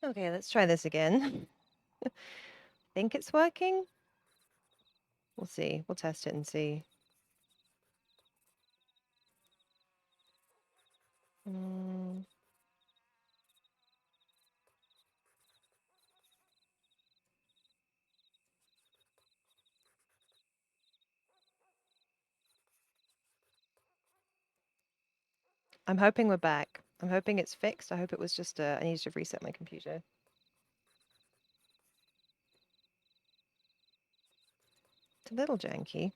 Okay, let's try this again. Think it's working? We'll see. We'll test it and see. I'm hoping we're back. I'm hoping it's fixed. I hope it was just I needed to reset my computer. It's a little janky.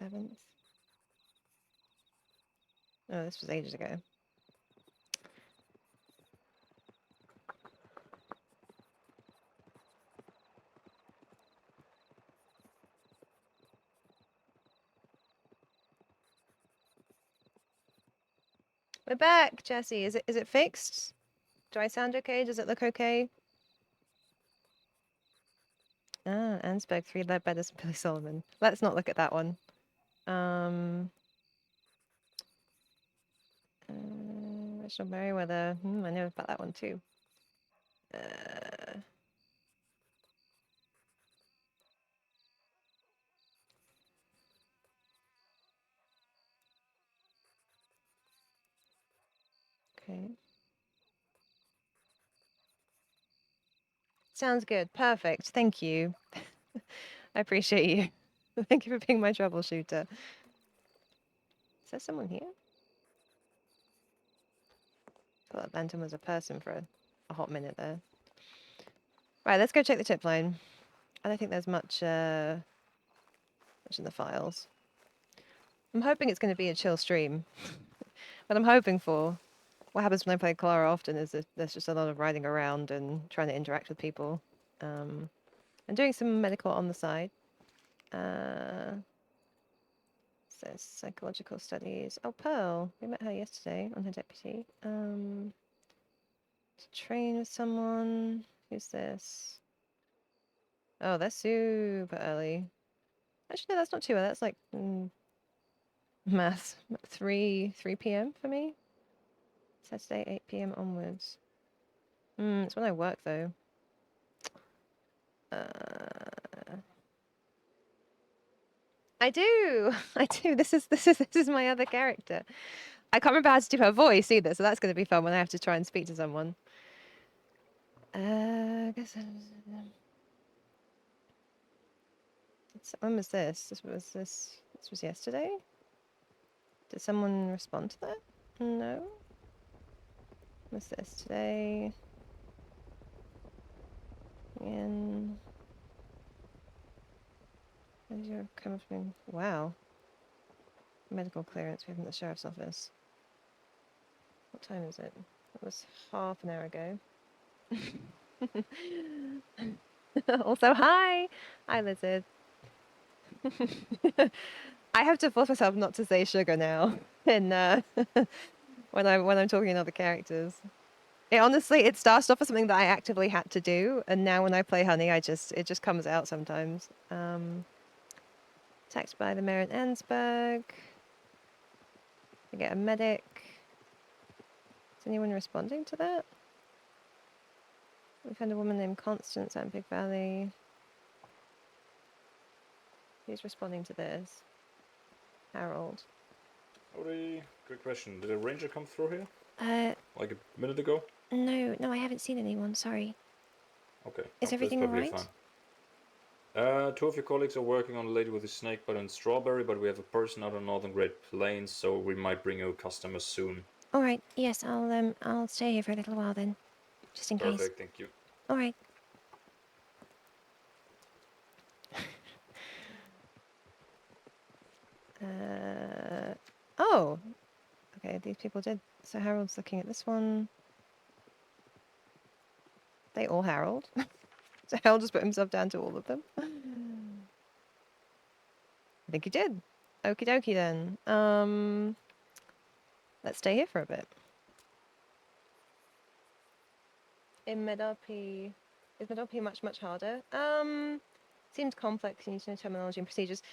7th. Oh, this was ages ago. We're back, Jesse. Is it fixed? Do I sound okay? Does it look okay? Ah, Ansberg 3 led by this Billy Solomon. Let's not look at that one. Rachel Merriweather. I know about that one too. Okay. Sounds good. Perfect. Thank you. I appreciate you. Thank you for being my troubleshooter. Is there someone here? I thought that lantern was a person for a hot minute there. Right, let's go check the tip line. I don't think there's much in the files. I'm hoping it's going to be a chill stream. What I'm hoping for, what happens when I play Clara often is that there's just a lot of riding around and trying to interact with people. And doing some medical on the side. Says psychological studies. Oh, Pearl. We met her yesterday on her deputy. To train with someone. Who's this? Oh, that's super early. Actually, no, that's not too early. That's like maths. 3 p.m. for me. Saturday, 8 p.m. onwards. It's when I work though. I do. I do. This is my other character. I can't remember how to do her voice either, so that's going to be fun when I have to try and speak to someone. I guess when was this? This was yesterday. Did someone respond to that? No. What's this today? And you're coming from? Wow. Medical clearance. We have in the sheriff's office. What time is it? It was half an hour ago. Also, hi, Lizard. I have to force myself not to say sugar now, and when I'm talking in other characters. It started off as something that I actively had to do, and now when I play Honey, it just comes out sometimes. Attacked by the mayor in Ansberg. We get a medic. Is anyone responding to that? We found a woman named Constance at Big Valley. Who's responding to this? Harold. Howdy. Good question. Did a ranger come through here? Like a minute ago? No, I haven't seen anyone. Sorry. Okay. Is everything alright? Fine. 2 of your colleagues are working on a lady with a snake bite and strawberry, but we have a person out on Northern Great Plains, so we might bring you a customer soon. Alright, yes, I'll stay here for a little while then. Just in case. Perfect, thank you. Alright. Oh! Okay, these people did. So Harold's looking at this one. They all Harold. So Harold just put himself down to all of them. I think he did. Okie dokie then. Let's stay here for a bit. In Medarp, is Medarp much harder? Seems complex. You need to know terminology and procedures.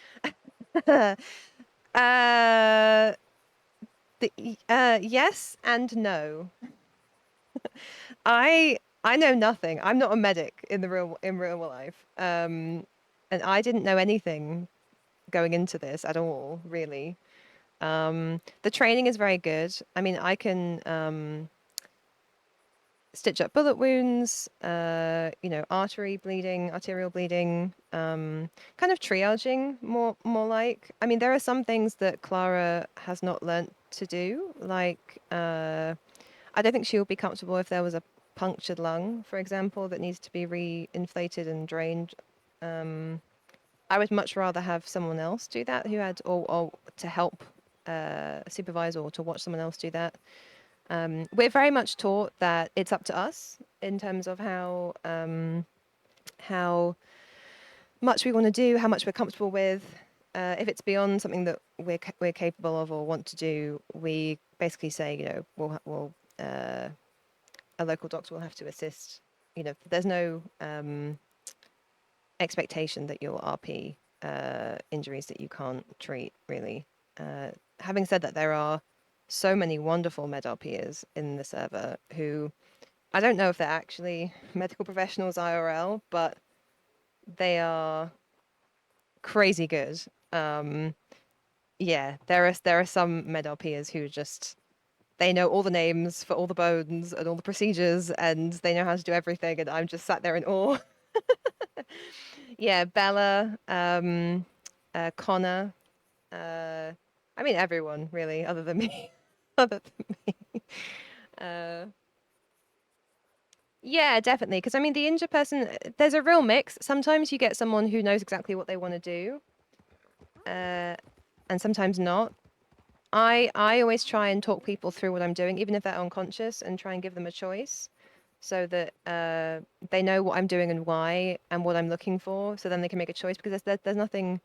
Yes and no. I know nothing. I'm not a medic in real life. And I didn't know anything going into this at all, really. The training is very good. I mean, I can stitch up bullet wounds, arterial bleeding, kind of triaging more like. I mean, there are some things that Clara has not learnt to do, like I don't think she would be comfortable if there was a punctured lung, for example, that needs to be re-inflated and drained. I would much rather have someone else do that who had, or to help supervise or to watch someone else do that. We're very much taught that it's up to us in terms of how much we want to do, how much we're comfortable with. If it's beyond something that we're capable of or want to do, we basically say, a local doctor will have to assist. There's no expectation that your RP injuries that you can't treat, really. Having said that, there are so many wonderful med RPers in the server who I don't know if they're actually medical professionals IRL, but they are crazy good. Yeah, there are some med RPers who just they know all the names for all the bones and all the procedures, and they know how to do everything, and I'm just sat there in awe. Yeah, Bella, Connor, I mean everyone really, other than me. Other than me. Uh, yeah, definitely. Because I mean, the injured person, there's a real mix. Sometimes you get someone who knows exactly what they want to do, and sometimes not. I always try and talk people through what I'm doing, even if they're unconscious, and try and give them a choice, so that they know what I'm doing and why, and what I'm looking for, so then they can make a choice. Because there's nothing.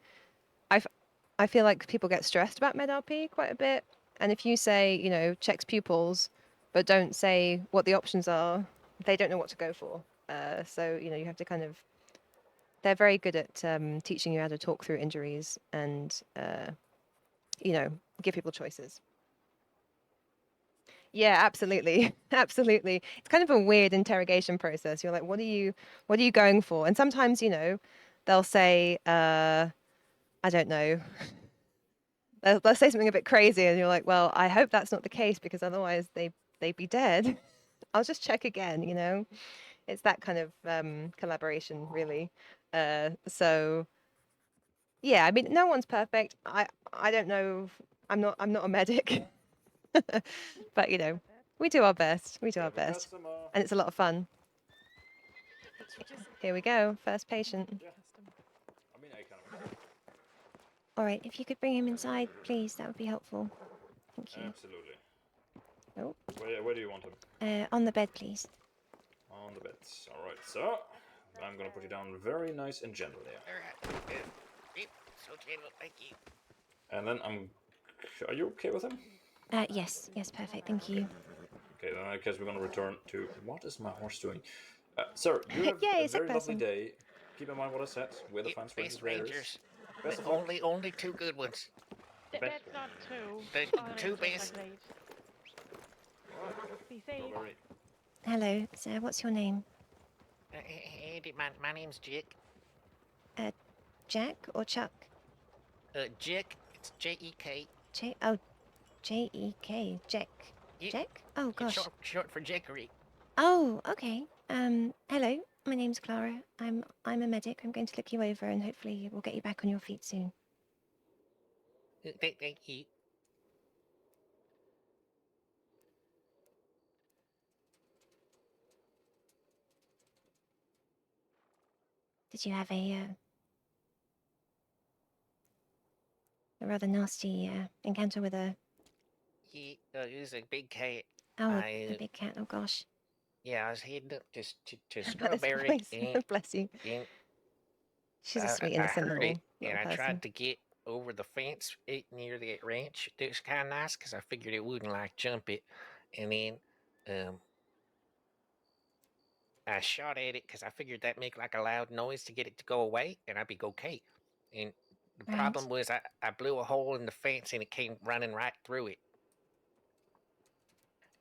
I feel like people get stressed about MedRP quite a bit, and if you say checks pupils, but don't say what the options are, they don't know what to go for. So you have to kind of. They're very good at teaching you how to talk through injuries and give people choices. Yeah, absolutely. Absolutely. It's kind of a weird interrogation process. You're like, what are you going for? And sometimes, they'll say, I don't know. They'll say something a bit crazy and you're like, well, I hope that's not the case because otherwise they'd be dead. I'll just check again. It's that kind of collaboration really. So yeah, I mean, no one's perfect. I don't know. I'm not a medic. But we do our best. We do our We have a best, customer. and it's a lot of fun. Here we go. First patient. Yeah. I mean, I kind of. All right, if you could bring him inside, please, that would be helpful. Thank you. Absolutely. Oh, Where do you want him? On the bed, please. On the bed. All right. So I'm gonna put you down very nice and gentle here. Yep, so gentle, thank you. And then I'm. Are you okay with him? Yes, perfect. Thank you. Okay, then I guess we're gonna return to. What is my horse doing? Sir, you have Yay, a sick very lovely person. day. Keep in mind what I said. We're the Yep, fans best Raiders. rangers. Best But of luck. only two good ones. That's not true. The All the two rangers are best. great. Alright. Be safe. Strawberry. Hello, sir. What's your name? Andy, my name's Jake. Jack or Chuck? Jake. It's Jek. Oh, Jek. Jack. Yep, Jack? Oh it's gosh. short for Jackery. Oh, okay. Hello. My name's Clara. I'm a medic. I'm going to look you over, and hopefully we'll get you back on your feet soon. Thank you. Did you have a rather nasty encounter with a It was a big cat. a I big cat? Oh gosh. I was heading up to That is Strawberry, voice. Bless you. and She's a sweet, I innocent heard it, little and I person. tried to get over the fence near the ranch. It was kind of nice because I figured it wouldn't like jump it, and then um, I shot at it because I figured that make like a loud noise to get it to go away, and I'd be okay. And the Right. problem was I blew a hole in the fence, and it came running right through it.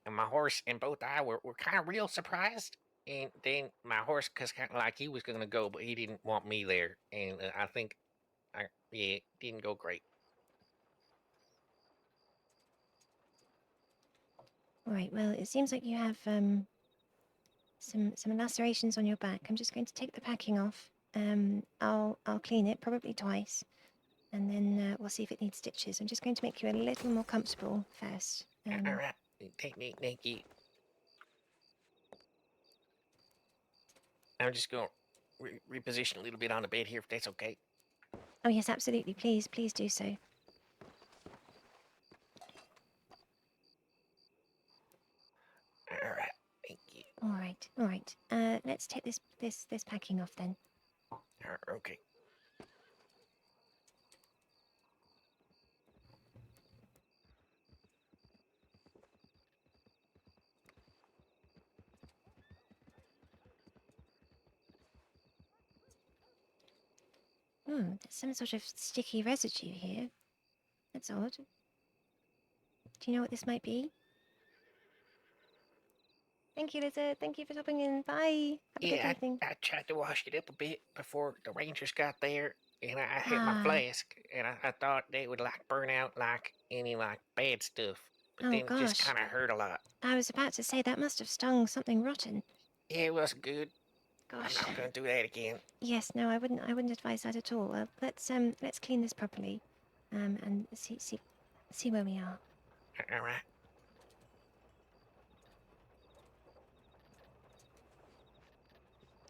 and my horse and both I were kind of real surprised. And then my horse, cause kind of like he was gonna go, but he didn't want me there, and I think, yeah, it didn't go great. All right. Well, it seems like you have some lacerations on your back. I'm just going to take the packing off. I'll clean it probably twice, and then we'll see if it needs stitches. I'm just going to make you a little more comfortable first. All right, thank you. I'm just gonna reposition a little bit on the bed here, if that's okay. Oh yes, absolutely. Please do so. All right, thank you. All right. All right. Let's take this packing off then. Okay. There's some sort of sticky residue here. That's odd. Do you know what this might be? Thank you, Lizard. Thank you for stopping in. Bye. Have a good Yeah, evening. I tried to wash it up a bit before the Rangers got there, and I hit my Ah. flask, and I thought they would like burn out like any like bad stuff, but Oh, then it just gosh. kind of hurt a lot. I was about to say that must have stung something rotten. Yeah, it wasn't good. Gosh. I'm not gonna do that again. Yes, no, I wouldn't advise that at all. Let's clean this properly, and see where we are. All right.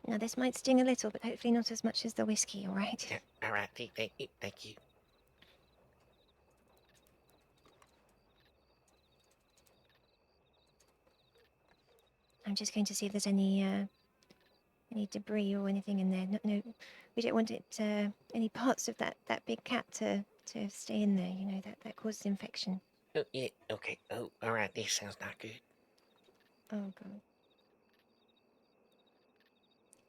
Now this might sting a little, but hopefully not as much as the whiskey. All right. Yeah, all right. Thank you. Thank you. I'm just going to see if there's any debris or anything in there. No, we don't want it. Any parts of that big cat to stay in there. You know that causes infection. Oh, yeah. Okay. Oh, all right. This sounds not good. Oh god.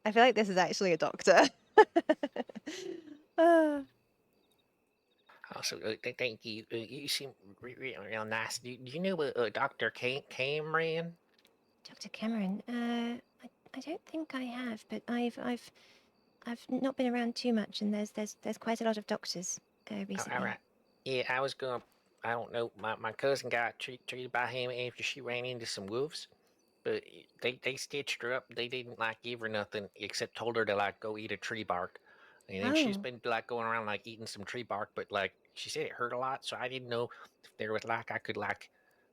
I feel like this is actually a doctor. Ah. Also, thank you. You seem real nice. Do you know Dr. Cameron? Dr. Cameron. I don't think I have, but I've not been around too much, and there's quite a lot of doctors recently. All right. Yeah, I was gonna. I don't know. My cousin got treated by him after she ran into some wolves, but they stitched her up. They didn't like give her nothing except told her to like go eat a tree bark, and then she's Oh. been like going around like eating some tree bark. But like she said, it hurt a lot, so I didn't know if there was like I could like,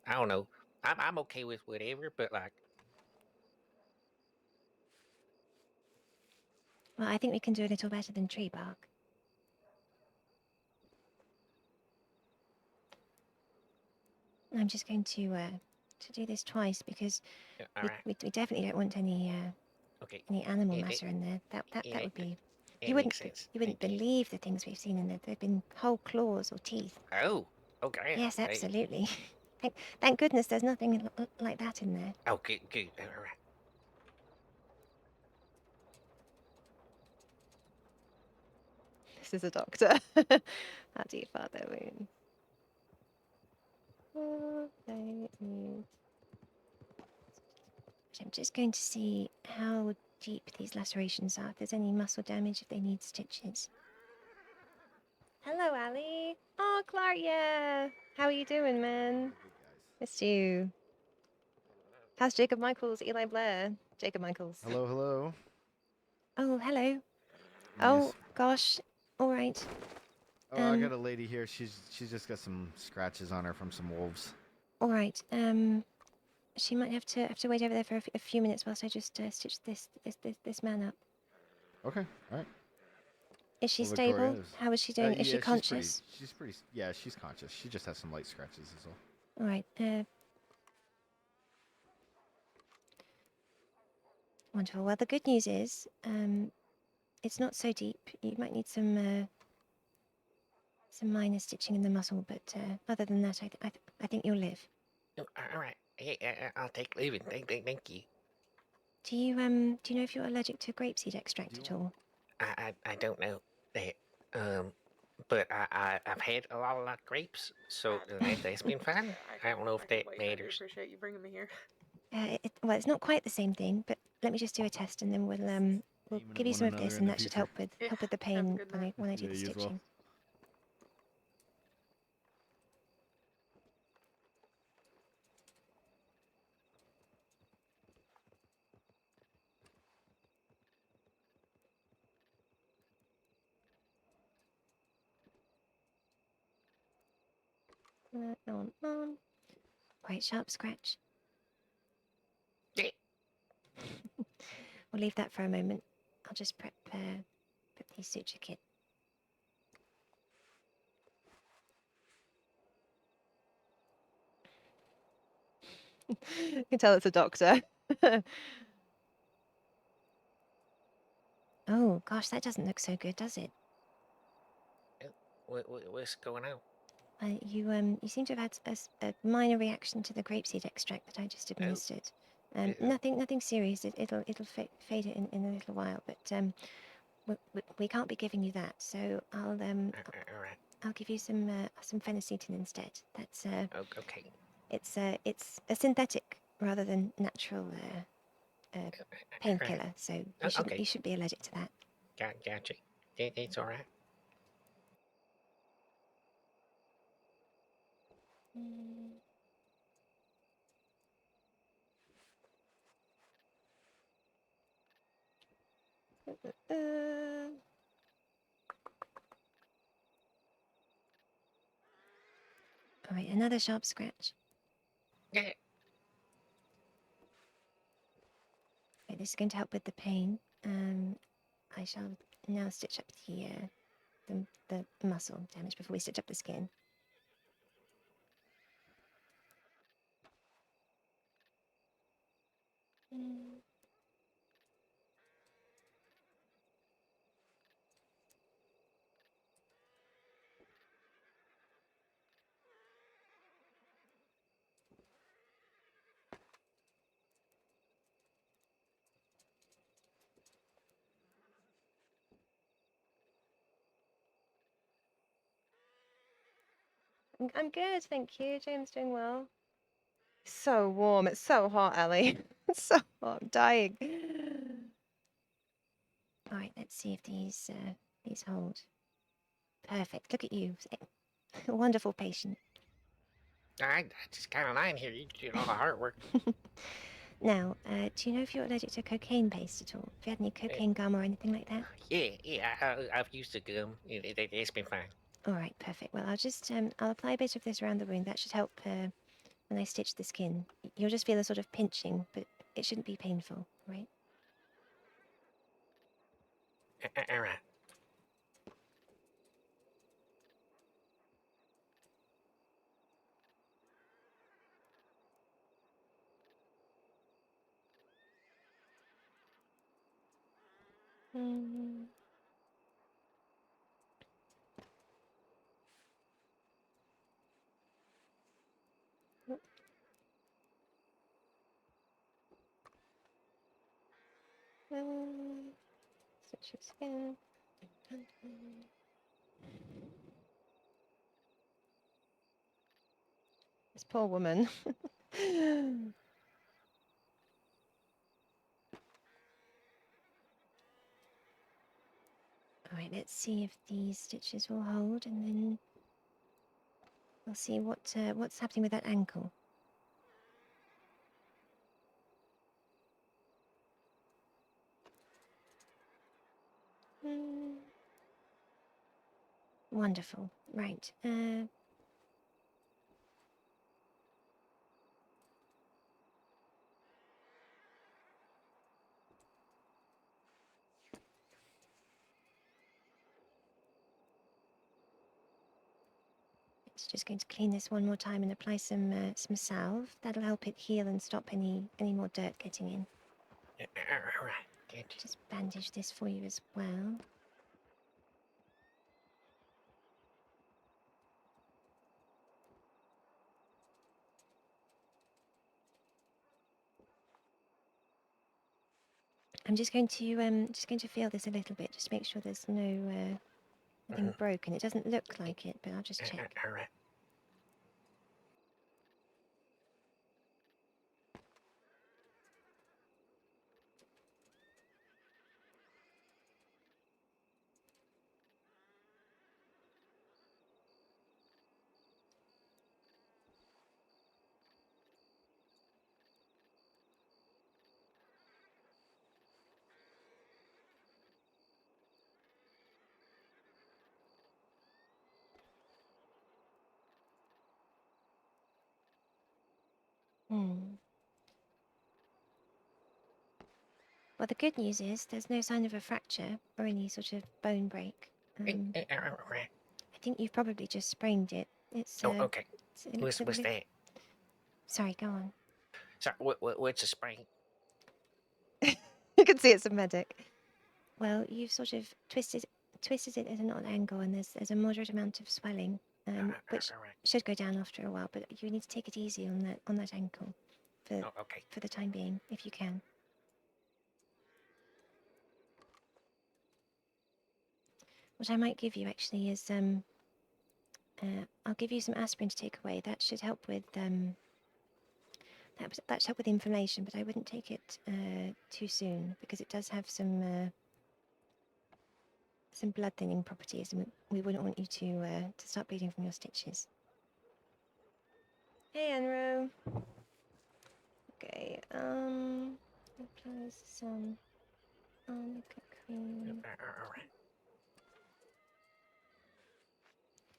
I don't know. I'm okay with whatever, but like. Well, I think we can do a little better than tree bark. I'm just going to do this twice because All right. we definitely don't want any Okay. animal Yeah, matter in there. That yeah, would be. It You wouldn't makes sense. you wouldn't Thank you. believe the things we've seen in there. There've been whole claws or teeth. Oh. Okay. Yes, absolutely. Thank goodness there's nothing like that in there. Oh, good. All right. This is a doctor. How do you fart their wound? Oh, they need. I'm just going to see how deep these lacerations are. If there's any muscle damage, if they need stitches. Hello, Ali. Oh, Clara, yeah. How are you doing, man? Missed you. How's Jacob Michaels, Eli Blair? Jacob Michaels. Hello, hello. Oh, hello. Yes. Oh, gosh. All right. Oh, I got a lady here. She's just got some scratches on her from some wolves. All right. She might have to wait over there for a few minutes whilst I just stitch this man up. Okay, all right. Is she Well, Victoria stable? is- How is she doing? Is she yeah, conscious? She's pretty. Yeah, she's conscious. She just has some light scratches, is all. All right. Wonderful. Well, the good news is, it's not so deep. You might need some minor stitching in the muscle, but other than that, I think you'll live. Oh, all right. Hey, I'll take leaving. Thank you. Do you know if you're allergic to grapeseed extract at all? I don't know that. but I've had a lot of grapes, so that's been fine. I don't know if that matters. appreciate you bringing me here. Well, it's not quite the same thing, but let me just do a test, and then we'll Aiming give at you one some of another this, in and the that should future. help with the Yeah, have a pain good when I night. do Yeah, the you as well. stitching. On. Quite sharp scratch. Yeah. We'll leave that for a moment. I'll just prep the suture kit. You can tell it's a doctor. Oh gosh, that doesn't look so good, does it? What's going on? You seem to have had a minor reaction to the grapeseed extract that I just administered. Uh, Nothing serious. It'll fade it in a little while, but we can't be giving you that. So all right. I'll give you some phenacetin instead. That's Okay. it's a synthetic rather than natural All painkiller. right. So you Okay. should be allergic to that. Gotcha. It's all right. Uh, All right, another sharp scratch. Yeah. Okay, this is going to help with the pain. I shall now stitch up the muscle damage before we stitch up the skin. I'm good, thank you. James doing well. So warm. It's so hot, Ellie. It's so hot. I'm dying. All right, let's see if these hold. Perfect. Look at you, a wonderful patient. I just kind of lying here. You doing all the hard work. Now, do you know if you're allergic to cocaine paste at all? Have you had any cocaine gum or anything like that? Yeah. I've used the gum. It's been fine. All right, perfect. Well, I'll apply a bit of this around the wound. That should help when I stitch the skin. You'll just feel a sort of pinching, but it shouldn't be painful, right? All right. Mm. Stitch your skin. This poor woman. All right, let's see if these stitches will hold, and then we'll see what's happening with that ankle. Mm. Wonderful. Right. It's just going to clean this one more time and apply some salve. That'll help it heal and stop any more dirt getting in. All right. Gotcha. Just bandage this for you as well. I'm just going to feel this a little bit, just make sure there's no anything broken. It doesn't look like it, but I'll just check. All right. Hmm. Well, the good news is there's no sign of a fracture or any sort of bone break. All right. I think you've probably just sprained it. It's Oh, okay. it looks What's that? Sorry, go on. Sorry, what's a sprain? You can see it's a medic. Well, you've sort of twisted it at an odd angle, and there's a moderate amount of swelling, which All right. should go down after a while. But you need to take it easy on that ankle, for Oh, okay. for the time being, if you can. What I might give you actually is I'll give you some aspirin to take away. That should help with that should help with inflammation, but I wouldn't take it too soon because it does have some blood thinning properties, and we wouldn't want you to start bleeding from your stitches. Hey, Enro. Okay, apply some arnica cream. All right.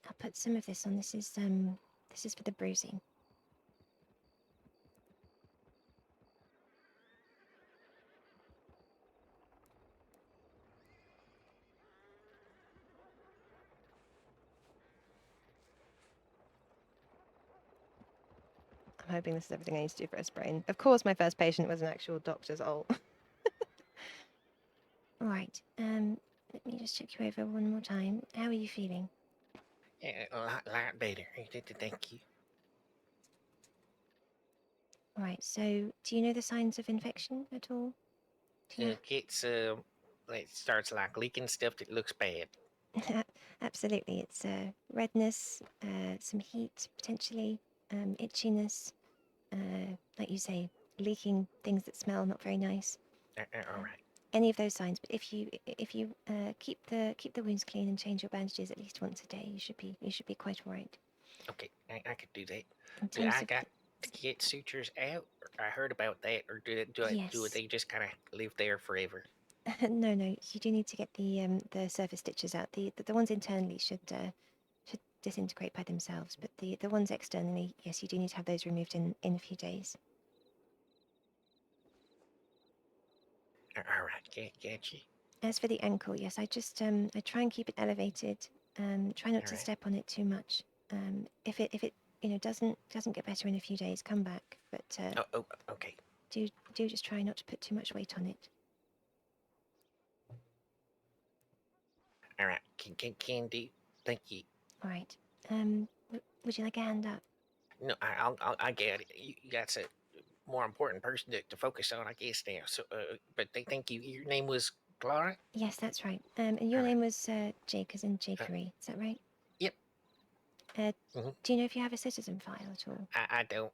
I'll put some of this on. This is for the bruising. I'm hoping this is everything I need to do for a sprain. Of course, my first patient was an actual doctor's alt. All right. Let me just check you over one more time. How are you feeling? Yeah, a lot better. Thank you. All right. So, do you know the signs of infection at all? Do you know? It starts like leaking stuff that looks bad. Absolutely. It's redness, some heat potentially, itchiness, like you say, leaking things that smell not very nice. All right. Any of those signs. But if you keep the wounds clean and change your bandages at least once a day, you should be quite all right. Okay, I could do that. In Do terms I of got to get sutures out? I heard about that, or do Yes. they just kind of live there forever? no, you do need to get the surface stitches out. The ones internally should disintegrate by themselves, but the ones externally, yes, you do need to have those removed in a few days. All right, get you. As for the ankle, yes, I just I try and keep it elevated. Try not to Alright. step on it too much. If it doesn't get better in a few days, come back. But Okay. do just try not to put too much weight on it. All right, can do. Thank you. All right. Would you like a hand up? No, I get it. You got a more important person to focus on, I guess now. So, but thank you. Your name was Clara. Yes, that's right. And your Alright. name was Jake, as in Jakery. Is that right? Yep. Uh, Mhm. Do you know if you have a citizen file at all? I don't.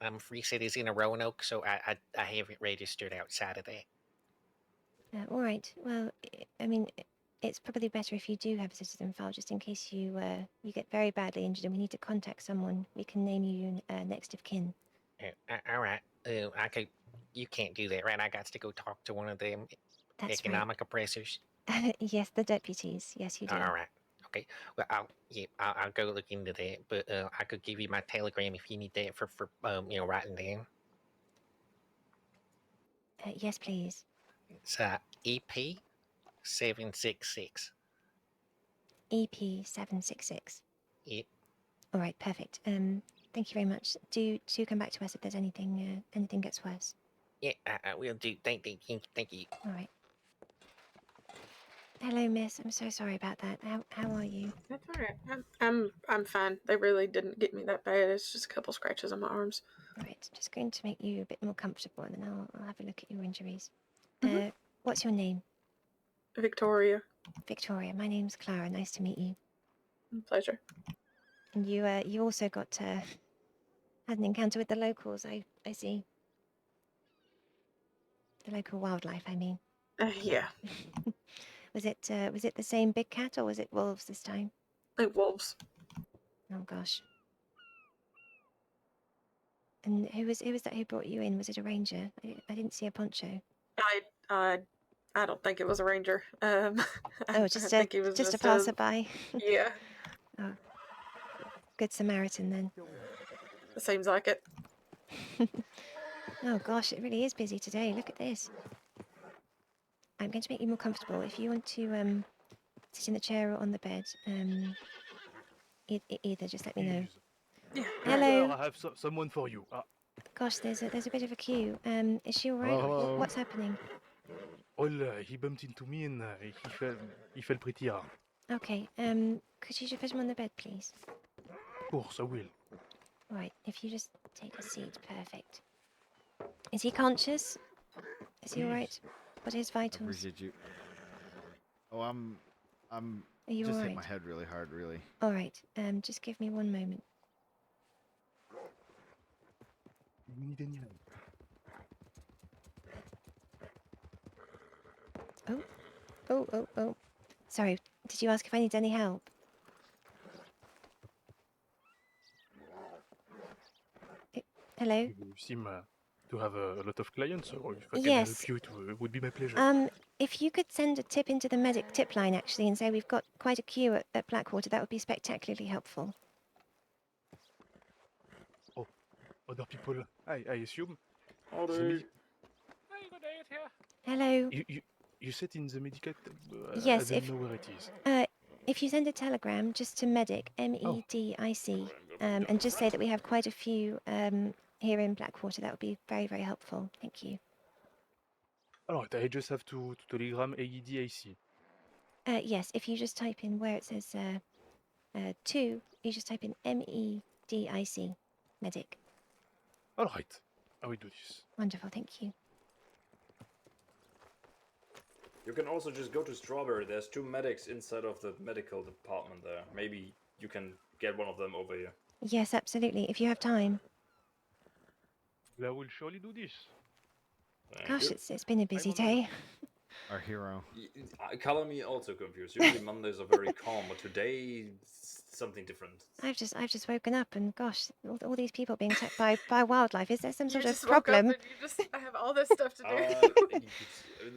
I'm a free citizen of Roanoke, so I haven't registered outside of that. All right. Well, I mean, it's probably better if you do have a citizen file, just in case you get very badly injured and we need to contact someone. We can name you next of kin. All right. I could. You can't do that, right? I got to go talk to one of them That's economic oppressors. right. Yes, the deputies. Yes, you do. All right. Okay. Well, I'll go look into that. But I could give you my telegram if you need that for writing down. Yes, please. It's EP 766. EP766. Yep. All right, perfect. Thank you very much. Do come back to us if there's anything gets worse. Yeah, I will do. Thank you. All right. Hello, miss. I'm so sorry about that. How are you? That's all right. I'm fine. They really didn't get me that bad. It's just a couple scratches on my arms. All right, just going to make you a bit more comfortable, and then I'll have a look at your injuries. Mhm. What's your name? Victoria. Victoria. My name's Clara. Nice to meet you. Pleasure. And you also got had an encounter with the locals. I see. The local wildlife. I mean, Yeah, was it the same big cat or was it wolves this time? like wolves. Oh gosh. And who was that who brought you in? Was it a ranger? I didn't see a poncho. I don't think it was a ranger. Oh, I think he was just a just passerby. yeah. Oh, good Samaritan then. It seems like it. Oh gosh, it really is busy today. Look at this. I'm going to make you more comfortable. If you want to sit in the chair or on the bed, either just let me know. Yeah. Hello. I have someone for you. Gosh, there's a bit of a queue. Is she all right? Hello. What's happening? He bumped into me and he fell pretty hard. Okay. Could you just put him on the bed, please? Of course, I will. Right. If you just take a seat, perfect. Is he conscious? Is he all right? What are his I vitals? appreciate you. Oh, I'm Are you just all hit right? my head really hard, really. All right. Just give me one moment. You need any help? Oh. Sorry. Did you ask if I need any help? Hello? You seem to have a lot of clients, so if I can Yes. help you, it would be my pleasure. If you could send a tip into the medic tip line actually and say we've got quite a queue at Blackwater, that would be spectacularly helpful. Oh, other people, I assume. Oh, The dude. Hey, good day, here. Hello? You said in the medical. I Yes, don't if know where it is. if you send a telegram just to medic, MEDIC, and just say that we have quite a few here in Blackwater, that would be very, very helpful. Thank you. Alright, I just have to telegram AEDIC. Yes, if you just type in where it says 2, you just type in MEDIC, medic. Alright, I will do this. Wonderful, thank you. You can also just go to Strawberry. There's 2 medics inside of the medical department there. Maybe you can get one of them over here. Yes, absolutely, if you have time. I will surely do this. Thank Gosh, you. it's been a busy on the way. day. Our hero. Color me also confused. Usually Mondays are very calm, but today something different. I've just woken up and gosh, all these people being attacked by wildlife. Is there some You sort of just woke up problem? and you just have all this stuff to do.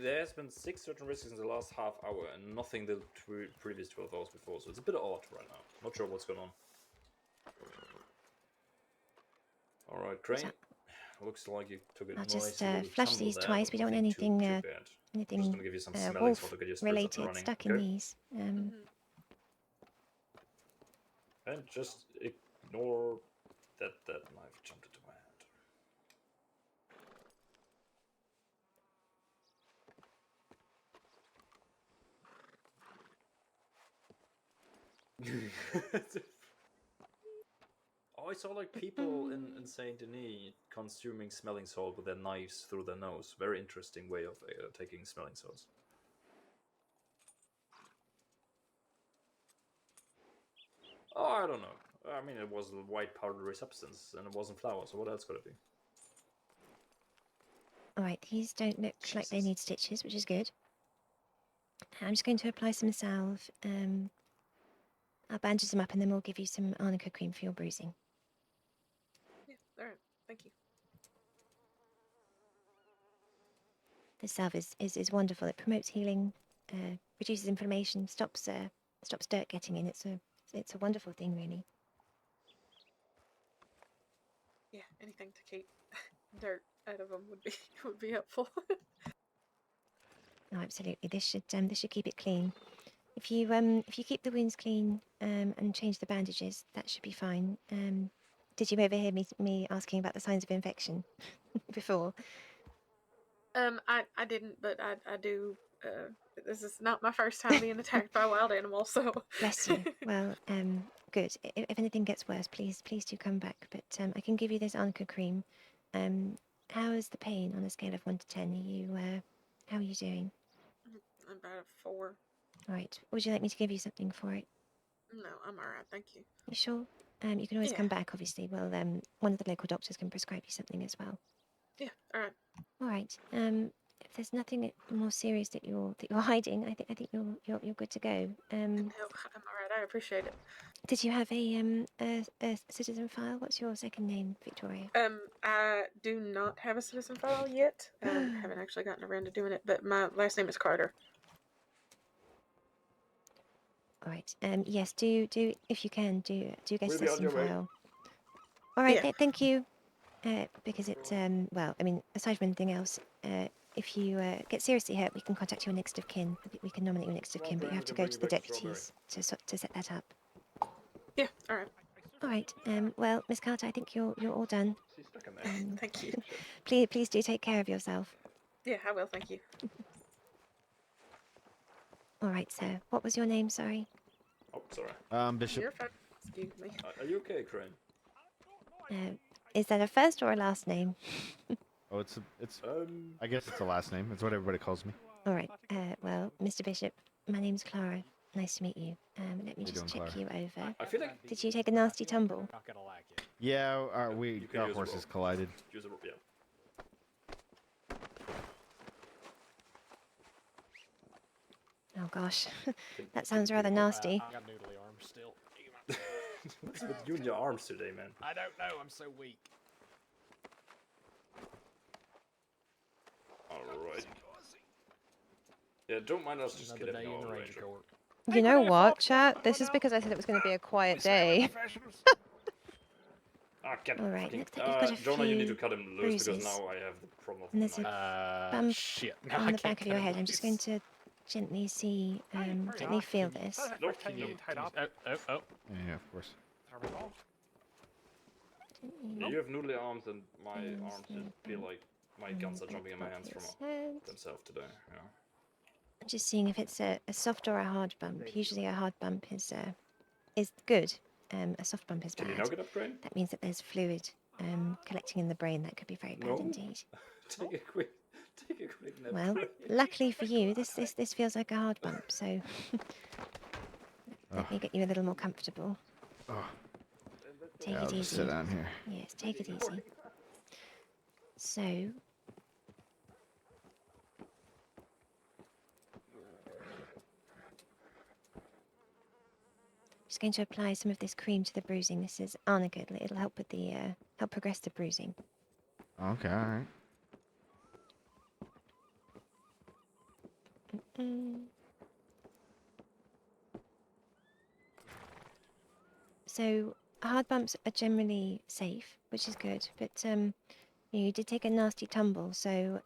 There's been 6 certain risks in the last half hour, and nothing the previous 12 hours before, so it's a bit odd right now. Not sure what's going on. Alright, Crane. Looks like you took a I'll nice just little flush tumble these there, twice. but We don't want nothing too anything bad. I'm just anything gonna give you some smelling salt to get your spirits up and wolf running. stuck in Okay? these. Mhm. And just ignore that knife jumped into my hand. Oh, I saw like people in Saint Denis consuming smelling salt with their knives through their nose. Very interesting way of taking smelling salts. Oh, I don't know. I mean, it was a white powdery substance, and it wasn't flour. So what else could it be? All right, these don't look like they Jesus. need stitches, which is good. I'm just going to apply some salve. I'll bandage them up, and then we'll give you some arnica cream for your bruising. Yeah, all right. Thank you. The salve is wonderful. It promotes healing, reduces inflammation, stops dirt getting in. It's a wonderful thing, really. Yeah, anything to keep dirt out of them would be helpful. No, absolutely. This should keep it clean. If you keep the wounds clean and change the bandages, that should be fine. Did you overhear me asking about the signs of infection before? I didn't, but I do. This is not my first time being attacked by a wild animal, so. Bless you. Well, good. If anything gets worse, please do come back. But I can give you this arnica cream. How is the pain on a scale of 1 to 10? How are you doing? About a 4. All right. Would you like me to give you something for it? No, I'm all right. Thank you. You sure? You can always Yeah. come back, obviously. Well, one of the local doctors can prescribe you something as well. Yeah. All right. All right. If there's nothing more serious that you're hiding, I think you're good to go. No, I'm all right. I appreciate it. Did you have a citizen file? What's your second name, Victoria? I do not have a citizen file yet. Haven't actually gotten around to doing it, but my last name is Carter. All right. Yes. Do if you can do get a We'll be on citizen your way. file. All right. Yeah. Thank you. Because it well, I mean, aside from anything else, if you get seriously hurt, we can contact your next of kin. We can nominate your next of Come on, kin, but you Crane, have we to can go bring to you the back to Strawberry. deputies to set that up. Yeah. All right. All right. Well, Miss Carter, I think you're all done. She's stuck in there. Thank you. Please do take care of yourself. Yeah, I will. Thank you. All right, sir. What was your name? Sorry. Oh, sorry. Bishop. You're fine. Excuse me. Are you okay, Crane? Is that a first or a last name? Oh, it's I guess it's a last name. It's what everybody calls me. All right. Well, Mr. Bishop, my name's Clara. Nice to meet you. Let me you just doing, check you over. I feel like Did you take a nasty tumble? Yeah, our you can use a horses rope. collided. Use a rope, yeah. Oh gosh, Think- that sounds think rather you- nasty. I got noodly arms still. What's with you and your arms today, man? I don't know. I'm so weak. Alright. Yeah, don't mind us just Another kidding. day in No, the Ranger Ranger. Corps. You know what, chat? This is because I said it was going to be a quiet day. Ah, get All right, fucking- looks like you've got a Jonah, you need to few cut him loose because bruises. now I have the problem of And the there's a knife. bump Shit. No, on I the can't back of cut your him head. I'm just going loose. to gently see, gently feel this. Nope, Can you nope. tied up? Oh. Yeah, of course. Yeah, you have noodly arms and my Yes, arms just feel like my guns are jumping in my hands from themselves today. Yeah. I'm just seeing if it's a soft or a hard bump. Usually a hard bump is good. A soft bump is Can you bad. now get up, Crane? That means that there's fluid collecting in the brain. That could be very bad No. indeed. Take a quick nap. Well, Crane. luckily for you, this feels like a hard bump. So let me get you a little more comfortable. Oh, Take yeah, it I'll just easy. sit down here. Yes, take it easy. So, just going to apply some of this cream to the bruising. This is Arnica. It'll help with the help progress the bruising. Okay, all right. Mm. So hard bumps are generally safe, which is good. But you did take a nasty tumble, so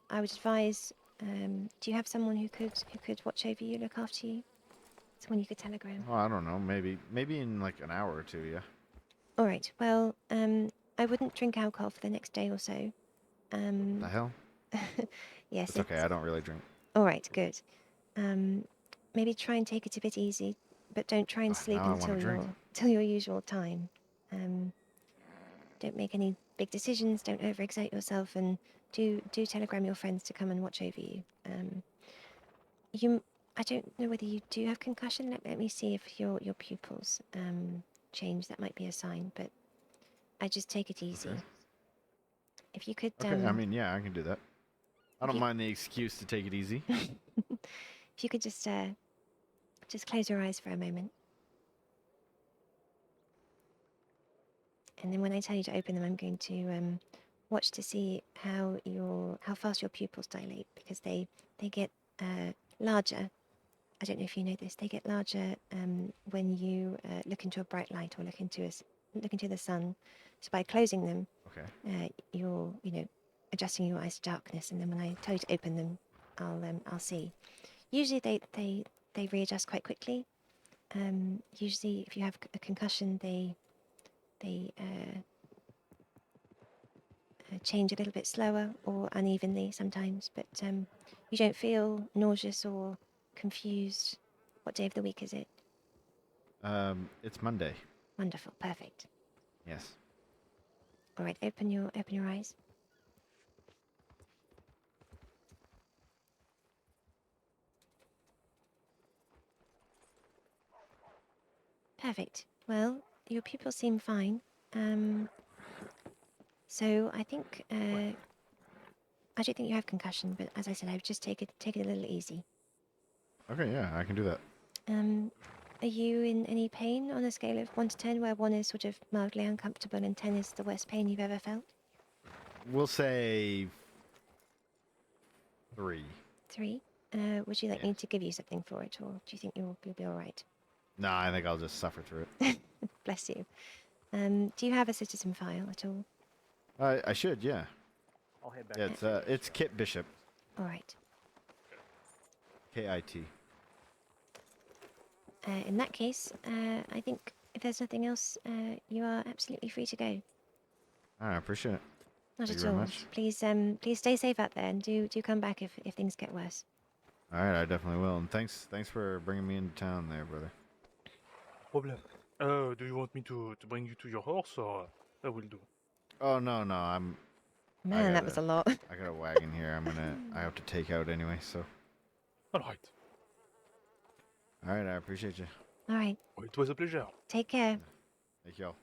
I would advise. Do you have someone who could watch over you, look after you? Someone you could telegram. Well, I don't know. Maybe in like an hour or two. Yeah. All right. Well, I wouldn't drink alcohol for the next day or so. The hell? Yes. It's okay. I don't really drink. All right. Good. Maybe try and take it a bit easy, but don't try and Ugh, sleep now I wanna until drink. your usual time. Don't make any big decisions. Don't overexert yourself, and do telegram your friends to come and watch over you. I don't know whether you do have concussion. Let me see if your pupils change. That might be a sign, but I just take it easy. Okay. If you could, Okay. I mean, yeah, I can do that. I don't you- mind the excuse to take it easy. if you could just close your eyes for a moment, and then when I tell you to open them, I'm going to watch to see how fast your pupils dilate, because they get larger. I don't know if you know this. They get larger when you look into a bright light or look into the sun. So by closing them, Okay. you're adjusting your eyes to darkness, and then when I tell you to open them, I'll see. Usually they readjust quite quickly. Usually, if you have a concussion, they change a little bit slower or unevenly sometimes. But you don't feel nauseous or confused. What day of the week is it? It's Monday. Wonderful, perfect. Yes. All right, open your eyes. Perfect. Well, your pupils seem fine. So I think I don't think you have concussion, but as I said, I would just take it a little easy. Okay, yeah, I can do that. Are you in any pain on a scale of 1 to 10, where 1 is sort of mildly uncomfortable and 10 is the worst pain you've ever felt? We'll say 3. 3. Would you like me to give you something for it, or do you think you'll be all right? No, I think I'll just suffer through it. Bless you. Do you have a citizen file at all? I should, yeah. I'll head back. Yeah, it's Kit Bishop. All right. KIT. In that case, I think if there's nothing else, you are absolutely free to go. I appreciate it. Not Thank at you very all. much. Please stay safe out there, and do come back if things get worse. All right, I definitely will. And thanks for bringing me into town there, brother. Problem. Do you want me to bring you to your horse, or I will do? Oh no, I'm. Man, that was a lot. I got a wagon here. I have to take out anyway. So. All right. All right, I appreciate you. All right. Well, it was a pleasure. Take care. Thank y'all.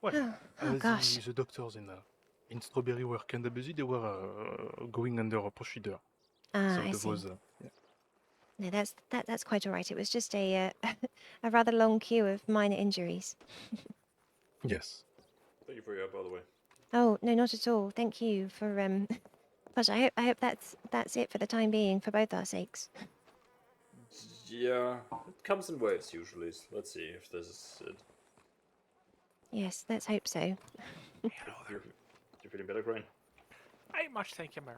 Well, Oh gosh. the doctors in Strawberry were kind of busy. They were going under a procedure. So I there see. was. No, that's quite all right. It was just a a rather long queue of minor injuries. Yes. Thank you for your help, by the way. Oh no, not at all. Thank you for Gosh, I hope that's it for the time being, for both our sakes. Yeah, it comes in waves usually. So let's see if this is it. Yes, let's hope so. Hello there. You're feeling better, Crane? I much thank you, Mary.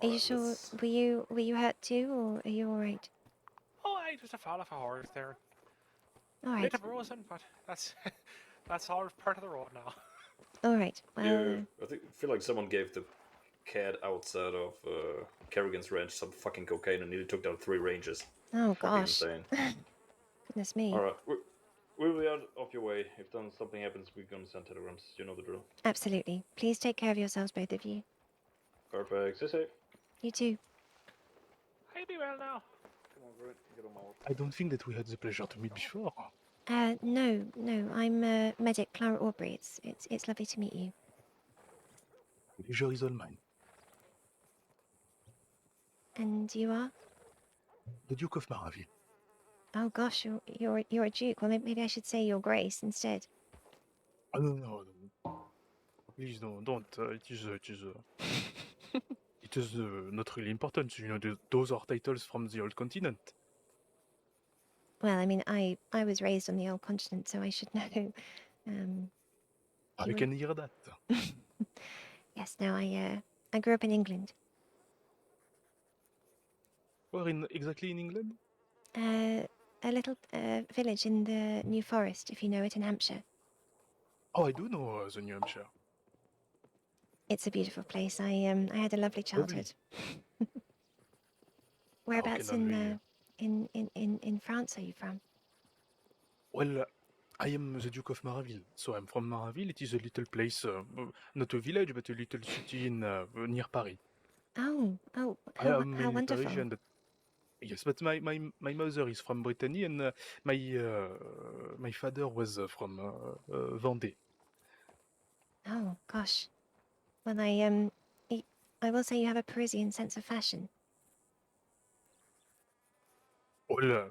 Are you Alright, sure? let's- Were you hurt too, or are you all right? Oh, I just a fall off a horse there. All right, Bit of bruising, but that's that's all part of the road now. all right. Well, Yeah, feel like someone gave the cat outside of Kerrigan's ranch some fucking cocaine and nearly took down 3 rangers. oh Fucking gosh, insane. goodness me. Alright, we'll be out of your way. If something happens, we're gonna send telegrams. You know the drill. Absolutely. Please take care of yourselves, both of you. Perfect. Stay safe. You too. I be well now. Come on, Grant. Get on my horse. I don't think that we had the pleasure to meet before. No. I'm medic Clara Aubrey. It's lovely to meet you. Pleasure is all mine. And you are? The Duke of Maraville. Oh gosh, you're a duke. Well, maybe I should say your grace instead. Oh, no. Please don't. It is not really important. You know, those are titles from the old continent. Well, I mean, I was raised on the old continent, so I should know. I You can hear that. Yes. No, I grew up in England. Where exactly in England? A little village in the New Forest, if you know it, in Hampshire. Oh, I do know the New Hampshire. It's a beautiful place. I had a lovely childhood. Whereabouts can in France are you from? Well, I am the Duke of Maraville, so I'm from Maraville. It is a little place, not a village, but a little city in near Paris. Oh, I how am mainly wonderful. Parisian, but yes, but my mother is from Brittany, and my father was from Vendée. Oh gosh. Well, I will say you have a Parisian sense of fashion. Well,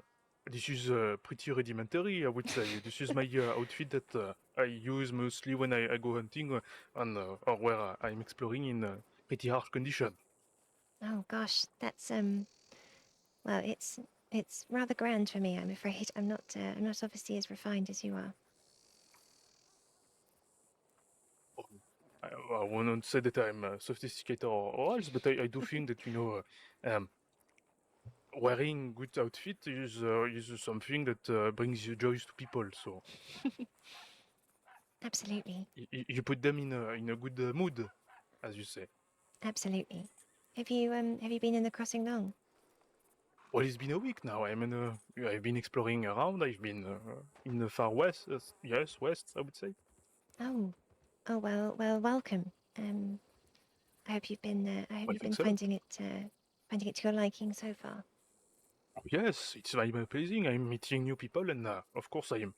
this is pretty rudimentary, I would say. This is my outfit that I use mostly when I go hunting or where I'm exploring in pretty harsh conditions. Oh gosh, that's well, it's rather grand for me, I'm afraid. I'm not obviously as refined as you are. I won't say that I'm sophisticated or else, but I do think that, you know, wearing good outfit is something that brings you joy to people. So Absolutely, you put them in a good mood, as you say. absolutely. Have you been in the crossing long? Well, it's been a week now. I've been exploring around. I've been in the far west. Yes, west, I would say. Oh, well, welcome. I hope you've been Well, thanks a lot. finding it to your liking so far. Oh, yes, it's very pleasing. I'm meeting new people, and of course, I'm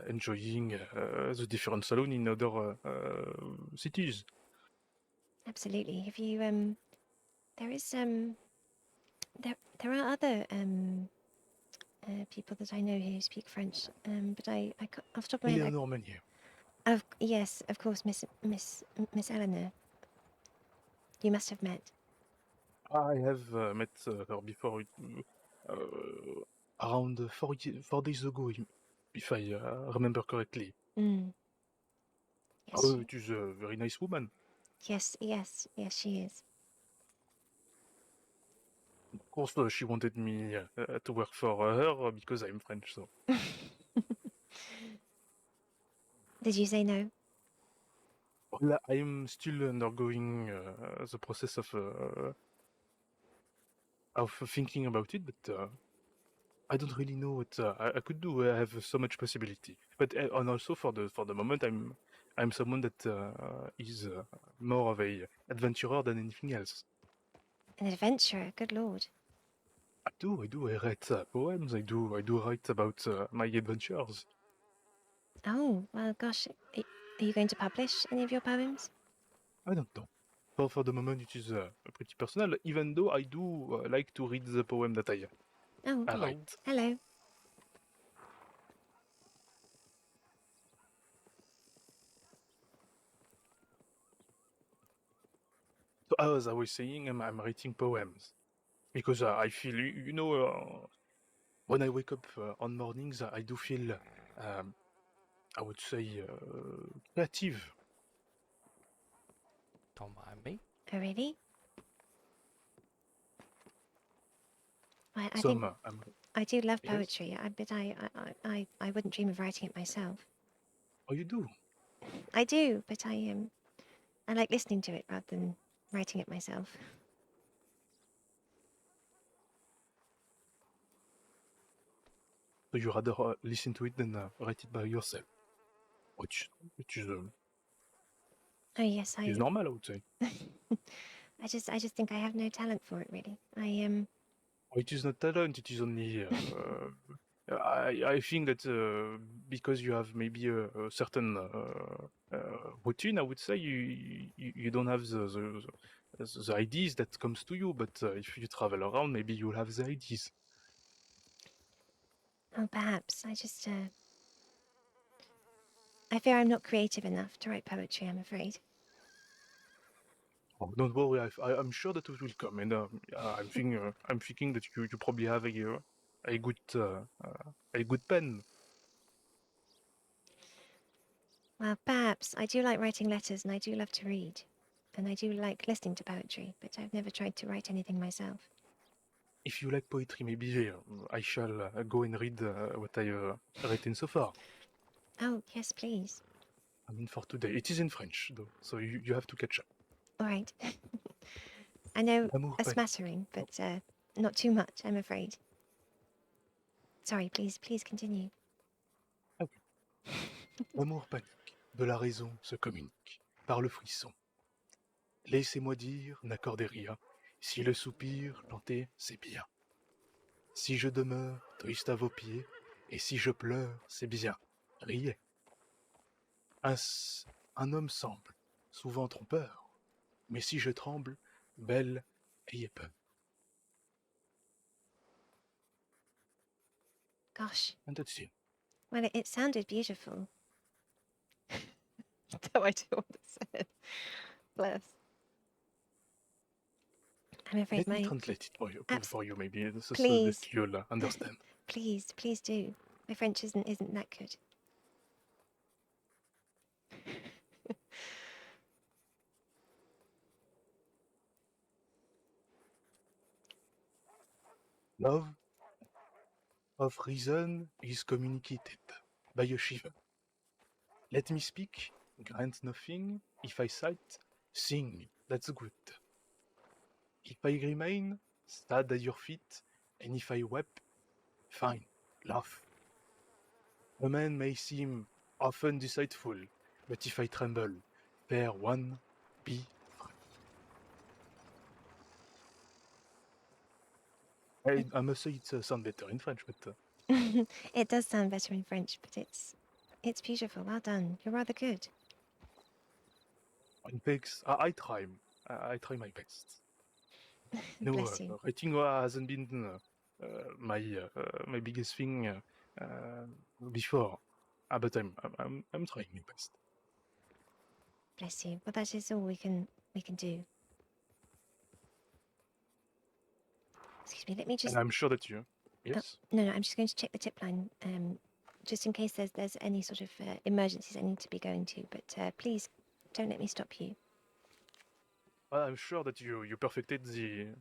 enjoying the different salon in other cities. Absolutely. Have you there is there are other people that I know who speak French, but off the top of my head, Eleanor Meunier. yes, of course, Miss Eleanor. You must have met. I have met her before, around 4 days ago, if I remember correctly. Mm. Yes, Oh, it is a very nice woman. yes, she is. Of course, she wanted me to work for her because I'm French, so. Did you say no? Well, I'm still undergoing the process of thinking about it, but I don't really know what I could do. I have so much possibility, but and also for the moment, I'm someone that is more of a adventurer than anything else. An adventurer, good lord. I do. I write poems. I do write about my adventures. Oh, well, gosh. Are you going to publish any of your poems? I don't know. For the moment, it is pretty personal. Even though I do like to read the poem that I Oh, I Hello. write. hello. So as I was saying, I'm writing poems because I feel when I wake up on mornings, I do feel I would say creative. Don't mind me. Oh, really? I So think I'm I do love yes. poetry, but I wouldn't dream of writing it myself. Oh, you do. I do, but I like listening to it rather than writing it myself. So you rather listen to it than write it by yourself, which Oh yes, is normal, I would say. I just think I have no talent for it really. It is not talent. It is only. I think that because you have maybe a certain routine, I would say you don't have the ideas that comes to you. But if you travel around, maybe you'll have the ideas. Oh, perhaps I fear I'm not creative enough to write poetry. I'm afraid. Oh, don't worry. I'm sure that it will come, and I'm thinking that you probably have a good pen. Well, perhaps I do like writing letters, and I do love to read, and I do like listening to poetry. But I've never tried to write anything myself. If you like poetry, maybe I shall go and read what I written so far. Oh yes, please. I mean, for today. It is in French, though, so you have to catch up. All right. I know L'amour a panique. smattering, but not too much. I'm afraid. Sorry, please continue. Ah oui. L'amour panique. De la raison se communique. Par le frisson. Laissez-moi dire, n'accordez rien. Si le soupir chanté, c'est bien. Si je demeure triste à vos pieds, et si je pleure, c'est bien. Riez. Un homme semble, souvent trompeur, mais si je tremble, belle, ayez peur. Gosh. And that's it. Well, it sounded beautiful. No idea what it said. Bless. I'm afraid Let me my translate it for you maybe, so Please. that you'll understand. please do. My French isn't that good. Love of reason is communicated by a shiver. Let me speak, grant nothing. If I cite, sing, that's good. If I remain, sad at your feet, and if I weep, fine, laugh. A man may seem often deceitful, but if I tremble, fair one, be free. I must say it sounds better in French, but It does sound better in French, but it's beautiful. Well done. You're rather good. thanks. I try. I try my best. No, Bless you. writing hasn't been my biggest thing before, but I'm trying my best. Bless you. Well, that is all we can do. Excuse me. Let me just. And I'm sure that you. Yes. No, I'm just going to check the tip line. Just in case there's any sort of emergencies I need to be going to. But please don't let me stop you. I'm sure that you perfected the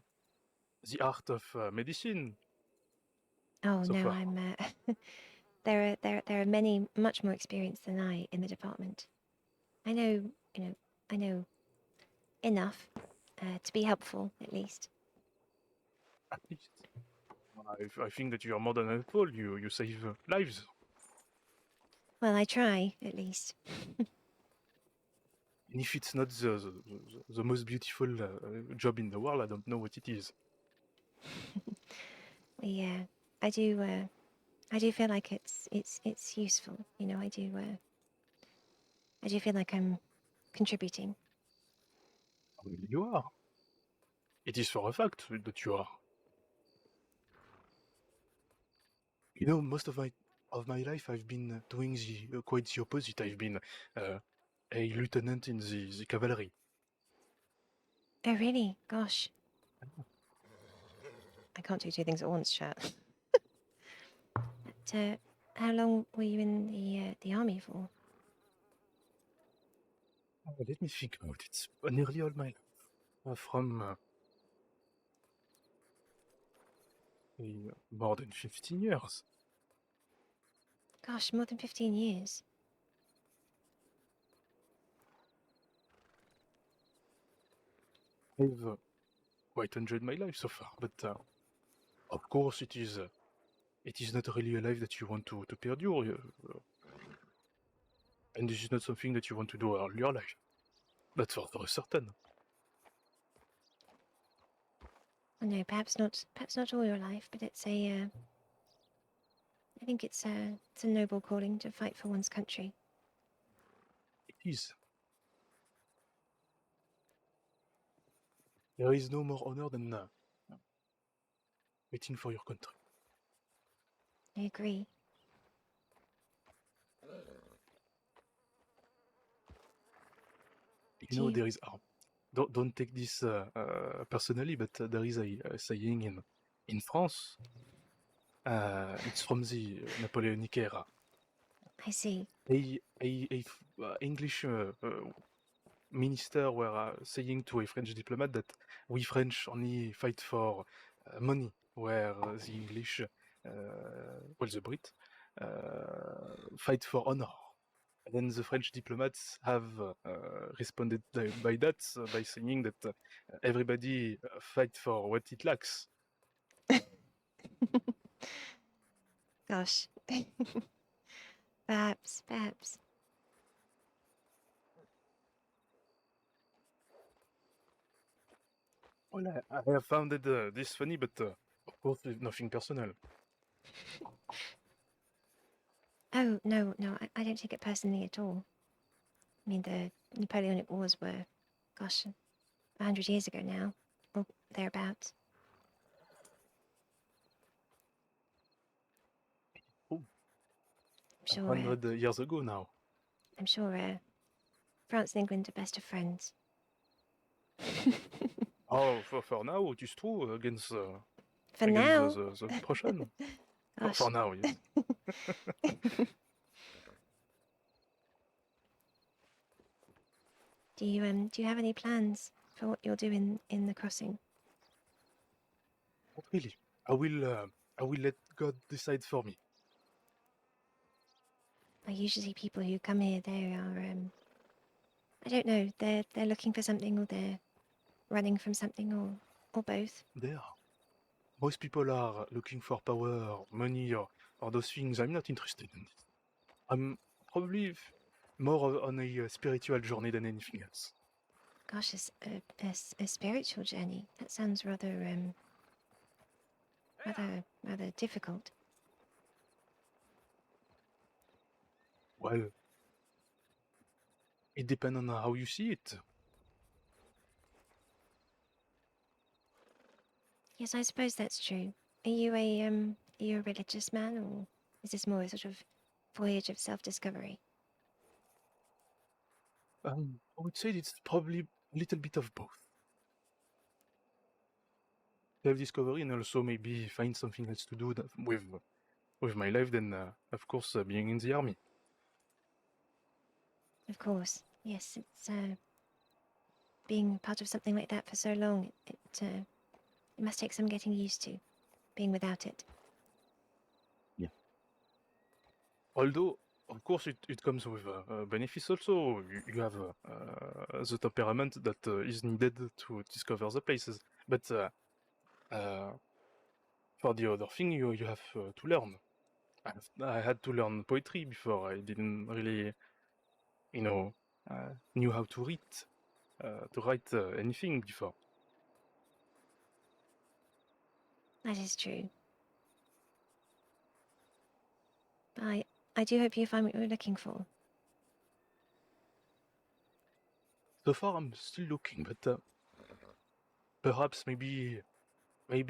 art of medicine Oh so no, far. I'm. There are many much more experienced than I in the department. I know, I know enough to be helpful, at least. At least. I think that you are more than helpful. You save lives. Well, I try, at least. And if it's not the most beautiful job in the world, I don't know what it is. I do feel like it's useful. I do feel like I'm contributing. You are. It is for a fact that you are. You know, most of my life I've been doing the quite the opposite. I've been a lieutenant in the cavalry. Oh, really? Gosh, I can't do two things at once, chat. but how long were you in the army for? Let me think about it. Nearly all my life, from more than 15 years. Gosh, more than 15 years. I've quite enjoyed my life so far, but of course it is not really a life that you want to perdure, and this is not something that you want to do all your life. That's for certain. Well, no, perhaps not all your life, but it's I think it's a noble calling to fight for one's country. It is. There is no more honor than waiting for your country. I agree. You know, there is. Don't take this personally, but there is a saying in France. It's from the Napoleonic era. I see. A English minister were saying to a French diplomat that we French only fight for money, where the English, well, the Brit, fight for honor. And then the French diplomats have responded by that by saying that everybody fight for what it lacks. Gosh. Perhaps. Well, I have found this funny, but of course, nothing personal. Oh, no, I don't take it personally at all. I mean, the Napoleonic Wars were, gosh, 100 years ago now, or thereabouts. Oh, I'm sure, 100 years ago now. I'm sure France and England are best of friends. Oh, for now, it is true against For against now. the Prussian. Gosh. For now, yes. Do you have any plans for what you'll do in the crossing? Not really. I will let God decide for me. Usually people who come here, they are I don't know, they're looking for something, or they're running from something, or both. There. Most people are looking for power, money, or those things. I'm not interested in this. I'm probably more on a spiritual journey than anything else. Gosh, a spiritual journey. That sounds rather rather difficult. Well, it depends on how you see it. Yes, I suppose that's true. Are you a religious man, or is this more a sort of voyage of self-discovery? I would say it's probably a little bit of both. Self-discovery and also maybe find something else to do with my life than, of course, being in the army. Of course, yes. It's being part of something like that for so long. It must take some getting used to, being without it. Although, of course, it comes with benefits also. You have the temperament that is needed to discover the places. But for the other thing, you have to learn. I had to learn poetry before. I didn't really, you know, knew how to read, to write anything before. That is true. But I do hope you find what you're looking for. So far, I'm still looking, but perhaps maybe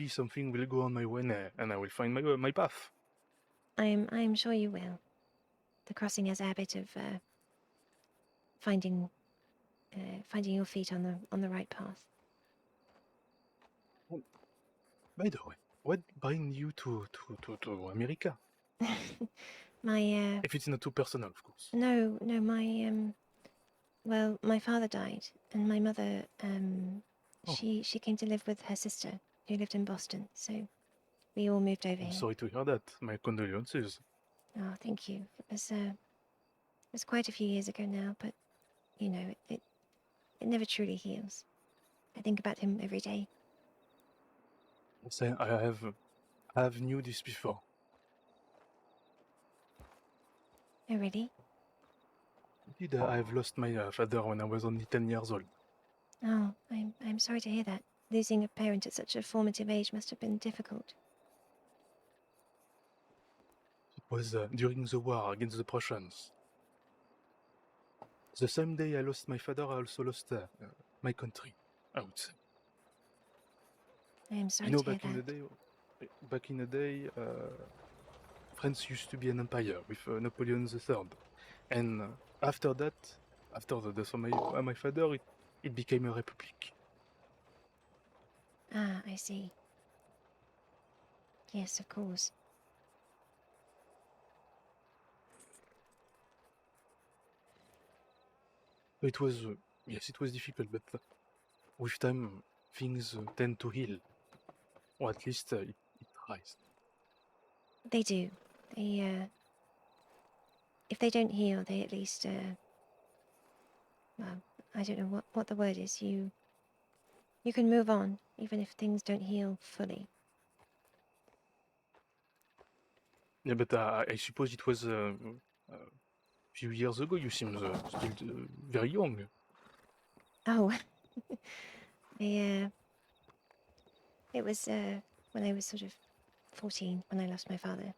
something will go on my way and I will find my path. I'm sure you will. The crossing has a habit of finding your feet on the right path. By the way, what brings you to America? My If it's not too personal, of course. no, my well, my father died, and my mother Oh. she came to live with her sister who lived in Boston. So we all moved over I'm here. sorry to hear that. My condolences. Oh, thank you. It was quite a few years ago now, but you know, it never truly heals. I think about him every day. Say I have knew this before. Oh, really? Indeed, I have lost my father when I was only 10 years old. Oh, I'm sorry to hear that. Losing a parent at such a formative age must have been difficult. It was during the war against the Prussians. The same day I lost my father, I also lost my country, I would say. I am sorry You know, to hear back in the day, France used to be an empire with Napoleon III. And after that, after the death of my father, it became a republic. Ah, I see. Yes, of course. It was, yes, it was difficult, but with time, things tend to heal. Or at least it tries. They do. They, if they don't heal, they at least, well, I don't know what the word is. You can move on, even if things don't heal fully. Yeah, but I suppose it was a few years ago. You seem still very young. Oh, they, it was, when I was sort of 14 when I lost my father.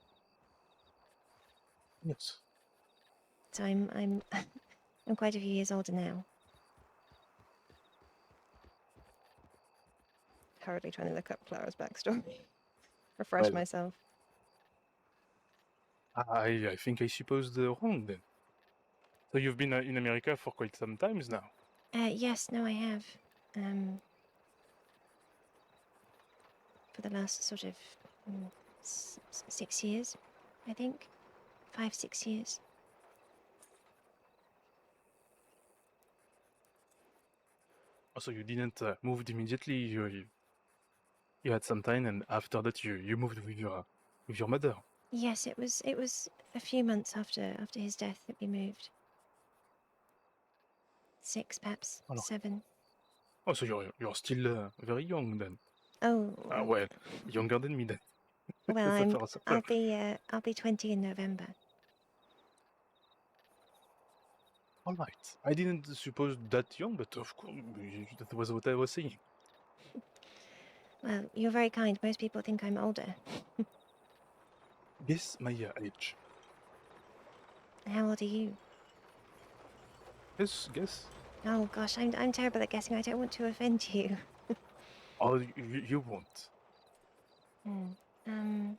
Yes. So I'm I'm quite a few years older now. Hurriedly trying to look up Clara's backstory. Refresh Well. myself. I think I supposed wrong then. So you've been in America for quite some times now. Yes, no, I have. For the last sort of 6 years, I think. 5, 6 years. So you didn't move immediately. You had some time, and after that you moved with your mother. Yes, it was a few months after his death that we moved. 6, perhaps Alors. 7. Oh, so you're still very young then. Oh, Well, younger than me then. well, Ça I'll fait. be 20 in November. All right. I didn't suppose that young, but of course that was what I was saying. Well, you're very kind. Most people think I'm older. Guess my age. How old are you? Guess. Oh gosh, I'm terrible at guessing. I don't want to offend you. Oh, you won't. Hmm. Um.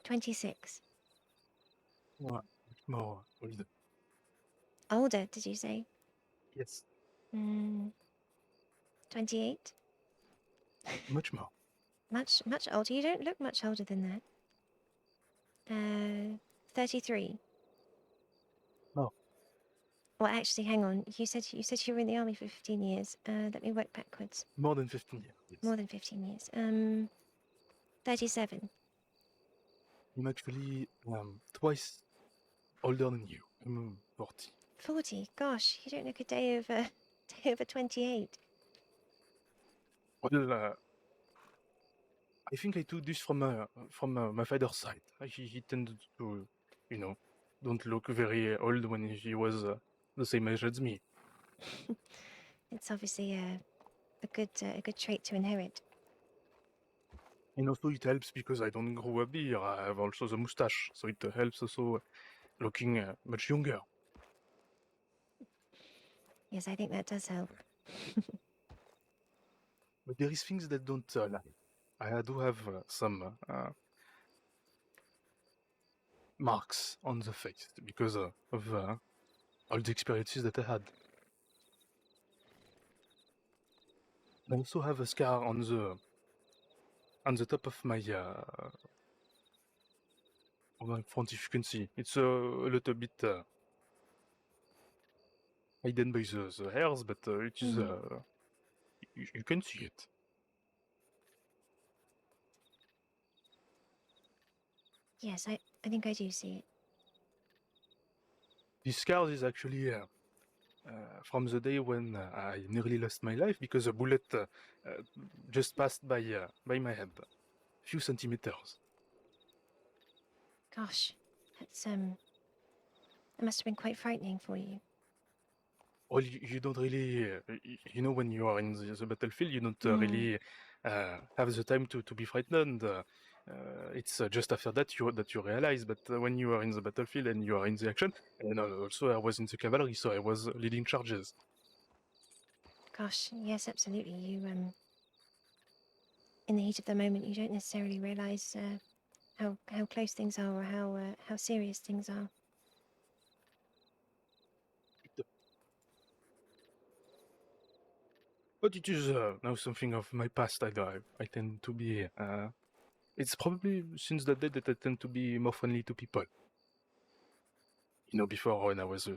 26. Much more older. Older, did you say? Yes, 28? much more. Much older. You don't look much older than that. 33. No, Well, actually, hang on. You were in the army for 15 years. Let me work backwards. more than 15 years. Yes. More than 15 years. 37. I'm actually twice older than you. I'm 40. 40. Gosh, you don't look a day over day over 28. Well, I think I took this from my father's side. He tended to, you know, don't look very old when he was the same age as me. It's obviously a good trait to inherit. And also it helps because I don't grow a beard. I have also the mustache, so it helps also looking much younger. Yes, I think that does help. But there is things that don't lie. I do have some marks on the face because of all the experiences that I had. I also have a scar on the top of my front, if you can see. It's a little bit hidden by the hairs, but it is you can see it. Yes, I think I do see it. This scar is actually from the day when I nearly lost my life because a bullet just passed by my head, a few centimeters. Gosh, that must have been quite frightening for you. Well, you don't really, you know, when you are in the battlefield, you don't really have the time to be frightened. It's just after that you realize. But when you are in the battlefield and you are in the action, and also I was in the cavalry, so I was leading charges. Gosh, yes, absolutely. You in the heat of the moment, you don't necessarily realize how close things are or how serious things are. But it is now something of my past. I tend to be. It's probably since that day that I tend to be more friendly to people. You know, before when I was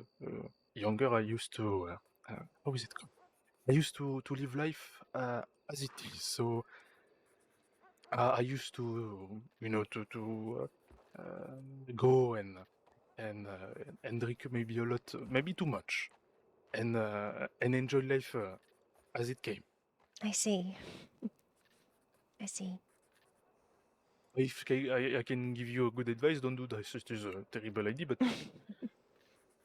younger, I used to. How is it called? I used to live life as it is. So I used to, you know, to go and drink maybe a lot, maybe too much, and enjoy life as it came. I see. I see. If I can give you a good advice, don't do this. It is a terrible idea, but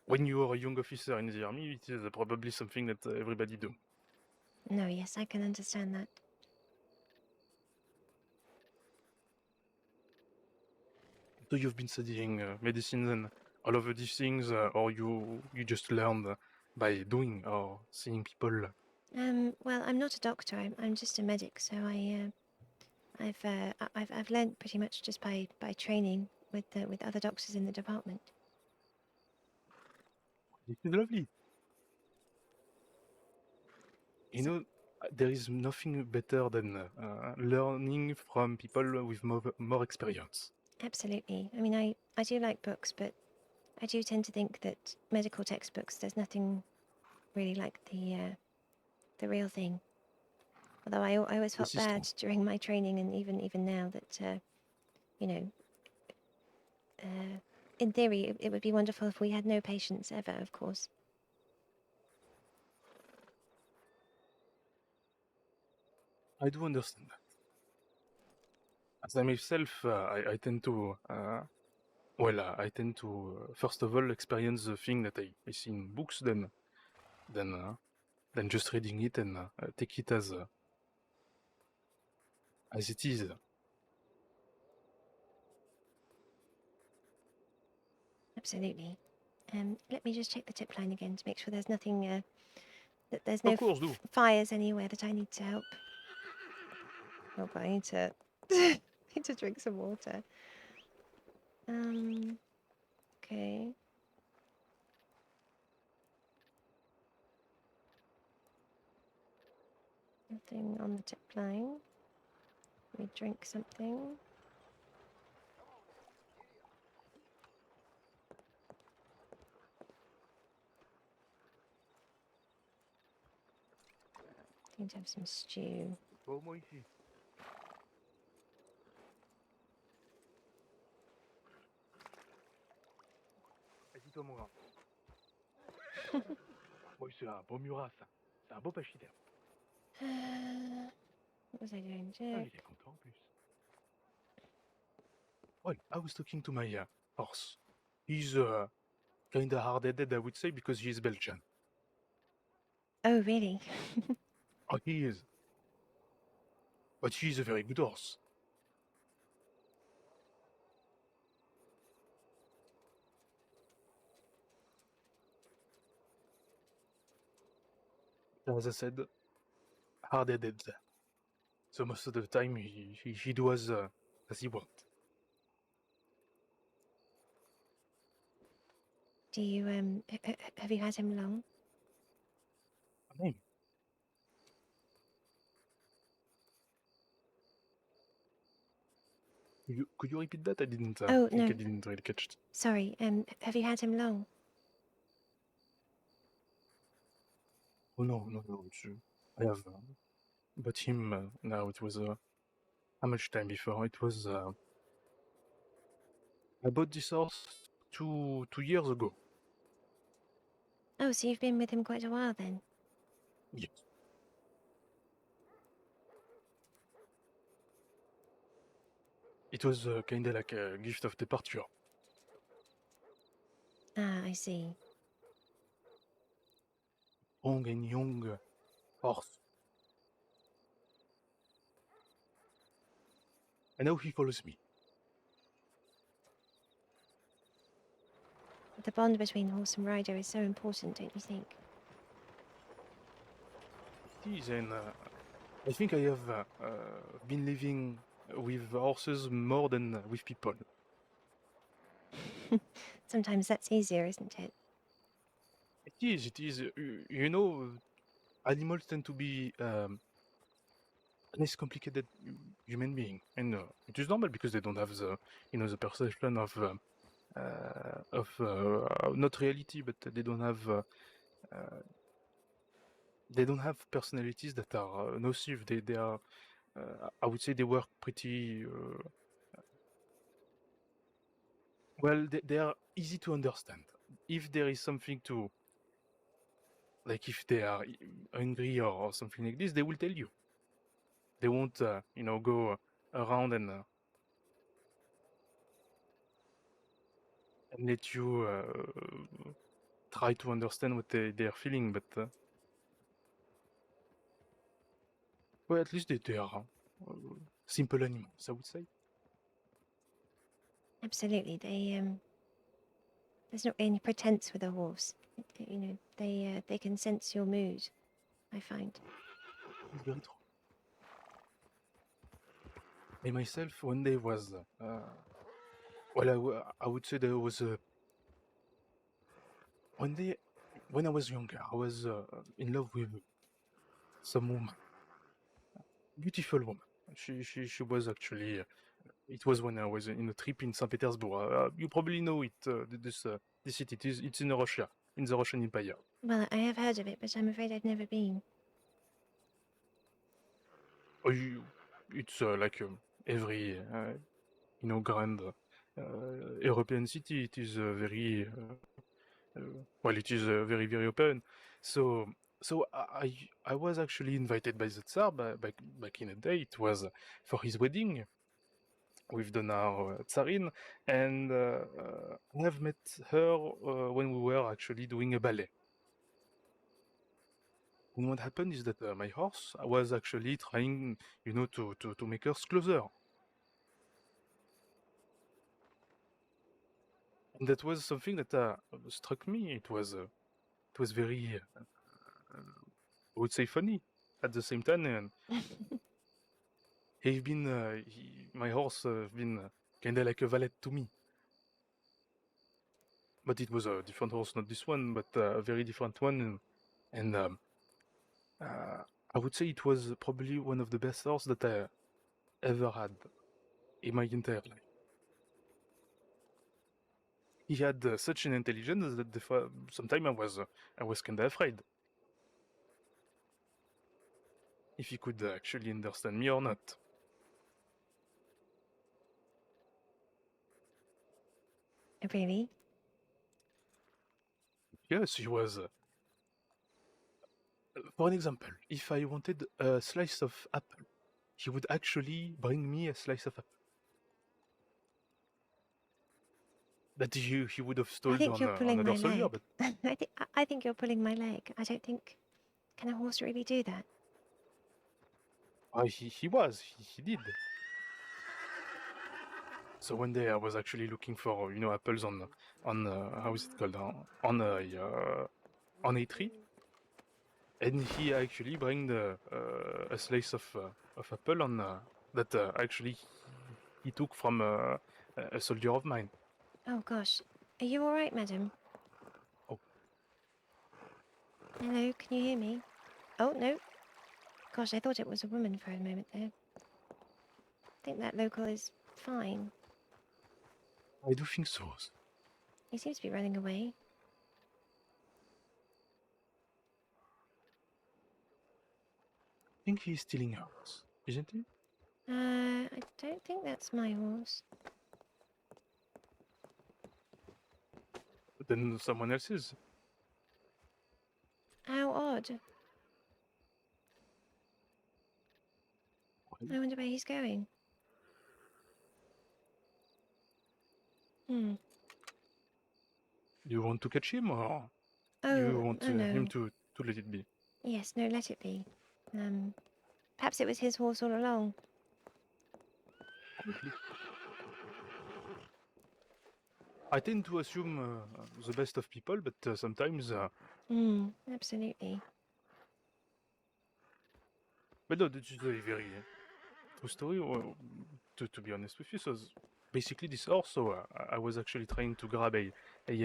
when you are a young officer in the army, it is probably something that everybody do. No, yes, I can understand that. So you've been studying medicine and all of these things, or you just learned by doing or seeing people. Well, I'm not a doctor. I'm just a medic. So I've learned pretty much just by training with other doctors in the department. It is lovely. You So, know, there is nothing better than learning from people with more experience. absolutely. I mean, I do like books, but I do tend to think that medical textbooks, there's nothing really like the real thing. Although I always felt This is true. bad during my training, and even now that you know, in theory, it would be wonderful if we had no patients ever, of course. I do understand that. As I myself, I tend to Well, I tend to first of all experience the thing that I see in books, then just reading it and take it as it is. Absolutely. Let me just check the tip line again to make sure there's nothing, that there's no Of course, do. fires anywhere that I need to help. Oh, but I need to need to drink some water. Okay. Nothing on the tip line. Let me drink something. Need to have some stew. Oh, moi ici. Assis-toi, mon grand. Moi, c'est un beau murat, ça. C'est un beau pachyderme. What was I doing? Ah, Check. il est content en plus. Well, I was talking to my horse. He's kinda hard-headed, I would say, because he's Belgian. Oh, really? Oh, he is. But he's a very good horse. As I said, hard-headed. So most of the time he does as he wants. Do you, have you had him long? Name. Could you repeat that? I didn't Oh, think I no. didn't really catch it. Sorry, have you had him long? Oh no. I have but him now it was how much time before? It was I bought this horse 2 years ago. Oh, so you've been with him quite a while then? Yes. It was kinda like a gift of departure. Ah, I see. Strong and young horse. And now he follows me. The bond between horse and rider is so important, don't you think? It is, and I think I have been living with horses more than with people. Sometimes that's easier, isn't it? It is. You know, animals tend to be less complicated human being, and it is normal because they don't have the, the perception of not reality, but they don't have personalities that are nocive. They are, I would say, they work pretty well. They are easy to understand. If there is something to, like, if they are angry or something like this, they will tell you. They won't, go around and let you try to understand what they are feeling. But well, at least they are simple animals, I would say. Absolutely. There's not any pretense with a horse. You know, they can sense your mood, I find. It's very true. I myself one day was, well, I would say there was one day when I was younger, I was in love with some woman, beautiful woman. She was actually. It was when I was in a trip in St. Petersburg. You probably know it. This city. It's in Russia, in the Russian Empire. Well, I have heard of it, but I'm afraid I've never been. Oh, it's like every grand European city. It is very well. It is very open. So I was actually invited by the Tsar back in the day. It was for his wedding, with the now Tsarin, and I have met her when we were actually doing a ballet. And what happened is that my horse was actually trying, to make us closer. And that was something that struck me. It was very, I would say, funny at the same time. And my horse been kind of like a valet to me. But it was a different horse, not this one, but a very different one. And I would say it was probably one of the best horse that I ever had in my entire life. He had such an intelligence that sometimes I was kind of afraid if he could actually understand me or not. Really? Yes, he was. For an example, if I wanted a slice of apple, he would actually bring me a slice of apple that he would have I stolen think you're on pulling another my soldier. leg. But I think you're pulling my leg. I don't think. Can a horse really do that? he did. So one day I was actually looking for apples on how is it called on a tree, and he actually bring a slice of apple on that actually he took from a soldier of mine. Oh gosh. Are you all right, madam? Oh. Hello, can you hear me? Oh no. Gosh, I thought it was a woman for a moment there. I think that local is fine. I do think so. He seems to be running away. I think he's stealing ours, isn't he? I don't think that's my horse. Then someone else's. How odd. I wonder where he's going. Hmm. You want to catch him, or Oh, you want no. him to let it be? Yes, no, let it be. Perhaps it was his horse all along. Probably. I tend to assume the best of people, but sometimes. Absolutely. But no, this is a very true story. To be honest with you, so basically this horse. So I was actually trying to grab a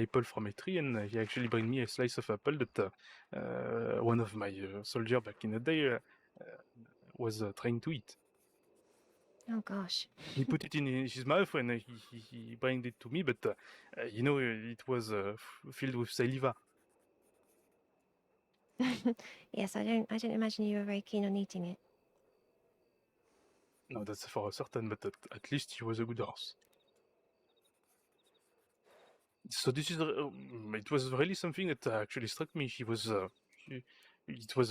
apple from a tree, and he actually bring me a slice of apple that one of my soldier back in the day was trying to eat. Oh gosh. He put it in his mouth and he brought it to me, but it was filled with saliva. Yes, I don't imagine you were very keen on eating it. No, that's for certain, but at least he was a good horse. So this is it was really something that actually struck me. It was a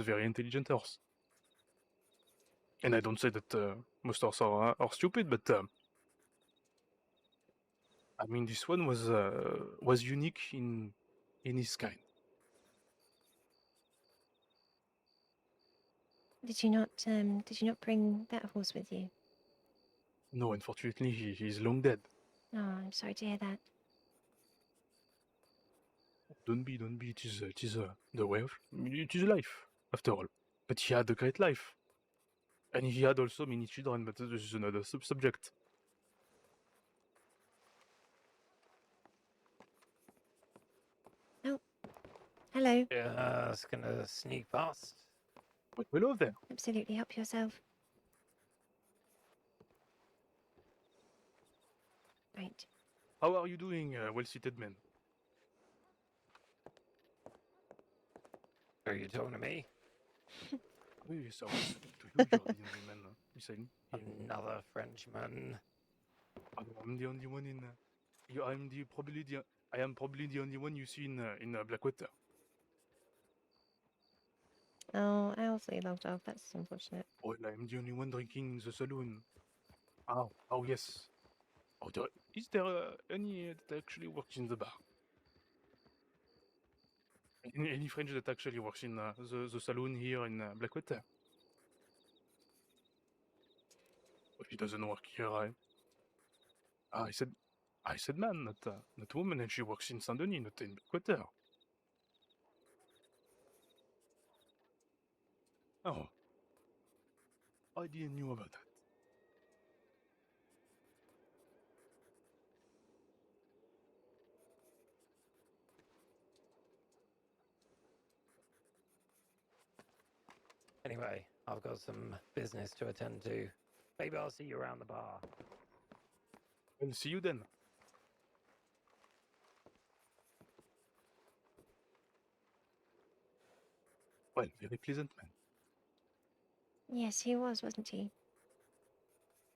very intelligent horse, and I don't say that most horses are stupid, but I mean this one was unique in his kind. Did you not bring that horse with you? No, unfortunately, he's long dead. Oh, I'm sorry to hear that. Don't be. It is the way of it is life after all. But he had a great life, and he had also many children. But this is another subject. Oh, hello. Just gonna sneak past. But hello there. Absolutely, help yourself. Right. How are you doing, well-seated man? Are you talking to me? Oh, yes, I was speaking to you. You're the only man listening here. Another Frenchman. I'm the only one in. I am probably the only one you see in Blackwater. Oh, Owlsley logged off. That's unfortunate. Well, I'm the only one drinking in the saloon. Oh yes. Oh, is there any that actually works in the bar? Any French that actually works in the saloon here in Blackwater? Oh, she doesn't work here. I said man, not woman, and she works in Saint Denis, not in Blackwater. Oh, I didn't knew about that. Anyway, I've got some business to attend to. Maybe I'll see you around the bar. I'll see you then. Well, very pleasant man. Yes, he was, wasn't he?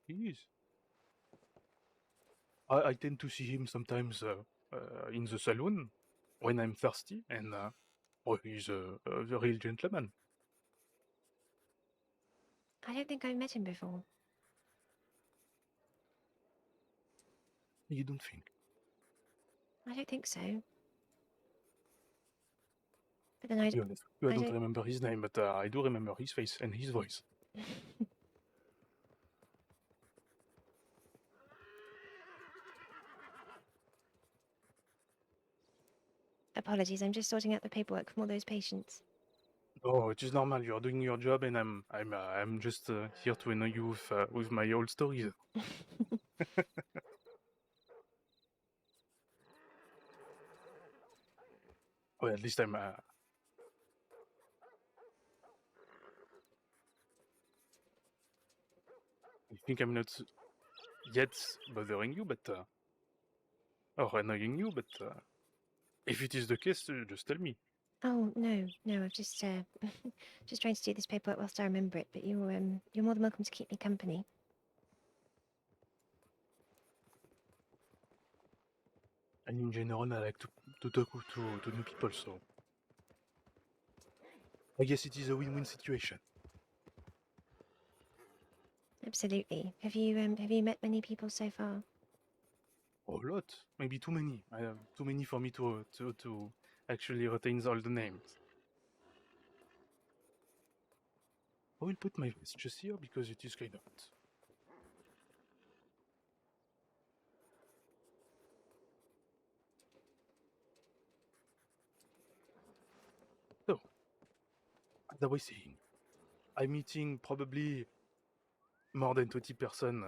He is. I tend to see him sometimes in the saloon when I'm thirsty, and he's a real gentleman. I don't think I've met him before. You don't think? I don't think so. But then I, To be honest, I I don't don't. remember his name, but I do remember his face and his voice. Apologies, I'm just sorting out the paperwork from all those patients. Oh, it is normal. You're doing your job, and I'm just here to annoy you with my old stories. Well, at least I'm. I think I'm not yet bothering you, but or annoying you, but if it is the case, just tell me. Oh no, no, I've just just trying to do this paperwork whilst I remember it. But you're more than welcome to keep me company. And in general, I like to talk to new people, so I guess it is a win-win situation. Absolutely. Have you met many people so far? A lot, maybe too many. I have too many for me to actually retain all the names. I will put my vest just here because it is kind of hot. So, as I was saying, I'm meeting probably more than 20 person,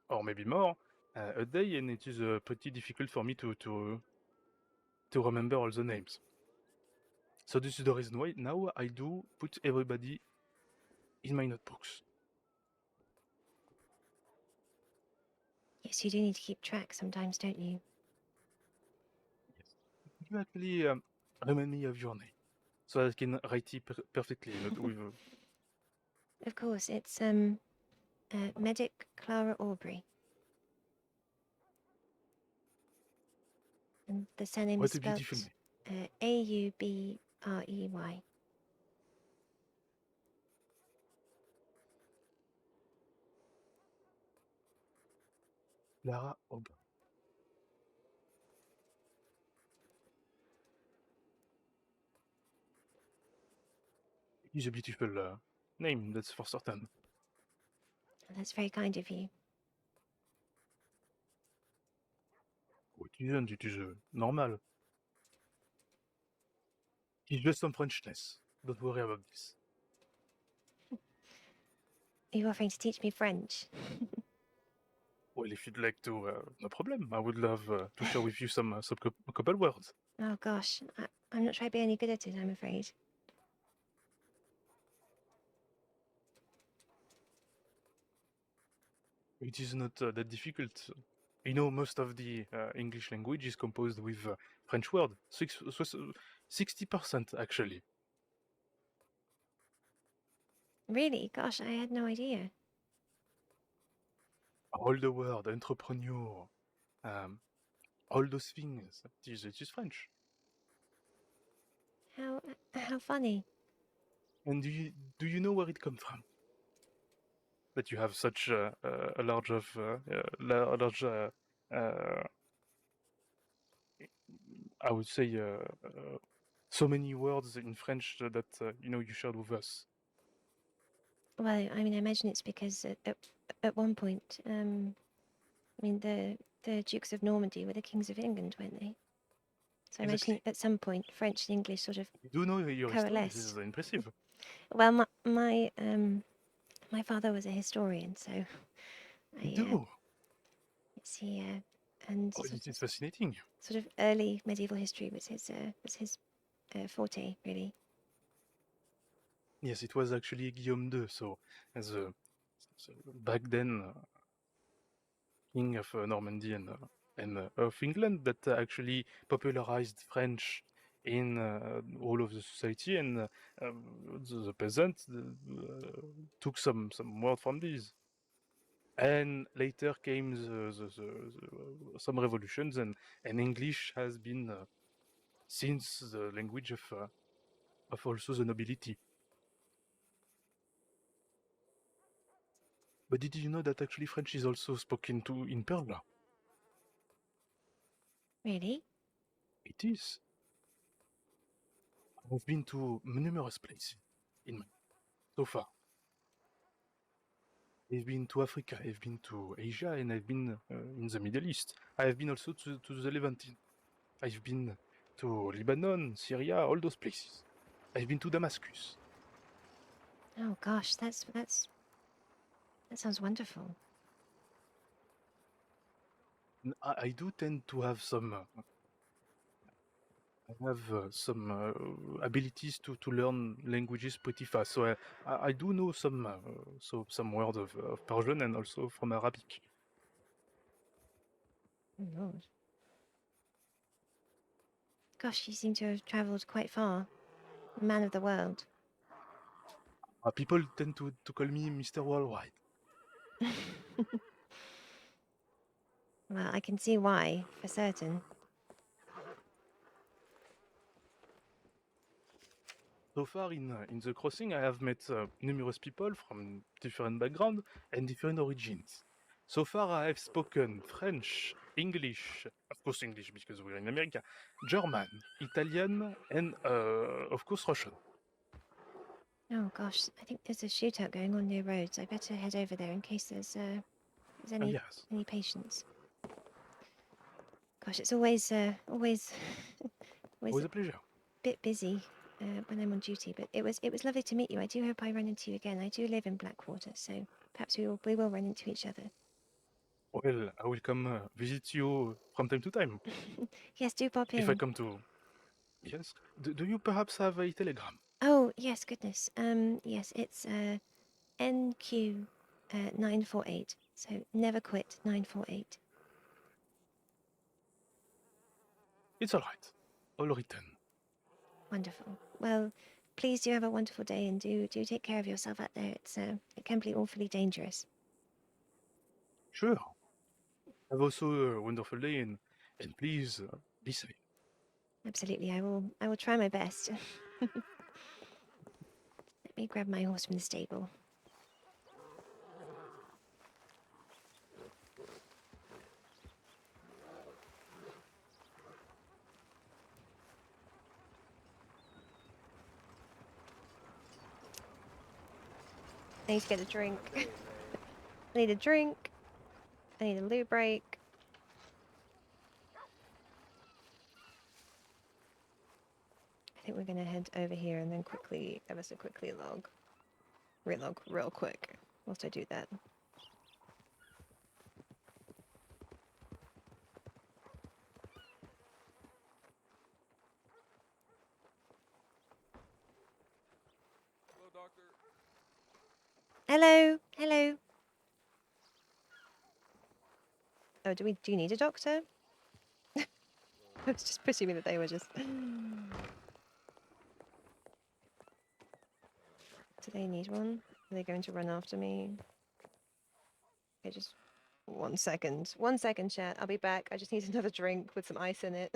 or maybe more, a day, and it is pretty difficult for me to remember all the names. So this is the reason why now I do put everybody in my notebooks. Yes, you do need to keep track sometimes, don't you? Yes. You actually remind me of your name, so I can write it perfectly. Not with. Of course, it's Medic Clara Aubrey. And the surname is What a beautiful spelt name. Aubrey. Clara Aubin. It is a beautiful name, that's for certain. That's very kind of you. Oh, it isn't, it is normal. It's just some Frenchness. Don't worry about this. Are you offering to teach me French? Well, if you'd like to, no problem. I would love to share with you some couple words. Oh gosh, I'm not sure I'd be any good at it, I'm afraid. It is not that difficult. You know, most of the English language is composed with French word. 60% actually. Really? Gosh, I had no idea. All the word, entrepreneur, all those things. It is French. How funny. And do you know where it comes from? that you have such a large of large I would say so many words in French that you shared with us. Well, I mean, I imagine it's because at one point, I mean, the Dukes of Normandy were the kings of England, weren't they? So I imagine Exactly. at some point French and English sort of You do know your history. This coalesced. is impressive. Well, my father was a historian, so You I do. it's he and Oh, sort it's fascinating. of early medieval history was his forte, really. Yes, it was actually Guillaume II. So as so back then. King of Normandy and of England that actually popularized French in all of the society, and the peasants took some word from these. And later came some revolutions, and English has been since the language of also the nobility. But did you know that actually French is also spoken to in Perla? Really? It is. I've been to numerous places in my so far. I've been to Africa, I've been to Asia, and I've been in the Middle East. I've been also to the Levantine. I've been to Lebanon, Syria, all those places. I've been to Damascus. Oh gosh, that sounds wonderful. And I do tend to have some abilities to learn languages pretty fast. So I do know some words of Persian and also from Arabic. Oh Lord. Gosh, you seem to have travelled quite far. A man of the world. People tend to call me Mr. Worldwide. Well, I can see why, for certain. So far in the crossing, I have met numerous people from different backgrounds and different origins. So far, I have spoken French, English, of course English because we're in America, German, Italian, and of course Russian. Oh gosh, I think there's a shootout going on near roads. I better head over there in case there's Yes, any patients. Gosh, it's always always always always a a pleasure. bit busy when I'm on duty. But it was lovely to meet you. I do hope I run into you again. I do live in Blackwater, so perhaps we will run into each other. Well, I will come visit you from time to time. Yes, do pop If I in. come to... Yes. Do you perhaps have a telegram? Oh yes, goodness. Yes, it's NQ 948. So never quit 948. It's all right. All written. Wonderful. Well, please do have a wonderful day and do take care of yourself out there. It can be awfully dangerous. Sure. Have also a wonderful day and please be safe. Absolutely, I will try my best. Let me grab my horse from the stable. I need to get a drink. I need a drink. I need a loo break. I think we're gonna head over here and then quickly, ever so quickly relog real quick whilst I do that. Hello, doctor. Hello, hello. Oh, do you need a doctor? I was just presuming that they were just. Do they need one? Are they going to run after me? Okay, just 1 second. 1 second, chat. I'll be back. I just need another drink with some ice in it.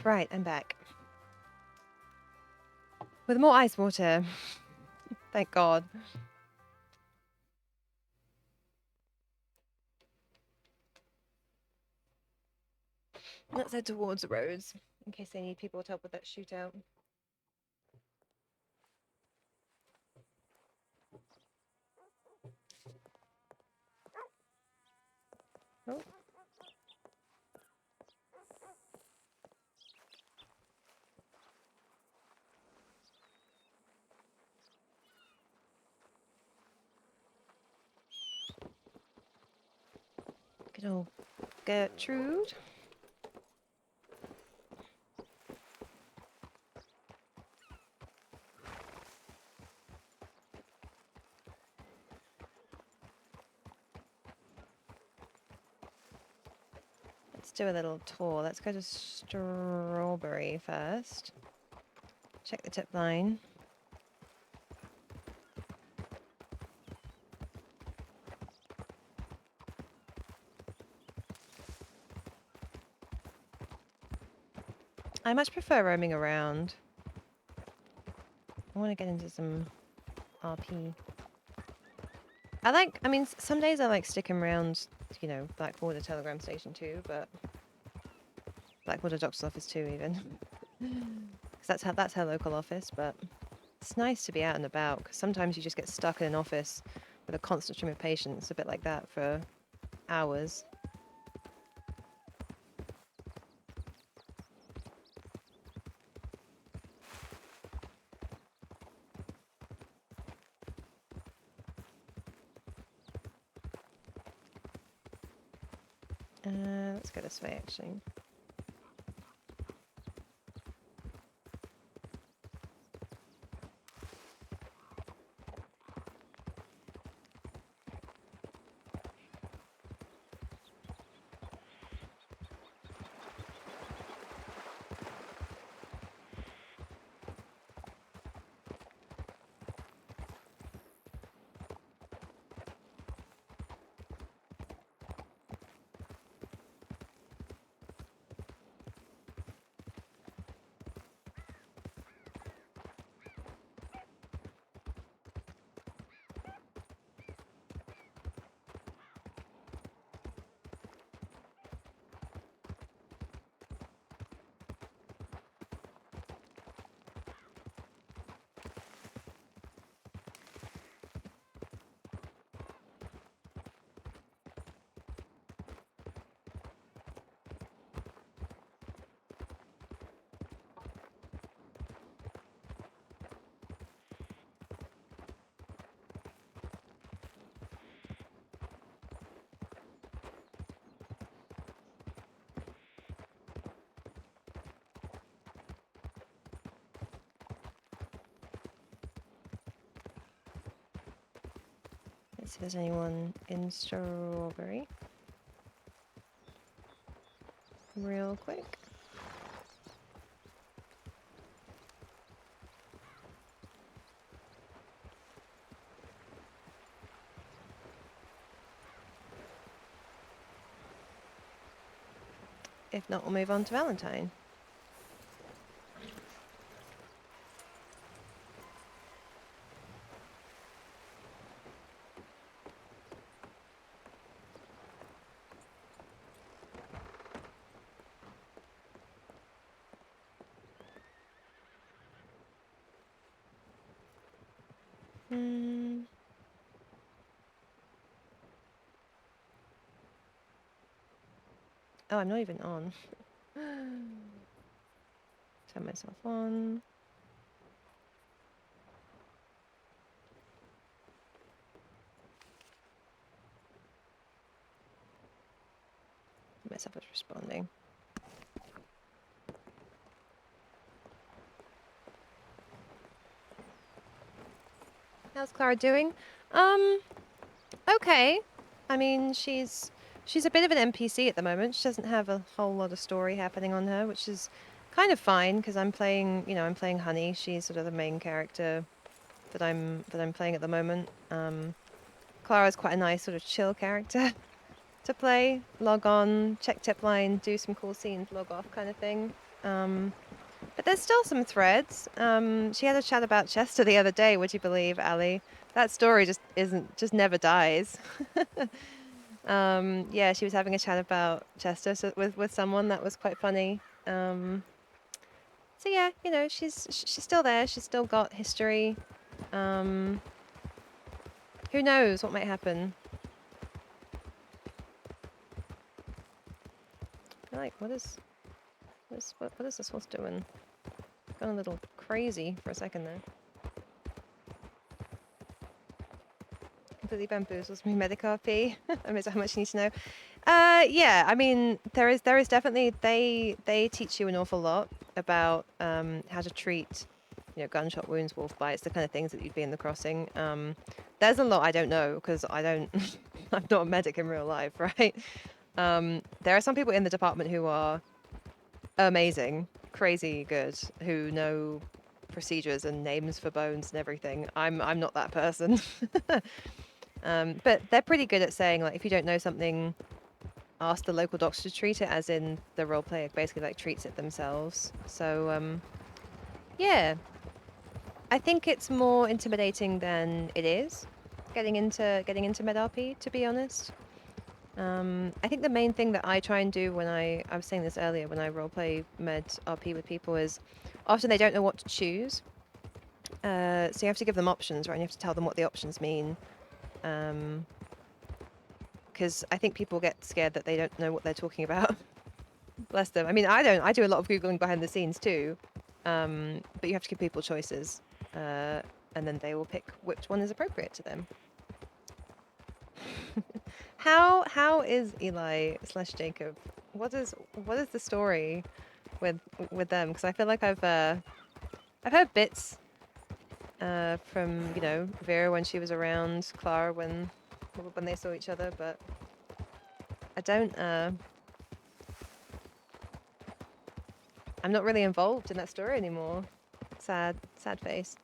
Right, I'm back. With more ice water. Thank God. Let's head towards the roads in case they need people to help with that shootout. Oh. Good old Gertrude. Let's do a little tour. Let's go to Strawberry first. Check the tip line. I much prefer roaming around. I want to get into some RP. I mean, some days I like sticking around, you know, Blackwater Telegram Station too, but Blackwater Doctor's Office too, even. Because that's her local office, but it's nice to be out and about, because sometimes you just get stuck in an office with a constant stream of patients, a bit like that, for hours. Let's go this way, actually. Let's see if there's anyone in Strawberry. Real quick. If not, we'll move on to Valentine. Oh, I'm not even on. Turn myself on. Myself as responding. How's Clara doing? Okay. I mean, she's a bit of an NPC at the moment. She doesn't have a whole lot of story happening on her, which is kind of fine because I'm playing, you know, I'm playing Honey. She's sort of the main character that I'm playing at the moment. Clara's quite a nice sort of chill character to play. Log on, check tip line, do some cool scenes, log off kind of thing. But there's still some threads. She had a chat about Chester the other day. Would you believe, Ali? That story just never dies. Yeah, she was having a chat about Chester with someone that was quite funny. So yeah, you know, she's still there. She's still got history. Who knows what might happen? Like, what is this horse doing? Gone a little crazy for a second there. Completely bamboozles me, medic RP. I mean, how much you need to know. Yeah, I mean, there is definitely they teach you an awful lot about how to treat, you know, gunshot wounds, wolf bites, the kind of things that you'd be in the crossing. There's a lot I don't know because I don't, I'm not a medic in real life, right? There are some people in the department who are amazing, crazy good, who know procedures and names for bones and everything. I'm not that person. But they're pretty good at saying, like, if you don't know something, ask the local doctor to treat it, as in the role player basically like treats it themselves. So yeah, I think it's more intimidating than it is getting into med RP, to be honest. I think the main thing that I try and do when I was saying this earlier, when I roleplay med RP with people, is often they don't know what to choose. So you have to give them options, right? And you have to tell them what the options mean. Because I think people get scared that they don't know what they're talking about. Bless them. I mean, I don't. I do a lot of Googling behind the scenes too. But you have to give people choices. And then they will pick which one is appropriate to them. How is Eli / Jacob? What is the story with them? Because I feel like I've heard bits from, you know, Vera when she was around, Clara when they saw each other, but I don't. I'm not really involved in that story anymore. Sad face.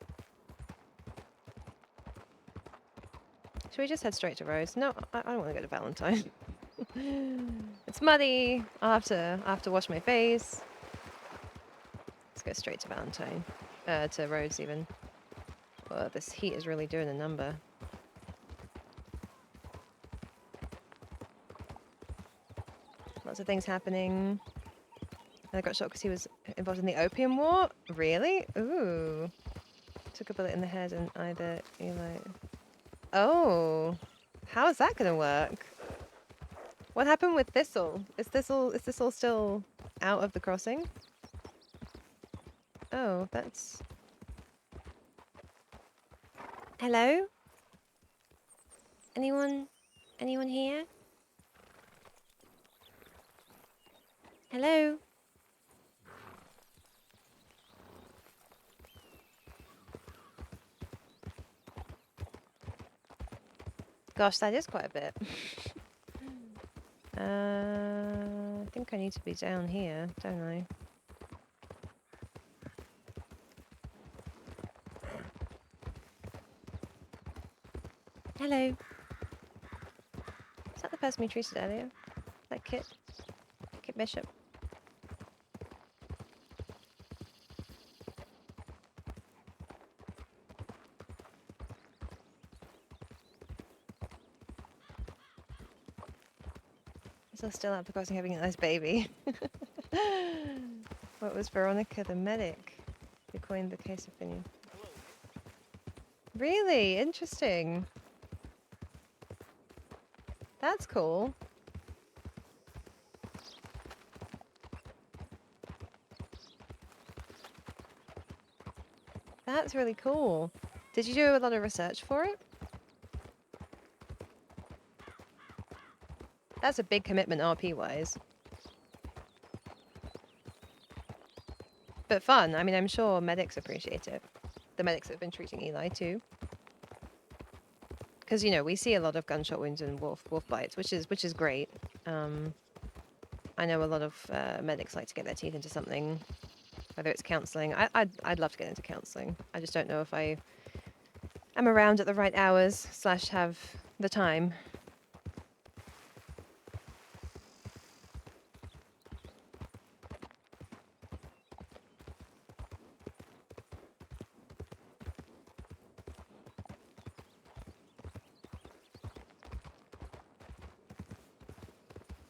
Should we just head straight to Rose? No, I don't want to go to Valentine. It's muddy. I'll have to wash my face. Let's go straight to Valentine. To Rose even. Well, this heat is really doing a number. Lots of things happening. And I got shot because he was involved in the Opium War? Really? Ooh. Took a bullet in the head and either Eli... Oh. How is that going to work? What happened with Thistle? Is Thistle still out of the crossing? Oh, that's... Hello? Anyone here? Hello? Gosh, that is quite a bit. I think I need to be down here, don't I? Hello? Is that the person we treated earlier? That Kit Bishop? So still out of the crossing having a nice baby. What was Veronica the medic who coined the case opinion? Really interesting. That's cool. That's really cool. Did you do a lot of research for it? That's a big commitment RP-wise. But fun. I mean, I'm sure medics appreciate it. The medics that have been treating Eli too. Because, you know, we see a lot of gunshot wounds and wolf bites, which is great. I know a lot of medics like to get their teeth into something, whether it's counselling. I'd love to get into counselling. I just don't know if I am around at the right hours / have the time.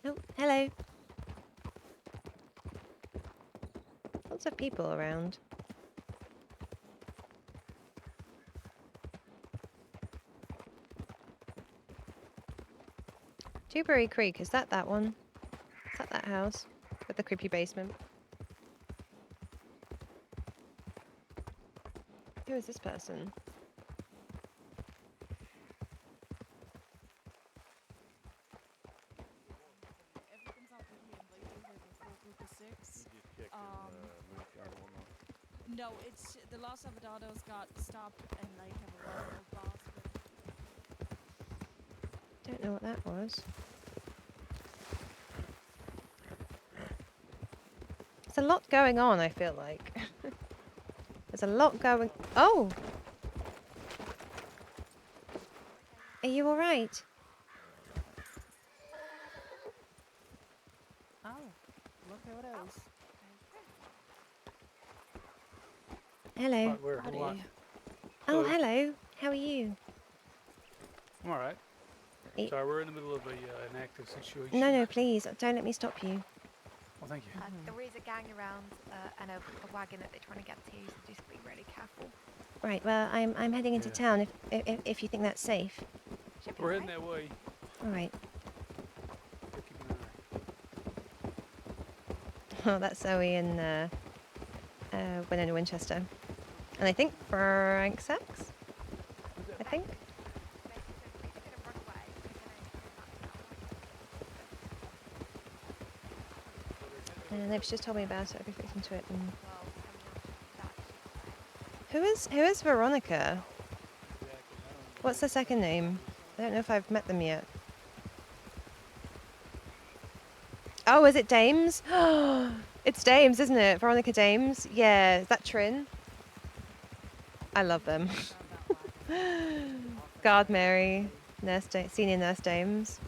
Oh, hello. Lots of people around. Dewberry Creek, is that one? Is that house with the creepy basement? Who is this person? Everything's out with me and lately there's a full group of 6. No, it's the Los Avodados got stopped and they have a railroad boss. Don't know what that was. There's a lot going on, I feel like. There's a lot going... Oh! Are you alright? Oh, look who it is. Hello. Right, where? Hold on. Oh, Hello. hello. How are you? I'm all right. E- Sorry, we're in the middle of an active situation. No, please. Don't let me stop you. Well, thank you. There is a gang around and a wagon that they're trying to get to, so just be really careful. Right, well, I'm heading into town if you think that's safe. We're heading that way. All right. So keep an eye. Oh, that's Zoe and Winona Winchester. And I think Frank Sachs? I think. And they've just told me about it. I'll be fixing to it. And... Who is Veronica? What's the second name? I don't know if I've met them yet. Oh, is it Dames? It's Dames, isn't it? Veronica Dames. Yeah, is that Trin? I love them. Guard Mary, Senior Nurse Dames.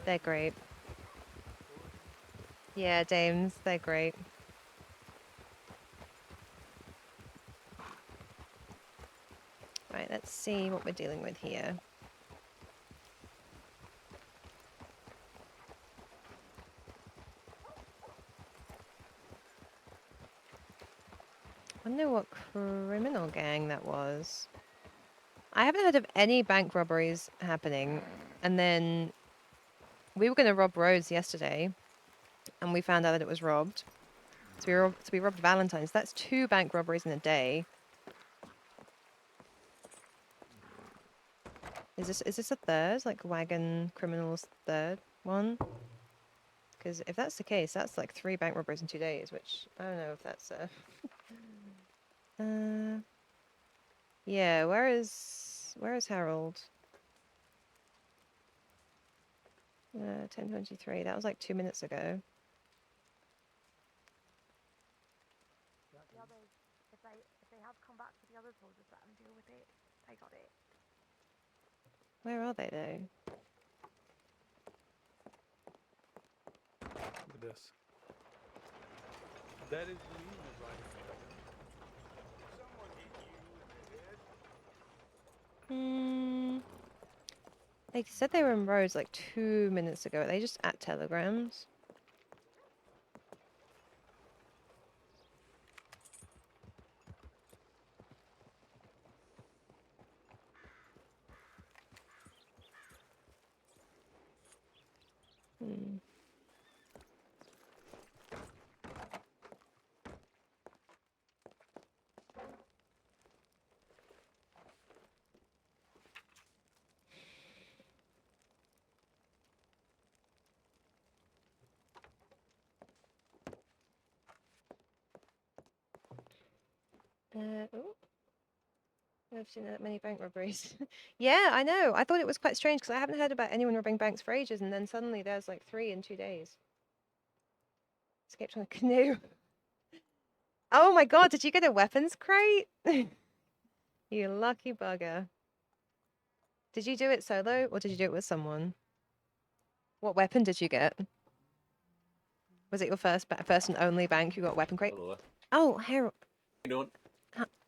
They're great. Yeah, Dames, they're great. Right, let's see what we're dealing with here. I wonder what criminal gang that was. I haven't heard of any bank robberies happening. And then we were going to rob Rose yesterday, and we found out that it was robbed. So we robbed Valentine's. That's 2 bank robberies in a day. Is this a third, like wagon criminals third one? Because if that's the case, that's like 3 bank robberies in 2 days, which I don't know if that's yeah, where is Harold? 10:23. That was like 2 minutes ago. The others, if they have come back to the others, we'll just let them deal with it. They got it. Where are they though? Look at this. That is the meaning of riding. They said they were in Rhodes like 2 minutes ago. Are they just at telegrams? Oh, I've seen that many bank robberies. Yeah, I know. I thought it was quite strange because I haven't heard about anyone robbing banks for ages, and then suddenly there's like 3 in 2 days. Escaped on a canoe. Oh my god, did you get a weapons crate? You lucky bugger. Did you do it solo or did you do it with someone? What weapon did you get? Was it your first and only bank you got a weapon crate? Hello. Oh, Harold. You doing?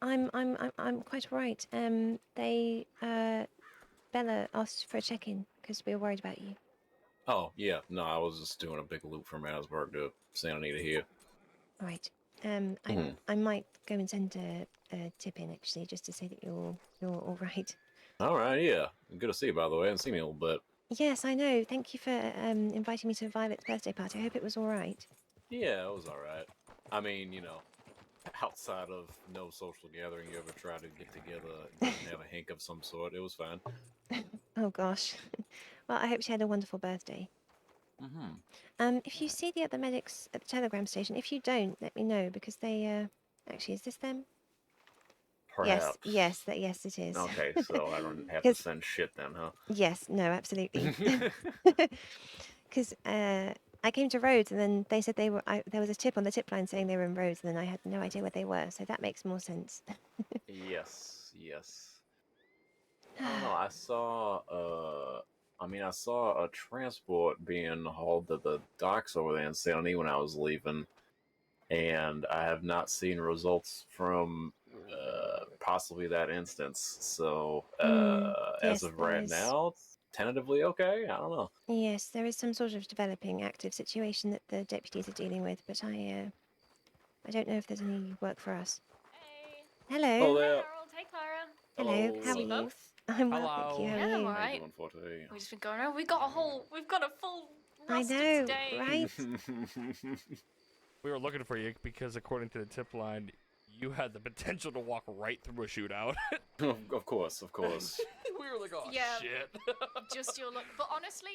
I'm quite all right. Bella asked for a check-in because we were worried about you. Oh, yeah. No, I was just doing a big loop from Asburg to Santa Anita here. Right. Mhm. I might go and send a tip in actually, just to say that you're all right. All right, yeah. Good to see you, by the way. I haven't seen you in a little bit. Yes, I know. Thank you for inviting me to Violet's birthday party. I hope it was all right. Yeah, it was all right. I mean, outside of no social gathering you ever try to get together, didn't have a hink of some sort. It was fine. Oh gosh. Well, I hope she had a wonderful birthday. Mm-hmm. If you see the other medics at the telegram station, if you don't, let me know because they actually, is this them? Perhaps. Yes, it is. Okay, so I don't have to send shit then, huh? Yes, no, absolutely. Because I came to Rhodes and then they said there was a tip on the tip line saying they were in Rhodes and then I had no idea where they were, so that makes more sense. Yes. I don't know. I saw a transport being hauled to the docks over there in San Antonio when I was leaving, and I have not seen results from possibly that instance. So, as Yes, of right there's now, it's tentatively okay. I don't know. yes, there is some sort of developing active situation that the deputies are dealing with, but I don't know if there's any work for us. Hey. Hello. Hello Hey, there. Harold. Hey, Clara. Hello. How are See you you? both. I'm well, thank you. How Yeah, are I'm you? alright. doing for today? We've just been going around. We've got a full I roster know, today. right? We were looking for you because, according to the tip line, you had the potential to walk right through a shootout. Of course. We were like, oh, Yeah. shit. Just your luck. But honestly,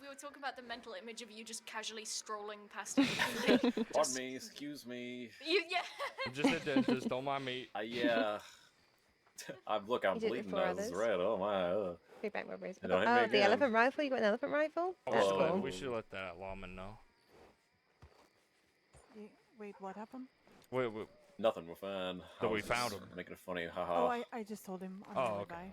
we were talking about the mental image of you just casually strolling past everybody. Pardon me, excuse me. Yeah. I'm just a dentist, don't mind me. Yeah. I'm You did it bleeding. for I others. was red. Oh my. Big bank robberies. Don't hit me Oh, the again. elephant rifle? You got an elephant rifle? That's cool. We should let that lawman know. Wait, what happened? Wait. Nothing, we're fine. So we found him. Making it funny, haha. Oh, I just told him on my way by.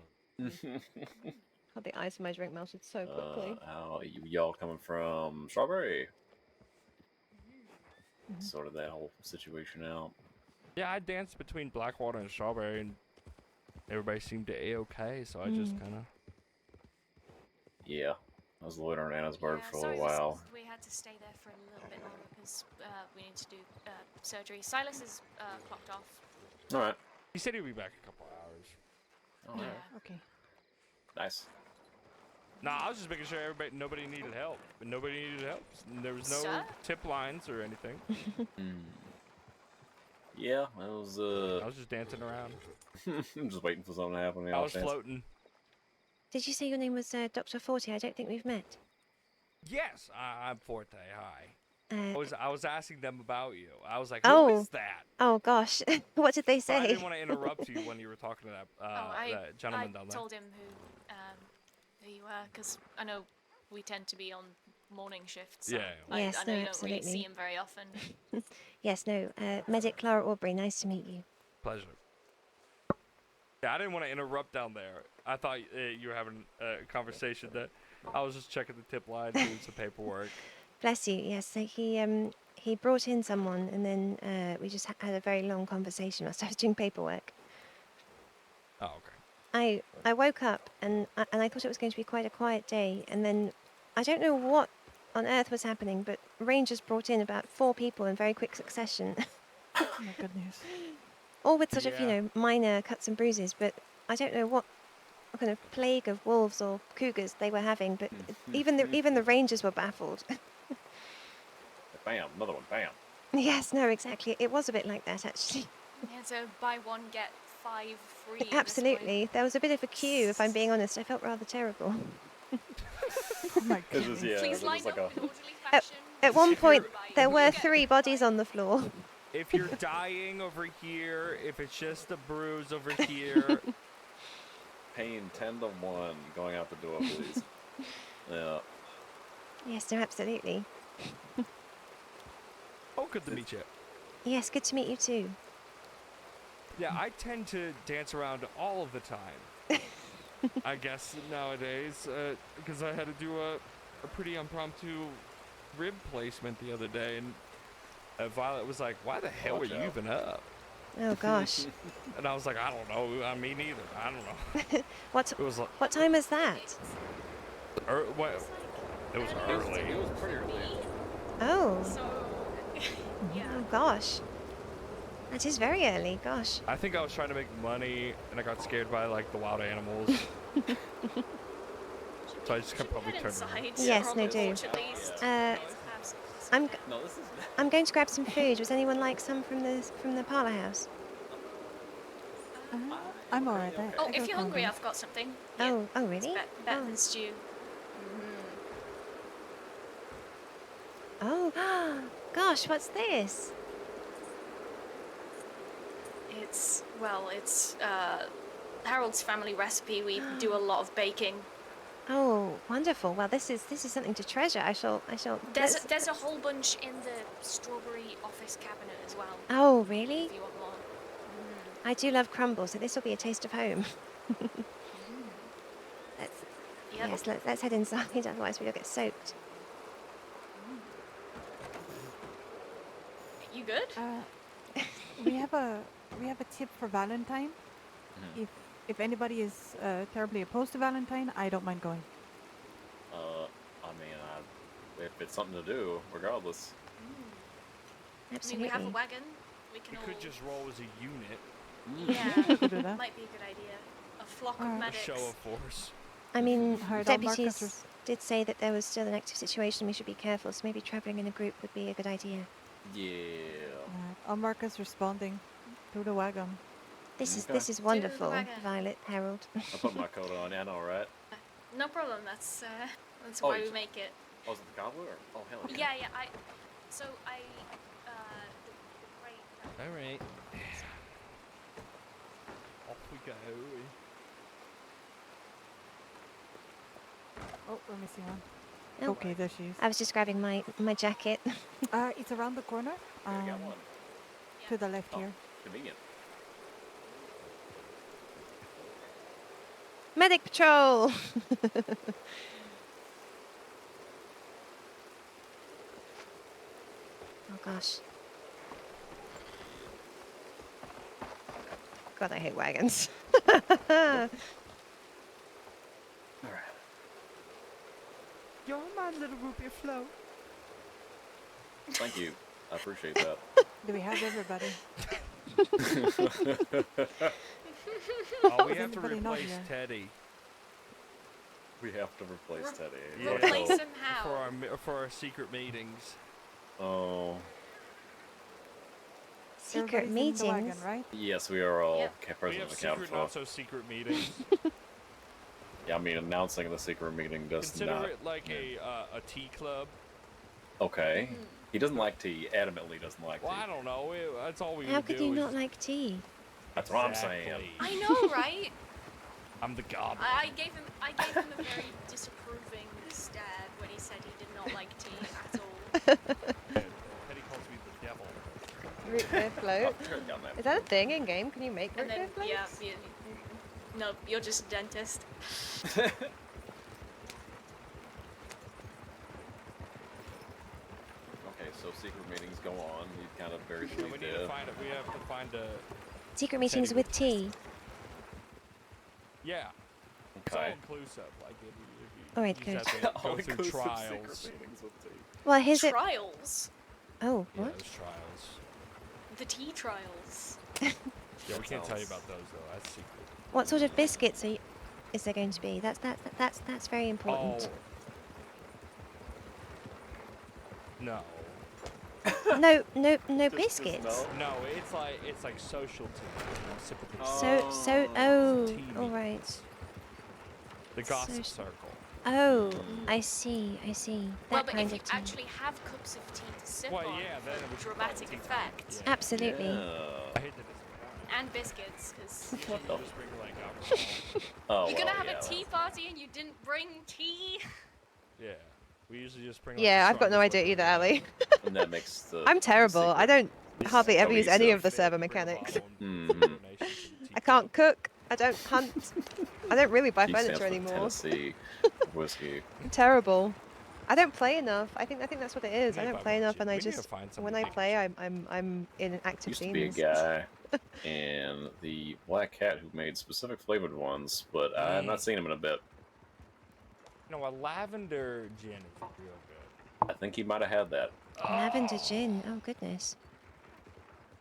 God, the ice in my drink melted so quickly. How y'all coming from Strawberry? Sorted that whole situation out. Yeah, I danced between Blackwater and Strawberry, and everybody seemed to A-okay, so I just kind of... Yeah, I was loitering in Annesburg for a sorry, little while. we had to stay there for a little bit longer because we need to do surgery. Silas is clocked off. All right. He said he'd be back in a couple hours. All right. Yeah. Okay. Nice. Nah, I was just making sure nobody needed help. Nobody needed help. There was no Sir? tip lines or anything. Yeah, I was just dancing around. I'm just waiting for something to happen. I was floating. Did you say your name was Dr. Forte? I don't think we've met. Yes, I'm Forte. Hi. Uh, I was asking them about you. I was like, Oh. who is that? Oh gosh, what did they But I say? didn't want to interrupt you when you were talking to that gentleman down I there. told him who you were because I know we tend to be on morning shifts. So Yeah. Yes, I know no, you don't really absolutely. see him very often. Yes, no, Medic Clara Aubrey, nice to meet you. Pleasure. Yeah, I didn't want to interrupt down there. I thought you were having a conversation that I was just checking the tip line, doing some paperwork. Bless you. Yes, so he brought in someone, and then we just had a very long conversation whilst I was doing paperwork. Oh, okay. I woke up and I thought it was going to be quite a quiet day, and then I don't know what on earth was happening, but Rangers brought in about 4 people in very quick succession. Oh my goodness. All with sort of, minor cuts and bruises, but I don't know what kind of plague of wolves or cougars they were having, but even the Rangers were baffled. Bam, another one, bam. Yes, no, exactly. It was a bit like that, actually. Yeah, so buy one get 5 free. at this Absolutely. There was a bit of a queue, if I'm being honest. I felt rather terrible. Oh my goodness. Please line like up in orderly fashion. At one point, there were 3 bodies on the floor. If you're dying over here, if it's just a bruise over here. Paying 10 to 1, going out the door, please. Yeah. Yes, no, absolutely. Oh, good to meet you. Yes, good to meet you too. Yeah, I tend to dance around all of the time. I guess nowadays, because I had to do a pretty impromptu rib placement the other day, and Violet was like, "Why the hell Watch were you out. even up?" Oh gosh. And I was like, I don't know. Me neither. I don't know. What? It was like, What time is that? what? It was early. It was pretty early. Oh. So, yeah. Oh gosh. That is very early. Gosh. I think I was trying to make money, and I got scared by like the wild animals. So I just kept probably turning around. Yes, no, do. I'm I'm going to grab some food. Would anyone like some from the parlor house? I'm alright. Oh, if you're hungry, I've got something. Oh, really? Better than stew. Oh, gosh, what's this? It's Harold's family recipe. We do a lot of baking. Oh, wonderful. Well, this is something to treasure. I shall. There's a whole bunch in the strawberry office cabinet as well. Oh, really? If you want more. I do love crumble, so this will be a taste of home. Let's head inside, otherwise we'll get soaked. You good? We have a tip for Valentine. If anybody is terribly opposed to Valentine, I don't mind going. I mean, if it's something to do, regardless. I mean, we have a wagon. We can We all. could just roll as a unit. Yeah, Could do that. might be a good idea. A flock of A medics. show of force. I mean, Alright, I'll mark us deputies did say that there was still an active situation. We should be careful, so maybe traveling in a group would be a good idea. Yeah. I'll mark us responding to the wagon. This Okay. is wonderful, wagon. Violet, Harold. I put my coat on. I know, right? No problem. That's Oh, why you we s- make it. Oh, is it the cobbler? Oh, hell yeah. Yeah. The great. All right. Off we go. Oh, let me see one. Oh. Okay, there she is. I was just grabbing my jacket. It's around the corner. There you got one. To the left here. Convenient. Medic patrol. Oh gosh. God, I hate wagons. Alright. You're my little root beer flow. Thank you. I appreciate that. Do we have everybody? Oh, we Does have to anybody know replace here? Teddy. We have to replace Teddy. Yeah. Replace him how? For our secret meetings. Oh. Secret Everybody's in the wagon, meetings. right? Yes, we are all Yep. We present have and accounted secret, for. not so secret meetings. Yeah, I mean, announcing the secret meeting does Consider not. it like a tea club. Okay. He doesn't like tea. Adamantly doesn't like Well, tea. I don't know. That's all we How would could do. you is not like tea? That's what I'm saying. Exactly. I know, right? I'm the god. I gave him a very disapproving stare when he said he did not like tea at all. Teddy calls me the devil. Root beer float. Oh, turn down that. Is that a thing in game? Can you make root And then beer floats? yeah, no, you're just a dentist. Okay, so secret meetings go on. You kind of buried the And we lead need to there. find it. We have to find a. Secret meetings with tea. Yeah. It's all Okay. inclusive. Like if you All right, just good. have to go through All-inclusive trials. secret meetings with tea. Well, here's it. Trials. Oh, Yeah, what? those trials. The tea trials. Yeah, we can't tell you Sounds- about those though. That's secret. What sort of biscuits is there going to be? That's very important. Oh. No. No Just biscuits. no? No, it's like social tea. You know, sympathy. All right. The gossip so- circle. Oh, I see. Well, That but kind if you of tea. actually have cups of tea to sip Well, on yeah, then it for would be dramatic called tea time. effect, Yeah. Absolutely. Yeah. I hate to disappoint. and biscuits, because You just bring like alcohol. Oh, you're gonna well, have yeah. a tea party and you didn't bring tea. Yeah. We usually just bring. Like, Yeah, the I've got no strongest idea liquor either, we Ali. have. And that makes the. I'm terrible. I don't hardly ever use any of the Fair, server bring a mechanics. bottle and Mhm. donations to the tea I can't cook. I don't hunt. I don't really buy T stands furniture for anymore. Tennessee whiskey. I'm terrible. I don't play enough. I think that's what it is. I We need don't to play find enough, some and I shit. We need to just find some when I shit. play, I'm in active Used to be a scenes. guy. and the black cat who made specific flavored ones, but I've not seen him in a bit. No, a lavender gin is real good. I think he might have had that. Lavender gin. Oh goodness.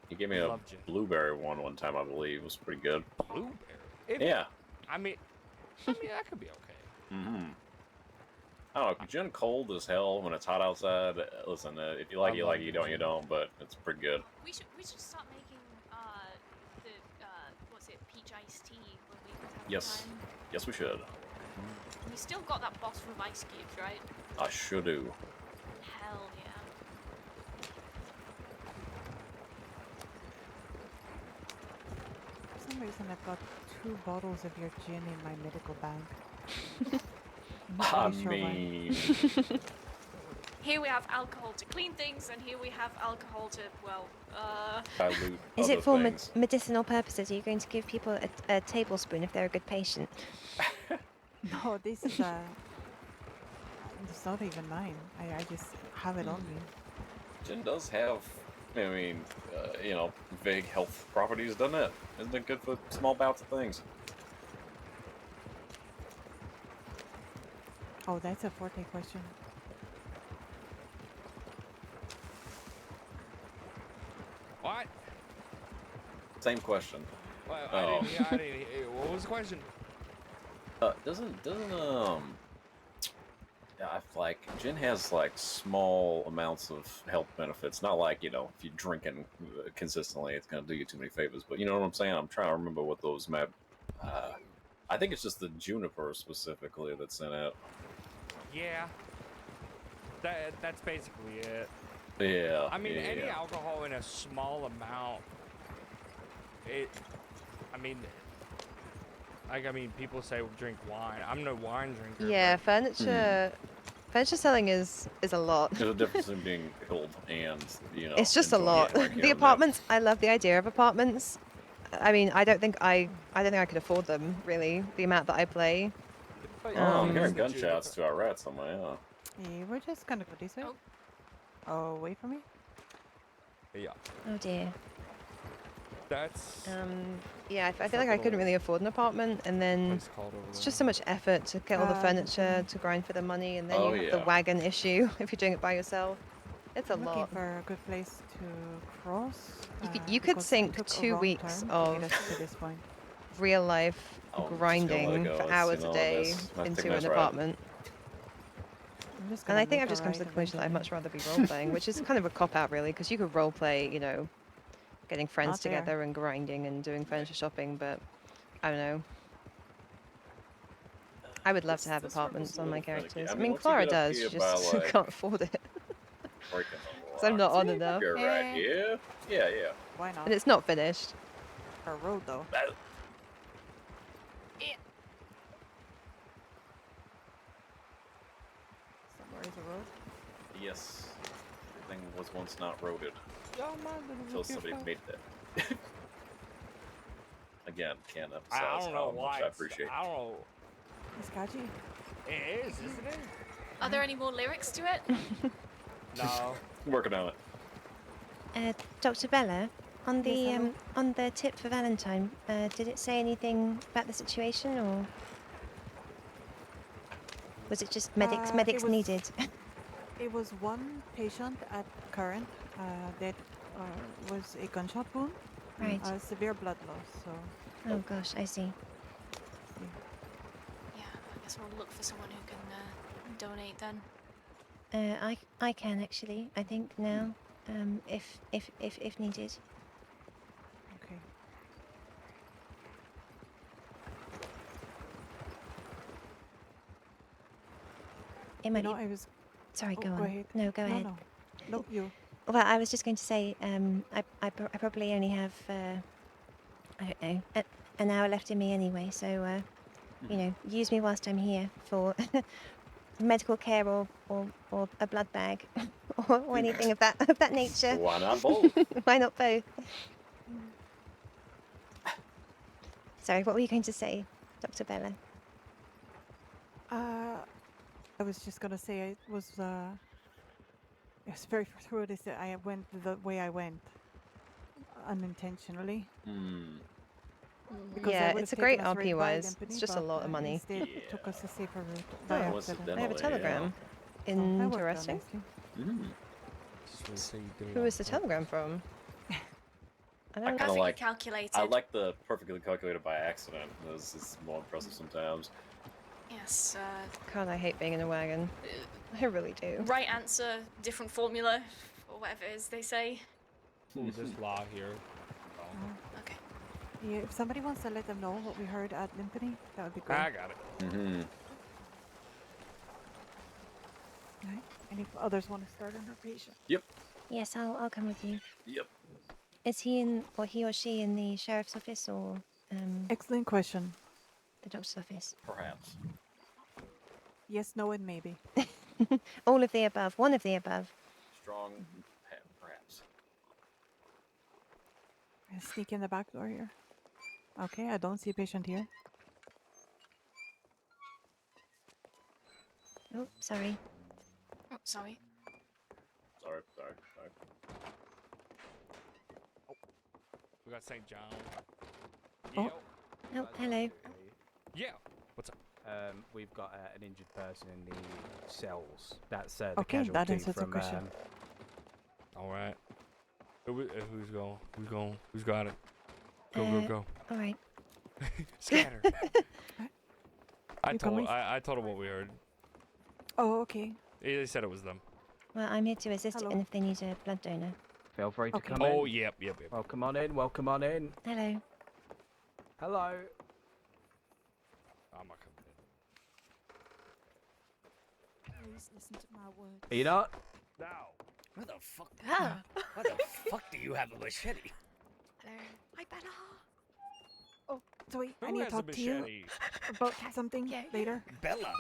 He gave me a Love gin. blueberry one time, I believe. It was pretty good. Blueberry? Yeah. I mean, that could be okay. Mm-hmm. I don't know. Gin cold as hell when it's hot outside. Listen, if you like it, you like it. You don't, you don't. But it's pretty good. We should start making the what's it, peach iced tea when we have Yes. time. Yes, we should. You still got that bottle of ice cubes, right? I sure do. Hell yeah. For some reason, I've got 2 bottles of your gin in my medical bag. I'm not really sure why. Here we have alcohol to clean things, and here we have alcohol to, well, dilute. Is other it for things. medicinal purposes? Are you going to give people a tablespoon if they're a good patient? No, this is it's not even mine. I just have it on me. Gin does have, I mean, you know, vague health properties, doesn't it? Isn't it good for small bouts of things? Oh, that's a Forte question. What? Same question. Well, Oh. I didn't hear. What was the question? Doesn't yeah, like gin has like small amounts of health benefits. Not like, you know, if you're drinking consistently, it's gonna do you too many favors. But you know what I'm saying? I'm trying to remember what those map. I think it's just the juniper specifically that's in it. Yeah. That's basically it. Yeah. I mean, any yeah. alcohol in a small amount. I mean, people say drink wine. I'm no wine drinker. Yeah, but- furniture. Furniture selling is a lot. There's a difference in being killed and, you know. It's just a enjoying lot. it, like, here The and there. apartments. I love the idea of apartments. I mean, I don't think I could afford them really. The amount that I play. Oh, I'm hearing Um, gunshots to our right somewhere. Yeah. Yeah, we're just gonna go this way. Oh, wait for me. Yeah. Oh dear. That's. Yeah, I feel like I couldn't really afford an apartment, and then Place called over it's there. just so much effort to get all the Um, furniture, to grind for the money, and then Oh, you have the yeah. wagon issue if you're doing it by yourself. It's a I'm looking lot. for a good place to cross. You could because we sink took a 2 wrong weeks turn to of get us to this point. real life Oh, I'm just gonna let it grinding go. for It's, hours you know, a day I think into that's an right. apartment. I'm just And gonna I think make I've a just come to the right conclusion that I'd eventually. much rather be role playing, which is kind of a cop out really, because you could role play, you know, getting friends Not there. together and grinding and doing furniture shopping, but I don't know. I would love to have This room apartments is a on my little finicky. characters. I I mean, mean, once you Clara get up does, she here just by, like, can't afford it. Breaking the Because I'm not rocks. on Yeah, enough. You're right. Yeah. Yeah. Why not? And it's not finished. A road though. Somewhere is a road. Yes. Everything was once not roaded Y'all mind that until it's somebody your made that. Again, can't I emphasize don't know how why. much I appreciate. I don't know. It's catchy. It is, isn't it? are there any more lyrics to it? No. Working on it. Dr. Bella, on the Yes, hello? on the tip for Valentine, did it say anything about the situation, or was it just medics It was- needed? It was one patient at current that was a gunshot wound, Right. severe blood loss. So Oh gosh, I see. Yeah, I guess we'll look for someone who can donate then. I can actually. I think now, if needed. okay. It might You know, be. I was. Sorry, Oh, go on. ahead. No, go ahead. No, you. Well, I was just going to say, I probably only have, I don't know, an hour left in me anyway. So, you know, use me whilst I'm here for medical care or a blood bag or anything of that nature. Why not both? Why not both? Sorry, what were you going to say, Dr. Bella? I was just gonna say it was very fortuitous that I went the way I went. unintentionally. Hmm. Because Yeah, that would it's have a great taken us right RP by wise. It's Limpany, just a but lot of money. instead Yeah. took us a safer route Oh, by yeah. accident. I have a telegram. Oh, that worked out Interesting. nicely. Mm. Who is the telegram from? I I don't kind of Perfectly like. calculated. I like the perfectly calculated by accident. It's more impressive sometimes. Yes. God, I hate being in a wagon. I really do. Right answer, different formula, or whatever it is they say. Ooh, there's law here. Okay. Yeah, if somebody wants to let them know what we heard at Limpany, that would be great. I got it. Mm-hmm. Right. And if others want to start on her patient. Yep. Yes, I'll come with you. Yep. Is he or she in the sheriff's office or Excellent question. the doctor's office? Perhaps. Yes, no, and maybe. All of the above. One of the above. Strong. Perhaps. I sneak in the back door here. Okay, I don't see a patient here. Oh, sorry. Oh, sorry. Sorry. We got St. John. Oh. Oh, hello. Yeah. What's up? We've got an injured person in the cells. That's the Okay, that casualty answers the from. question. All right. Who's going? Who's got it? Go. All right. Scatter. I You told coming? I told him what we heard. Oh, okay. They said it was them. Well, I'm here to assist Hello. and if they need a blood donor. Feel free to Okay. come in. Oh, yep. Welcome on in. Welcome on in. Hello. Hello. I'm not coming in. Please listen to my words. Are you not? No. Where the fuck? Ah. Where the fuck do you have a machete? Hello. Hi, Bella. Oh, Zoe, I Who need to has a talk to you machete? about something Yeah. later. Bella.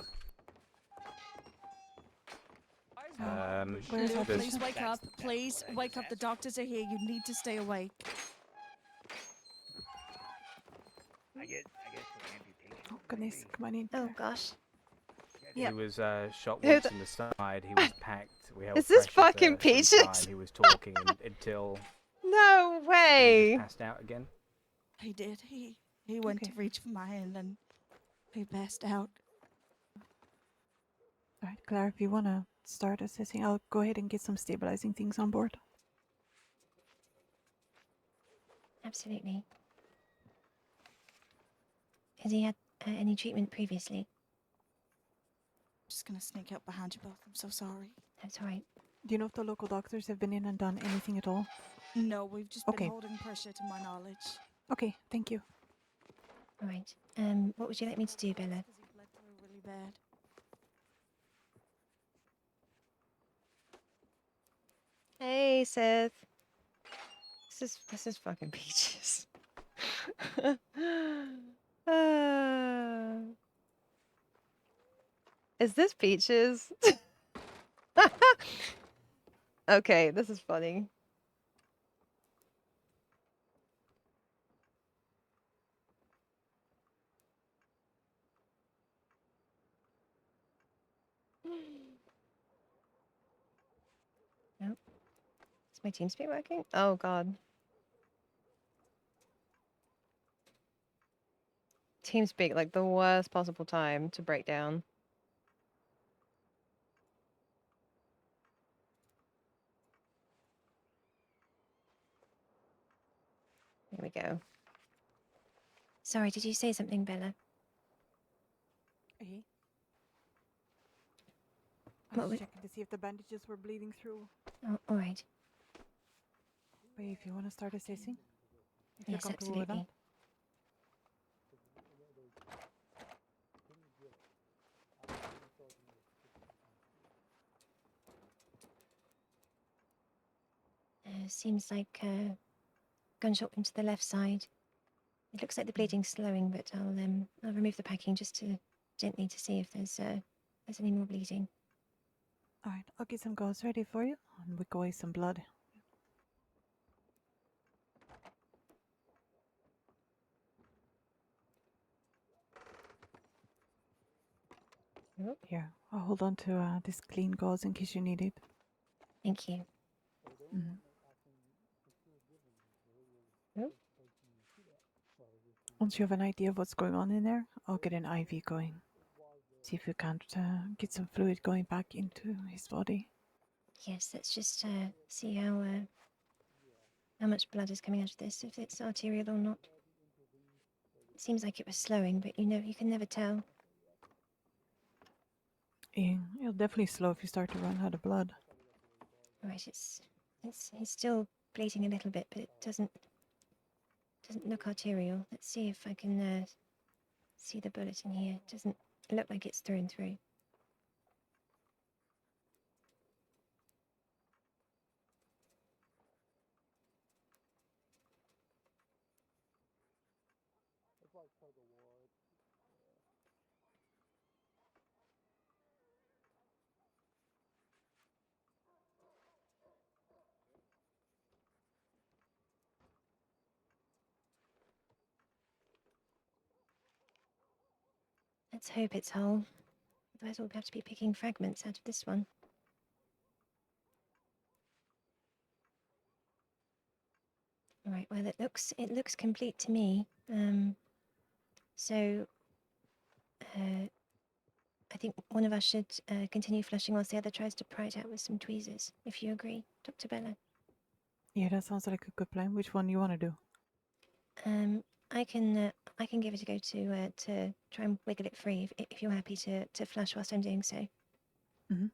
Where's our Please patient? wake up. Please wake up. The doctors are here. You need to stay awake. I get for amputation. Oh, goodness. Come on in. Oh gosh. Yeah. He was shot Who once the- in the side. He was packed. We held Is this pressure fucking for some Peaches? time. He was talking until No he way. just passed out again. He did. He went to Okay. reach for my hand and he passed out. All right, Clara, if you want to start assessing, I'll go ahead and get some stabilizing things on board. Absolutely. Has he had any treatment previously? Just gonna sneak up behind you both. I'm so sorry. That's all right. Do you know if the local doctors have been in and done anything at all? No, we've just Okay. been holding pressure to my knowledge. Okay, thank you. All right. What would you like me to do, Bella? Because he bled through really bad. Hey, Seth. This is fucking Peaches. Is this Peaches? Okay, this is funny. Nope. Is my TeamSpeak working? Oh god. TeamSpeak, like the worst possible time to break down. Here we go. Sorry, did you say something, Bella? I What was would- checking to see if the bandages were bleeding through. Oh, all right. But if you want to start assessing, if you're Yes, comfortable with absolutely. that. Seems like gunshot into the left side. It looks like the bleeding's slowing, but I'll remove the packing just to gently to see if there's any more bleeding. All right, I'll get some gauze ready for you and wick away some blood. Here, I'll hold on to this clean gauze in case you need it. Thank you. Mhm. Oh. Once you have an idea of what's going on in there, I'll get an IV going. See if we can't get some fluid going back into his body. Yes, let's just see how much blood is coming out of this, if it's arterial or not. It seems like it was slowing, but you can never tell. Yeah, it'll definitely slow if you start to run out of blood. Right, he's still bleeding a little bit, but it doesn't look arterial. Let's see if I can see the bullet in here. It doesn't look like it's through and through. Let's hope it's whole. Otherwise we'll have to be picking fragments out of this one. Right, well it looks complete to me. So I think one of us should continue flushing whilst the other tries to pry it out with some tweezers, if you agree, Dr. Bella. Yeah, that sounds like a good plan. Which one do you want to do? I can give it a go to try and wiggle it free if you're happy to flush whilst I'm doing so. Mm-hmm.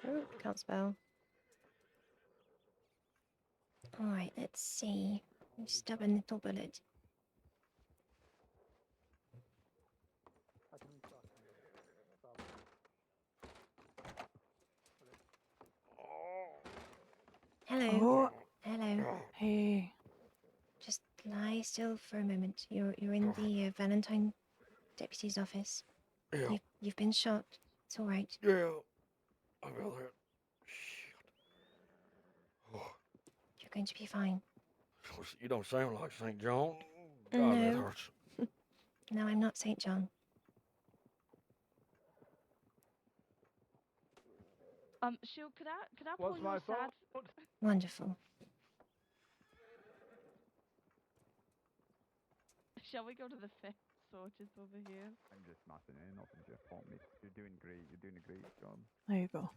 Oh, can't spell. All right, let's see. Stubborn little bullet. Hello. Oh. Hello. Hey. Just lie still for a moment. You're in the Valentine deputy's office. Yeah. You've been shot. It's all right. Yeah. I feel that. You're going to be fine. You don't sound like St. John. God, that No. hurts. No, I'm not St. John. Shield, could I pull your sad? Wonderful. Shall we go to the fifth sorted over here? I'm just smashing in. Nothing's your fault, mate. You're doing great. You're doing a great job. There you go.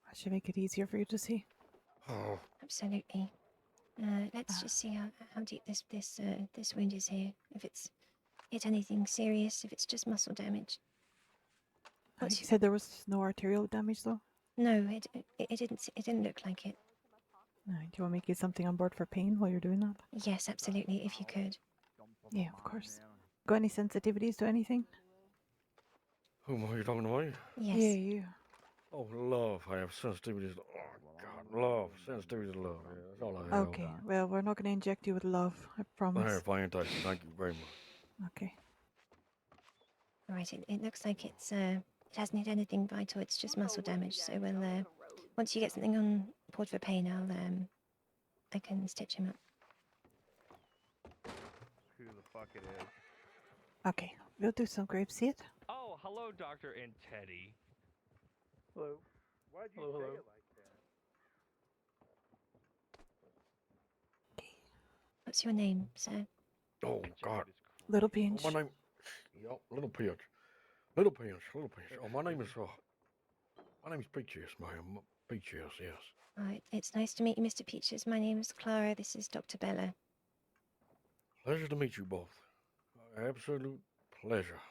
That should make it easier for you to see. Oh. Absolutely. Let's just see how deep this wound is here. If it's hit anything serious, if it's just muscle damage. You said there was no arterial damage, though? No, it didn't look like it. Do you want me to get something on board for pain while you're doing that? Yes, absolutely, if you could. Yeah, of course. Got any sensitivities to anything? Whom are you talking to me? Yes. Yeah, you. Oh, love. I have sensitivities. Oh, God, love. Sensitivities to love. Yeah, that's all I have. Okay, well, we're not going to inject you with love, I promise. Fantastic. Thank you very much. Okay. All right, it looks like it hasn't hit anything vital. It's just muscle damage. So we'll once you get something on board for pain, I can stitch him up. Who the fuck it is? Okay, we'll do some grape seed. Oh, hello, Doctor and Teddy. Hello. Why'd you say it like that? What's your name, sir? Oh, God. Little Pinch. Oh, my name... Yeah, Little Pinch. Little Pinch. Oh, my name is Peaches, ma'am. Peaches, yes. All right, it's nice to meet you, Mr. Peaches. My name is Clara. This is Dr. Bella. Pleasure to meet you both. Absolute pleasure.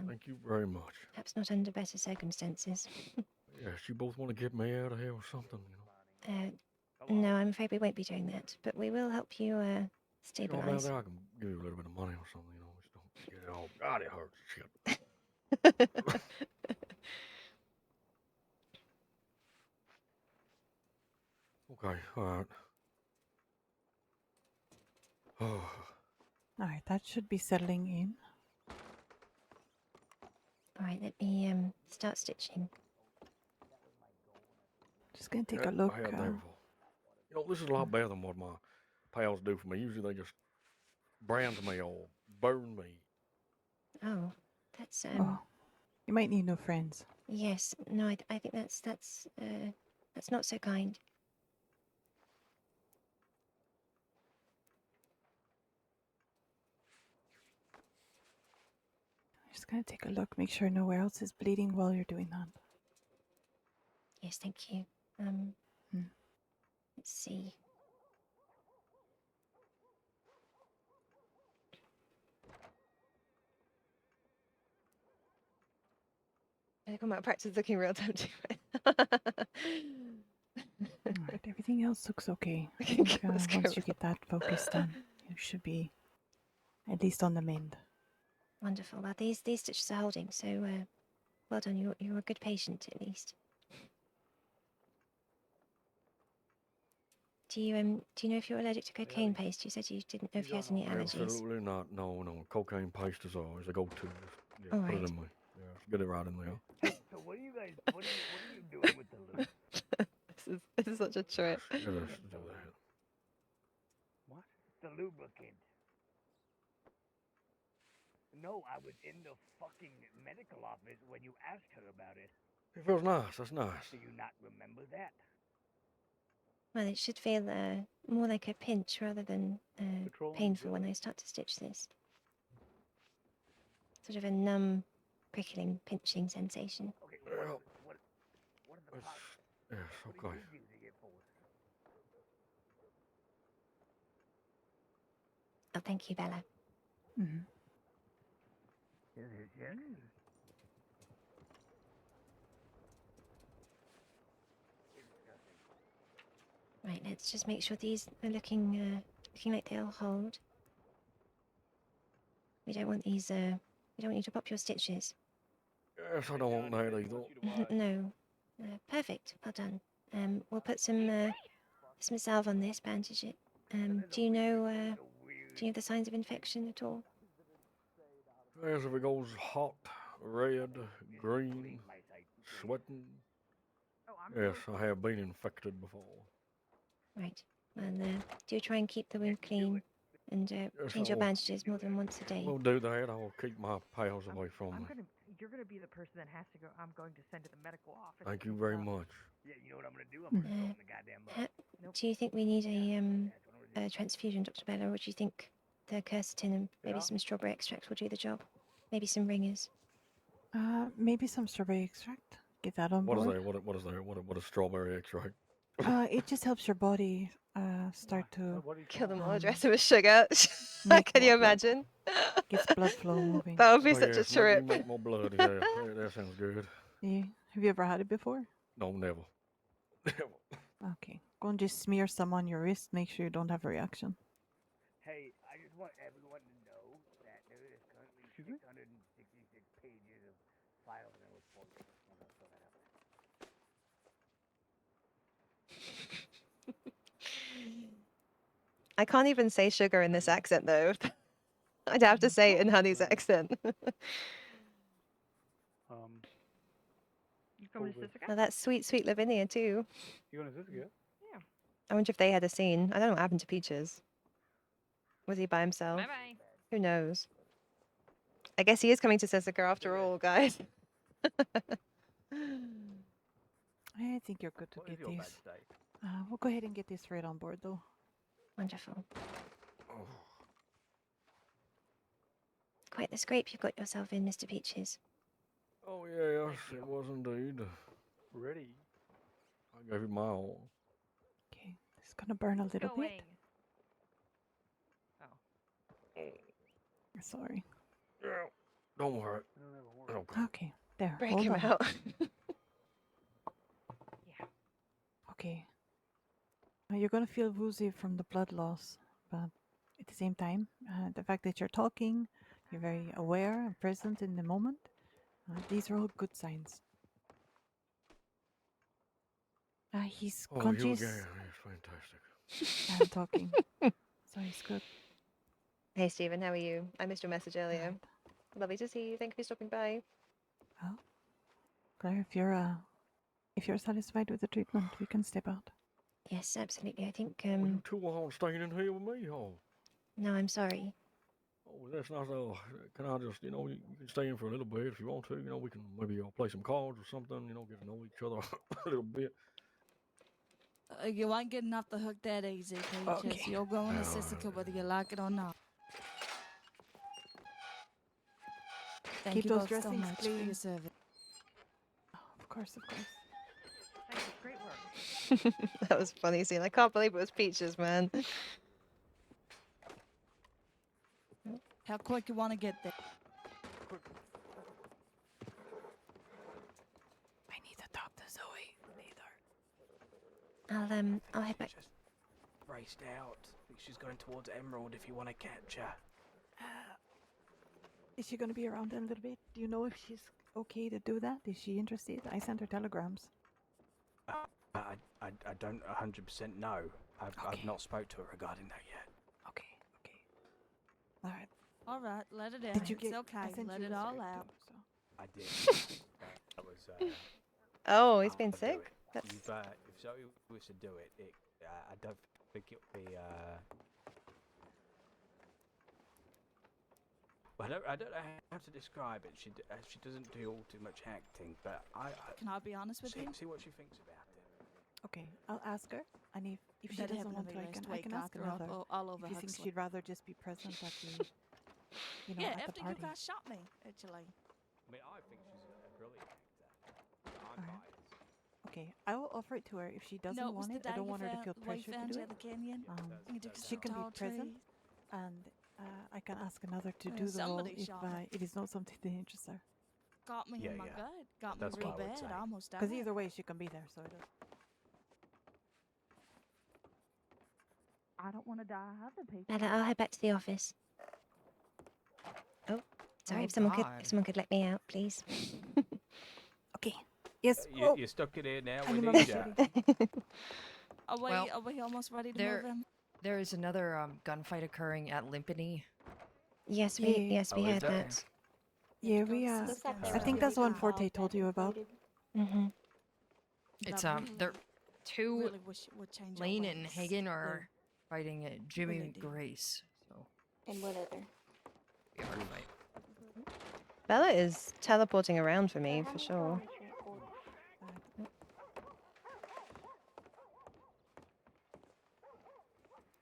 Thank you very much. Perhaps not under better circumstances. Yes, you both want to get me out of here or something, you know? No, I'm afraid we won't be doing that, but we will help you stabilize. Down there, I can give you a little bit of money or something, you know? Just don't get it all. God, it hurts. Shit. Okay, all right. Oh. All right, that should be settling in. All right, let me start stitching. Just gonna take Yeah, a look. I had that before. You know, this is a lot better than what my pals do for me. Usually they just brand me or burn me. Oh, that's Oh, you might need new friends. Yes. No, I think that's not so kind. Just gonna take a look, make sure nowhere else is bleeding while you're doing that. Yes, thank you. Let's see. I think I might practice looking real tempting. Alright, everything else looks okay. I Okay, think let's go once you get that focused on, you should be at least on the mend. Wonderful. Well, these stitches are holding, so well done. You're a good patient at least. Do you know if you're allergic to cocaine paste? You said you didn't know if you had any allergies. Absolutely not. No, no. Cocaine paste is always a go-to. Yeah, All put it right. in me. Yeah, get it right in there. So what are you guys? What are you doing with the loot? This is such a trip. Get us to do that. What? The lubricant. No, I was in the fucking medical office when you asked her about it. It feels nice. That's nice. Do you not remember that? Well, it should feel more like a pinch rather than painful when I start to stitch this. Sort of a numb, prickling, pinching sensation. Okay, Well, what are the parts? yes, What are okay. you using it for? Oh, thank you, Bella. Mm-hmm. Yes. Right, let's just make sure these are looking like they'll hold. We don't want these. We don't want you to pop your stitches. Yes, I don't want that either. No. Perfect. Well done. We'll put some salve on this. Bandage it. Do you know the signs of infection at all? Yes, if it goes hot, red, green, sweating. Yes, I have been infected before. Right. Well, do try and keep the wound clean, and change your bandages more than once a day. We'll do that. I'll keep my pals away from me. You're gonna be the person that has to go. I'm going to send to the medical office. Thank you very much. Yeah, you know what I'm gonna do? I'm gonna throw it in the goddamn box. Do you think we need a transfusion, Dr. Bella, or do you think the quercetin and maybe some strawberry extract will do the job? Maybe some ringers. Maybe some strawberry extract. Get that on board. What is there? What is strawberry extract? It just helps your body start to Kill them all, dress them with sugar. Can you imagine? gets blood flow moving. That would be Oh, such a yes, trip. Make more blood. Yeah, that sounds good. Yeah. Have you ever had it before? No, never. Okay. Go and just smear some on your wrist. Make sure you don't have a reaction. Hey, I just want everyone to know that there is currently 666 pages of files and reports. I'm gonna throw that out there. I can't even say sugar in this accent though. I'd have to say it in Honey's accent. You coming to Sisika? Well, that's sweet, sweet Lavinia too. You going to Sisika? Yeah. I wonder if they had a scene. I don't know what happened to Peaches. Was he by himself? Bye-bye. Who knows? I guess he is coming to Sisika after all, guys. I think you're good to get these. We'll go ahead and get this right on board, though. Wonderful. Quite the scrape you've got yourself in, Mr. Peaches. Oh yes, it was indeed. Ready. I gave it my all. Okay, it's gonna burn a little bit. Going. Sorry. Yeah, don't worry. Okay. Okay, there. Break hold him on. out. Okay. You're gonna feel woozy from the blood loss, but at the same time, the fact that you're talking, you're very aware and present in the moment. These are all good signs. He's Oh, you conscious again. It's fantastic. and talking, so he's good. Hey Stephen, how are you? I missed your message earlier. Lovely to see you. Thank you for stopping by. Well, Claire, if if you're satisfied with the treatment, we can step out. Yes, absolutely. I think. Well, you two aren't staying in here with me, oh. No, I'm sorry. Oh, that's nice. Can I just, you can stay in for a little bit if you want to. We can maybe play some cards or something. Get to know each other a little bit. You ain't getting off the hook that easy, Peaches. Okay. You're going to Sisika whether you like it or not. Thank Keep you those both so dressings much for clean. your service. Of course, of course. Thank you. Great work. That was funny scene. I can't believe it was Peaches, man. How quick you want to get there? I need to talk to Zoe. Neither. I'll head back. Just raced out. I think she's going towards Emerald if you want to catch her. Is she going to be around in a little bit? Do you know if she's okay to do that? Is she interested? I sent her telegrams. I don't 100% know. I've not spoke to her regarding that yet. Okay. All right. All right, let it out. Did you It's get? okay. I sent Let you it the all script out. too, so. I did. That was. Oh, he's I'll been do sick? it. That's... If Zoe was to do it, I don't think it would be. I don't know how to describe it. She doesn't do all too much acting, but I Can I be honest with you? see what she thinks about it. Okay, I'll ask her, and if she That doesn't happened want to to, me I last can week ask after another. all over if you think Huxley. she'd rather just be present at the, Yeah, at the after you party. guys shot me, actually. I mean, I think she's a brilliant actor. I'm Alright. biased. Okay, I will offer it to her. If she doesn't No, it was want the it, day I don't you want her to found, feel we pressure to found do you it. at the canyon. You took She some can be tall present, trees. and I can ask another to do the role Somebody if shot me. it is not something that interests her. Got me Yeah, in my yeah. gut. Got That's me real what I would bad. say. I almost died. Because either way, she can be there. So I don't want to die either, Peaches. Bella, I'll head back to the office. Oh, sorry. Oh, if someone God. could let me out, please. Okay. Yes. You're stuck in here now. I We need my need you. machete. Are we almost ready to move him? There is another gunfight occurring at Limpany. Yes, Yeah. we heard there? that. Yeah, we I think that's the one Forte told you about. Mm-hmm. It's But they're two really wish it would change our Lane and ways. Hagen are fighting Jimmy really and do. Grace. So And what other? be a hard fight. Bella is teleporting around for me, for sure.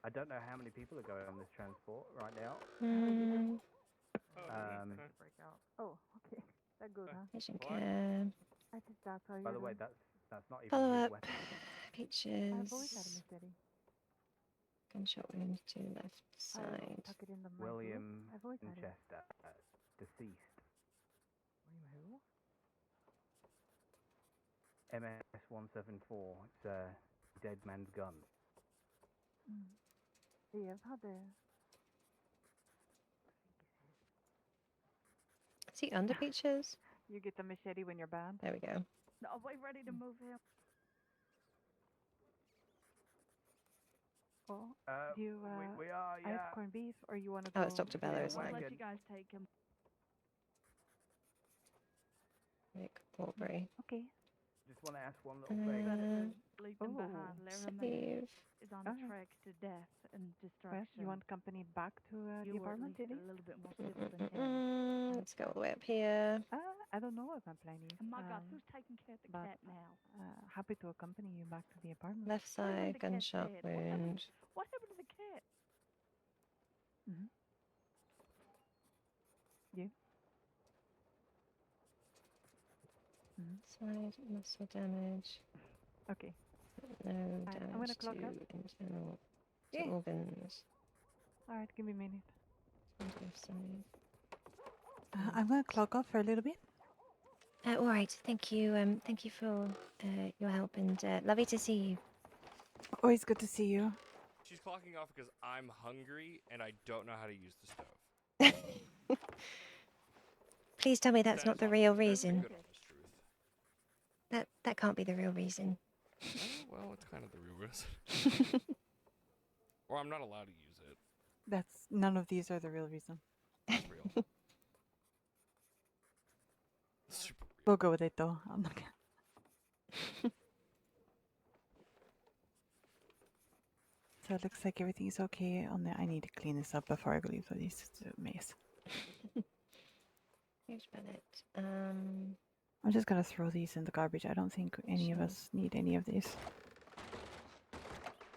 I don't know how many people are going on this transport right now. Mm, Oh, okay. That good, huh? patient care. I just that's how By you're the way, doing. that's not even Follow his up. weapon. Peaches. I've always had a machete. Gunshot wound to left I side. tuck it in the my William I've always had it. Winchester, deceased. William who? MS-174. It's a dead man's gun. Yeah, I've had the. Is he under Peaches? You get the machete when you're banned. There we go. No, are we ready to move him? Well, do you we are, I yeah. have corned beef, or you want to Oh, go? it's Dr. Bella, isn't I'll it? let you guys take him. Nick Aubrey. Okay. Just want to ask one little thing. Leave them behind. Larry save. is on a track to death and destruction. You want company back to You the were at apartment, least Diddy? a little bit more civil than him. Let's go all the way up here. I don't know what my plan is. Oh my God, who's taking care of the cat now? Happy to accompany you back to the apartment. Left What happened side, to the cat's gunshot dead? What happened? wound. What happened to the cat? You? Side, muscle damage. Okay. No I'm damage gonna to clock up. internal to Yeah. organs. Alright, give me a minute. Left side. I'm gonna clock off for a little bit. All right. Thank you. Thank you for your help, and lovely to see you. Always good to see you. She's clocking off because I'm hungry and I don't know how to use the stove. Please tell me that's not the real reason. Good honest truth. That can't be the real reason. Well, it's kind of the real reason. Or I'm not allowed to use it. That's none of these are the real reason. Real. Super real. We'll go with it though. I'm not gonna. So it looks like everything's okay on there. I need to clean this up before I leave. So this is a mess. Here's Bennett. I'm just gonna throw these in the garbage. I don't think any of us need any of these.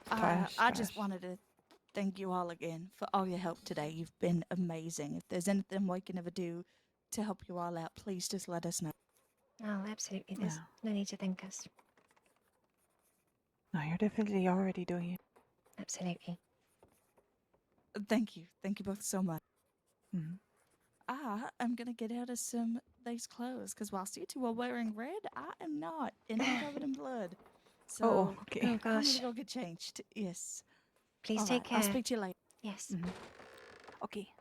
Trash, I just trash. wanted to thank you all again for all your help today. You've been amazing. If there's anything we can ever do to help you all out, please just let us know. Oh, absolutely. There's no need to thank us. No, you're definitely already doing it. Absolutely. Thank you. Thank you both so much. Mhm. I'm gonna get out of some these clothes because whilst you two are wearing red, I am not, and I'm covered in blood. So Oh, okay. Oh I'm gosh. gonna go get changed. Yes. Please All take right, care. I'll speak to you later. Yes. Okay.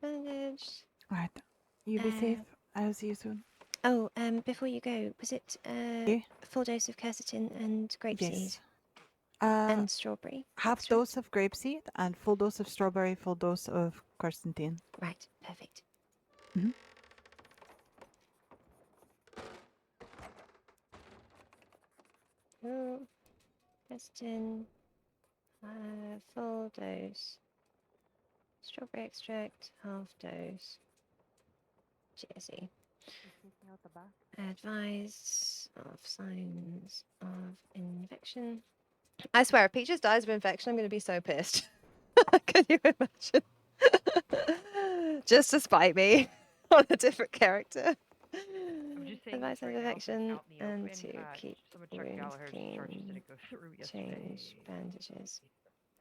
Bandaged. All right. You be safe. I'll see you soon. Oh, before you go, was it Yeah. full dose of quercetin and grapeseed Yes. and strawberry? Half dose of grapeseed and full dose of strawberry, full dose of quercetin. Right. Perfect. Mhm. Oh, quercetin, full dose. Strawberry extract, half dose. GSE. Advise of signs of infection. I swear, if Peaches dies of infection, I'm going to be so pissed. Can you imagine? Just to spite me on a different character. just saying Advice this of right now, infection out in the and open, to keep someone took wounds Gallagher's charges clean. didn't go through yesterday. Change bandages.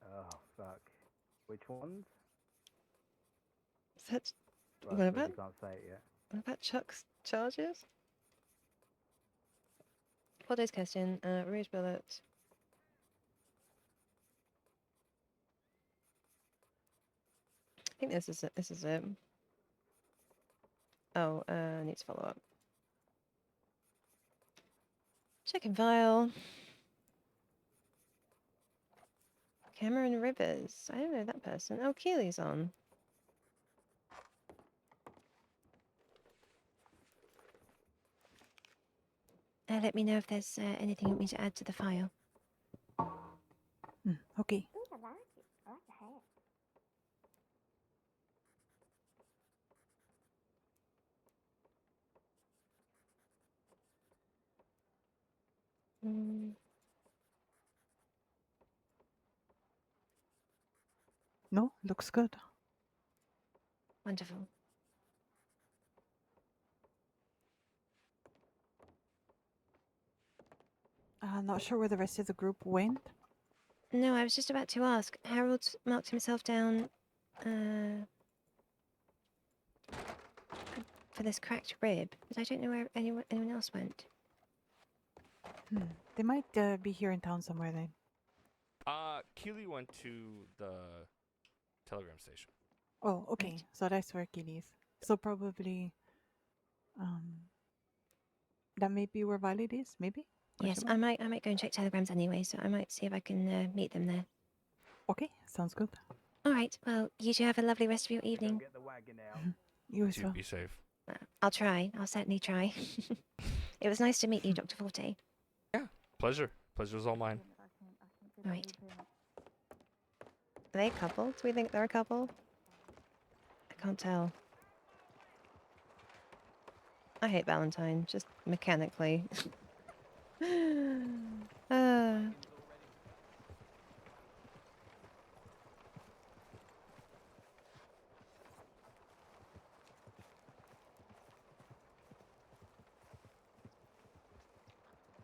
Oh, fuck. Which ones? Such. Well, I What suppose about? you can't say it yet. What about Chuck's charges? Full day's question. Rouge bullet. I think this is it. This is it. Oh, I need to follow up. Chicken vial. Cameron Rivers. I don't know that person. Oh, Keely's on. Let me know if there's anything you want me to add to the file. Okay. Ooh, I like it. I like the hat. No, looks good. Wonderful. Not sure where the rest of the group went. No, I was just about to ask. Harold marked himself down for this cracked rib, but I don't know where anyone else went. They might be here in town somewhere then. Keely went to the telegram station. Oh, okay. So that's where Keely is. So probably, that may be where Violet is. Maybe. Yes, Question mark? I might go and check telegrams anyway, so I might see if I can meet them there. Okay, sounds good. All right. Well, you two have a lovely rest of your evening. Get the wagon out. You as well. Be safe. I'll try. I'll certainly try. It was nice to meet you, Dr. Forte. Pleasure. Pleasure's all mine. Right. Are they a couple? Do we think they're a couple? I can't tell. I hate Valentine, just mechanically.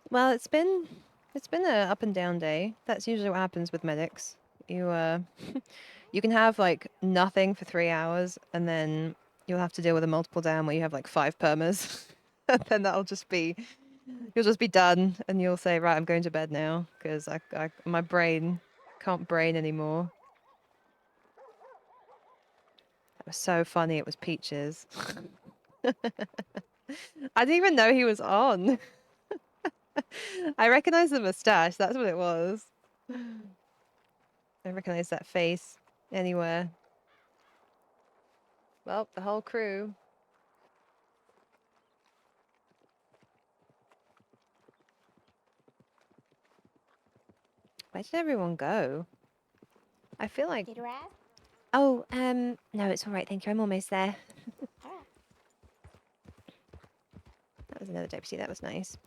Well, it's been a up and down day. That's usually what happens with medics. You you can have like nothing for 3 hours, and then you'll have to deal with a multiple down where you have like 5 permas, and then you'll just be done, and you'll say, right, I'm going to bed now because my brain can't brain anymore. That was so funny. It was Peaches. I didn't even know he was on. I recognized the mustache. That's what it was. I recognize that face anywhere. Well, the whole crew. Where did everyone go? I feel like. Did you arrive? Oh, no, it's all right. Thank you. I'm almost there. Alright. That was another deputy. That was nice.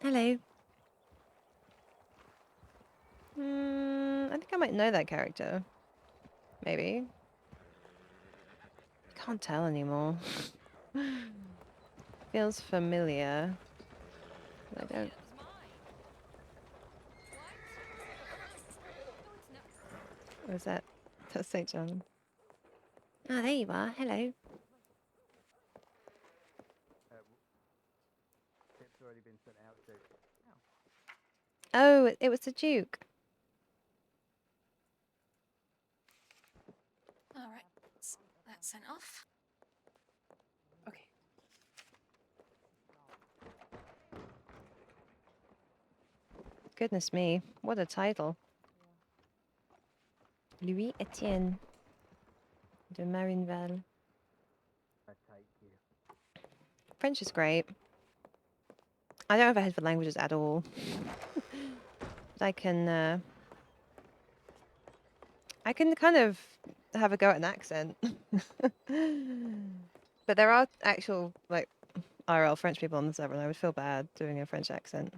Hello. I think I might know that character. Maybe. Can't tell anymore. Feels familiar. But I don't. What was that? That's St. John. Ah, there you are. Hello. Tip's already been sent out to. Oh, it was the Duke. All right, that's sent off. Okay. Goodness me, what a title. Louis Etienne de Marinval. I take you. French is great. I don't have a head for languages at all. But I can kind of have a go at an accent. But there are actual, like, IRL French people on the server, and I would feel bad doing a French accent.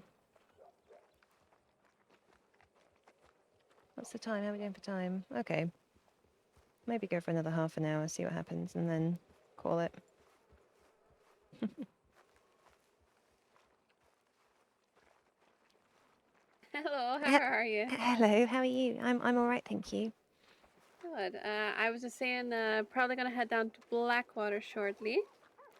What's the time? How are we doing for time? Okay. Maybe go for another half an hour, see what happens, and then call it. Hello, how He- are you? Hello, how are you? I'm all right, thank you. Good. I was just saying, probably gonna head down to Blackwater shortly.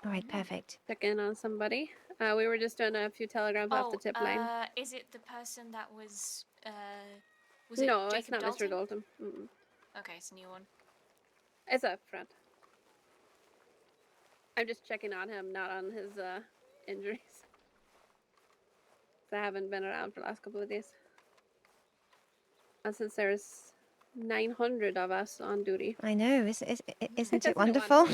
All right, perfect. Check in on somebody. We were just doing a few telegrams off the tip line. Is it the person that was it No, Jacob it's not Dalton? Mr. Dalton. Mm-mm. Okay, it's a new one. It's up front. I'm just checking on him, not on his injuries. I haven't been around for the last couple of days. And since there's 900 of us on duty. I know, isn't it Isn't it wonderful?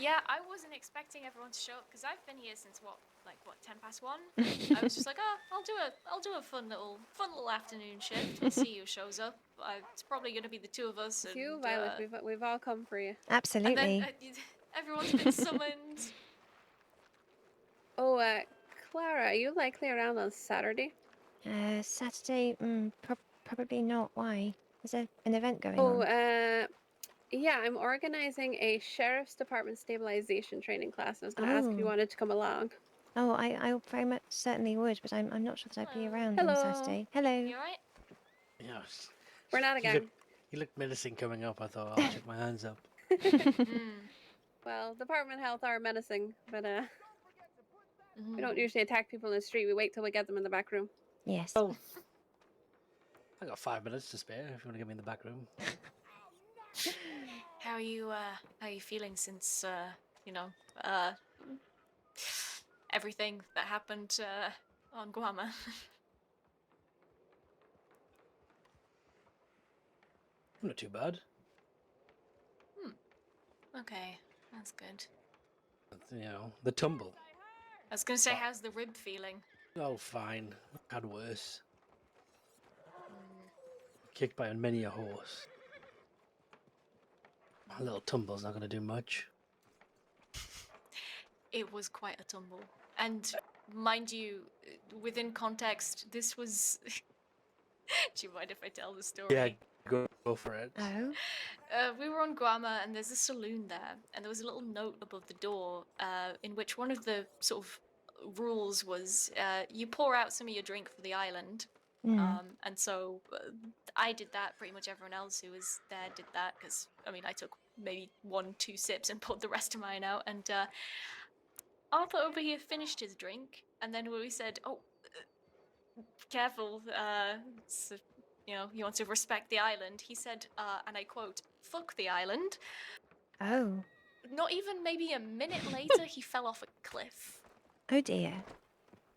Yeah, I wasn't expecting everyone to show up because I've been here since what 1:10. I was just like, I'll do a fun little afternoon shift and see who shows up. It's probably going to be the two of us. It's you, And, Violet. We've all come for you. Absolutely. And then everyone's been summoned. Oh, Clara, are you likely around on Saturday? Saturday, probably not. Why? Is there an event going Oh, on? yeah, I'm organizing a Sheriff's Department stabilization training class. I was going to ask if you Oh. wanted to come along. Oh, I very much certainly would, but I'm not sure that I'd be around on Hello. Saturday. Hello. You alright? Yes. We're not a gang. You look menacing coming up. I thought I'll check my hands up. Well, Department of Health are menacing, but we don't usually attack people in the street. We wait till we get them in the back room. Yes. Oh, I got 5 minutes to spare if you want to get me in the back room. How are you feeling since everything that happened on Guama? Not too bad. Okay, that's good. You know, the tumble. I was gonna say, how's the rib feeling? Oh, fine. Had worse. Kicked by many a horse. A little tumble's not going to do much. It was quite a tumble. And mind you, within context, this was... Do you mind if I tell the story? Yeah, go for it. Oh? We were on Guama, and there's a saloon there, and there was a little note above the door in which one of the sort of rules was you pour out some of your drink for the island. And so I did that. Pretty much everyone else who was there did that, because, I mean, I took maybe 1-2 sips and poured the rest of mine out, and Arthur over here finished his drink, and then when we said, oh, careful, you want to respect the island, he said, and I quote, "Fuck the island." Oh. Not even maybe a minute later, he fell off a cliff. Oh dear.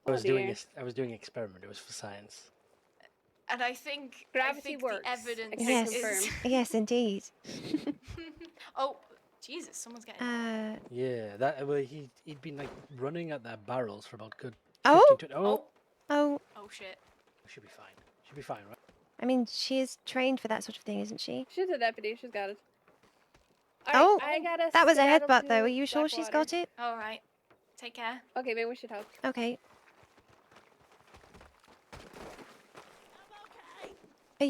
I was doing an experiment. It was for science. And I think Gravity the works. I evidence can Yes. confirm. Yes, indeed. Oh, Jesus! Someone's getting. Yeah, that well, he'd been like running at their barrels for about good 15, Oh. 20. Oh. Oh shit. She'll be fine. She'll be fine, right? I mean, she is trained for that sort of thing, isn't she? She's a deputy. She's got it. Oh, I gotta that was a skedaddle headbutt, to though. Are you sure she's Blackwater. got it? All right. Take care. Okay, maybe we should help. Okay. Are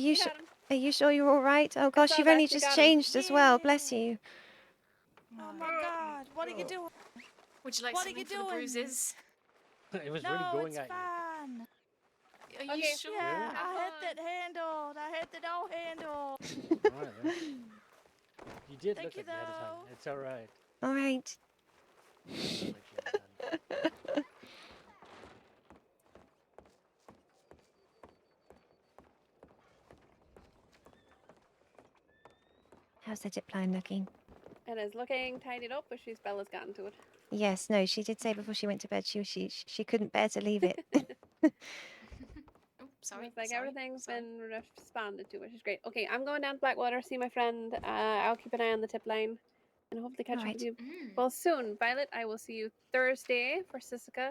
you sure you're all right? Oh gosh, saw you've that, only you just got him. changed as well. Bless you. Oh my god, what are you doing? Would you like What are something you for the doing? bruises? It was No, really going it's at you. fine. Are you sure? Yeah, I had that handled. I had that all handled. Alright then. You did Thank look you, at me ahead of time. though. It's alright. All right. How's the zip line looking? It is looking tidied up, but Bella's gotten to it. Yes, no, she did say before she went to bed she couldn't bear to leave it. Sorry. It's like everything's been responded to, which is great. Okay, I'm going down to Blackwater, see my friend. I'll keep an eye on the tip line and hope to catch up with you both soon. Violet, I will see you Thursday for Sisica.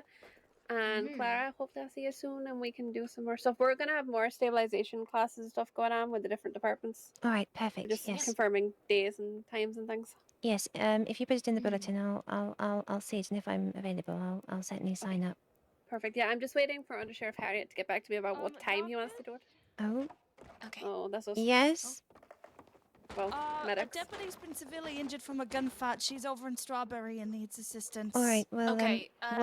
And Clara, hopefully I'll see you soon and we can do some more stuff. We're going to have more stabilization classes and stuff going on with the different departments. All right, perfect. Just Yes. confirming days and times and things. Yes. If you put it in the bulletin, I'll see it, and if I'm available, I'll certainly sign up. Perfect. Yeah, I'm just waiting for Under Sheriff Harriet to get back to me about what time he wants to do it. Oh. Okay. Oh, that's us. Yes. Well, A medics. deputy's been severely injured from a gunfight. She's over in Strawberry and needs assistance. All right. Well, we'll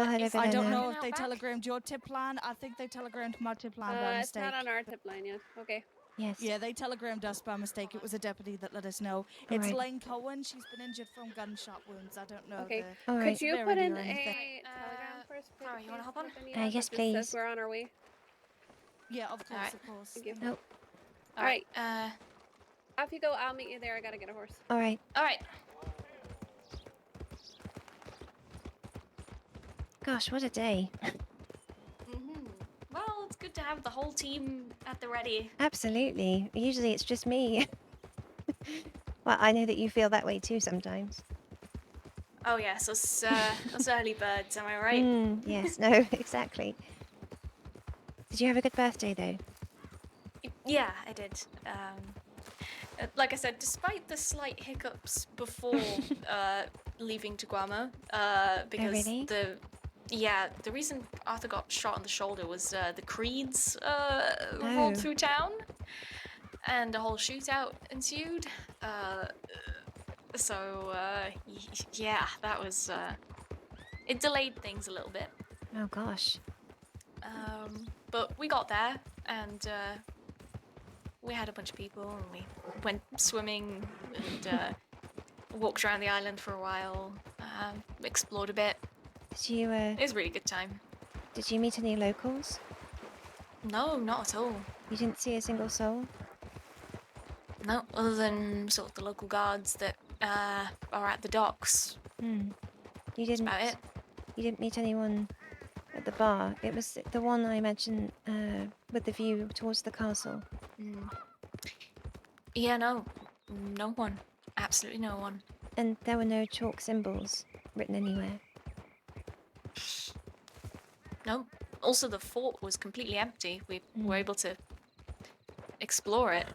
head over I there don't now. know if they telegrammed your tip line. I think they telegrammed my tip line by It's mistake. not on our tip line yet. Okay. Yes. Yeah, they telegrammed us by mistake. It was a deputy that let us know. All It's right. Lane Cohen. She's been injured from gunshot wounds. I don't know Okay. the All right. Could you put severity in or a anything. telegram for us? Clara, you want to hop on? Yes, That just please. says we're on our way. Yeah, of course, Alright. of course. Thank you. Nope. All right. Off you go. I'll meet you there. I gotta get a horse. All right. All right. Gosh, what a day. Well, it's good to have the whole team at the ready. Absolutely. Usually it's just me. Well, I know that you feel that way too sometimes. Oh yes, us early birds. Am I right? Yes. No. Exactly. Did you have a good birthday though? Yeah, I did. Like I said, despite the slight hiccups before leaving Taguama, because really? the reason Arthur got shot on the shoulder was the Creeds rolled through town, and a whole shootout ensued. Yeah, that was it delayed things a little bit. Oh gosh. But we got there, and we had a bunch of people, and we went swimming and walked around the island for a while, explored a bit. Did you? It was a really good time. Did you meet any locals? No, not at all. You didn't see a single soul? No, other than sort of the local guards that are at the docks. You didn't. about it. You didn't meet anyone at the bar. It was the one I mentioned with the view towards the castle. Yeah, no one. Absolutely no one. And there were no chalk symbols written anywhere. No. Also, the fort was completely empty. We were able to explore it.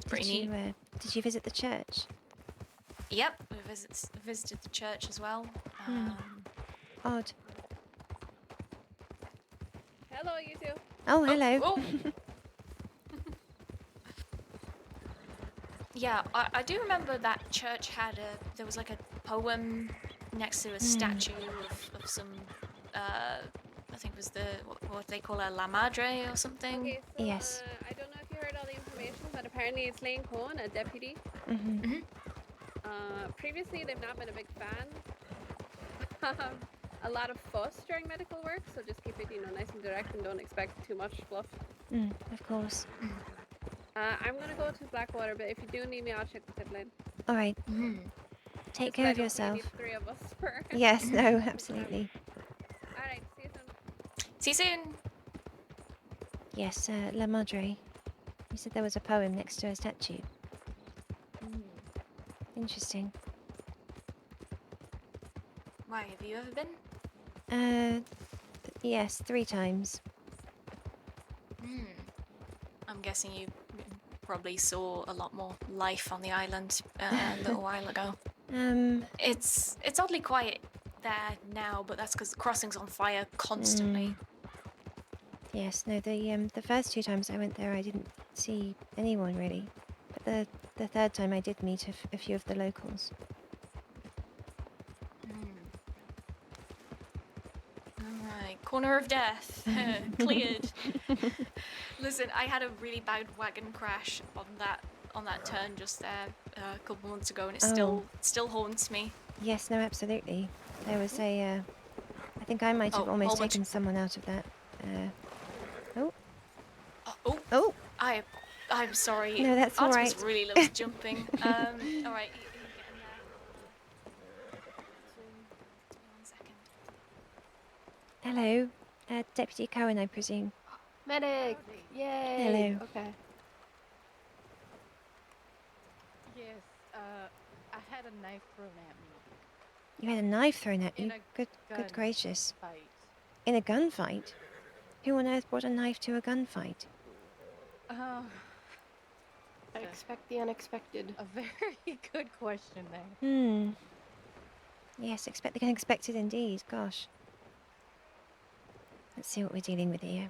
Pretty neat. Did you visit the church? Yep, we visited the church as well. Odd. Hello, you two. Oh, hello. Oh. Yeah, I do remember that church had there was like a poem next to a statue of some, I think it was what they call a La Madre or something. Okay, so, yes. I don't know if you heard all the information, but apparently it's Lane Cohen, a deputy. Previously, they've not been a big fan. A lot of fuss during medical work, so just keep it, nice and direct and don't expect too much fluff. Of course. I'm gonna go to Blackwater, but if you do need me, I'll check the tip line. All right. Take care of yourself. Need 3 of us for. Yes. No. Absolutely. All right. See you soon. See you soon. Yes, La Madre. You said there was a poem next to a statue. Interesting. Why, have you ever been? Yes, 3 times. Hmm. I'm guessing you probably saw a lot more life on the island a little while ago. It's oddly quiet there now, but that's because the crossing's on fire constantly. Yes, no, the first 2 times I went there I didn't see anyone really. But the third time I did meet a few of the locals. Alright, corner of death. Cleared. Listen, I had a really bad wagon crash on that turn just there a couple months ago, and it still haunts me. Yes, no, absolutely. There was I think I might have almost taken someone out of that. I'm sorry. No, that's all Artemis right. really loves jumping. Alright, you get in there. Give me 1 second. Hello, Deputy Cohen, I presume. Medic! Yay! Hello. Okay. Yes, I had a knife thrown at me. You had a knife thrown at you? In a Good gracious. fight. In a gunfight? Who on earth brought a knife to a gunfight? I expect the unexpected. A very good question there. Yes, expect the unexpected indeed. Gosh. Let's see what we're dealing with here.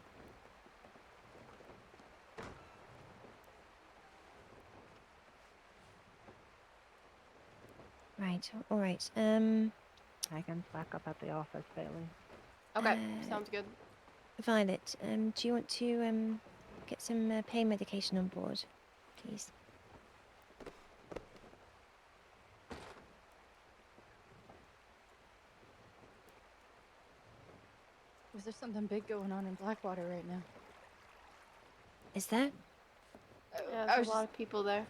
Right, alright. Megan's back up at the office, Bailey. Okay, sounds good. Violet, do you want to get some pain medication on board, please? Is there something big going on in Blackwater right now? Is there? Yeah, there's a lot of people there.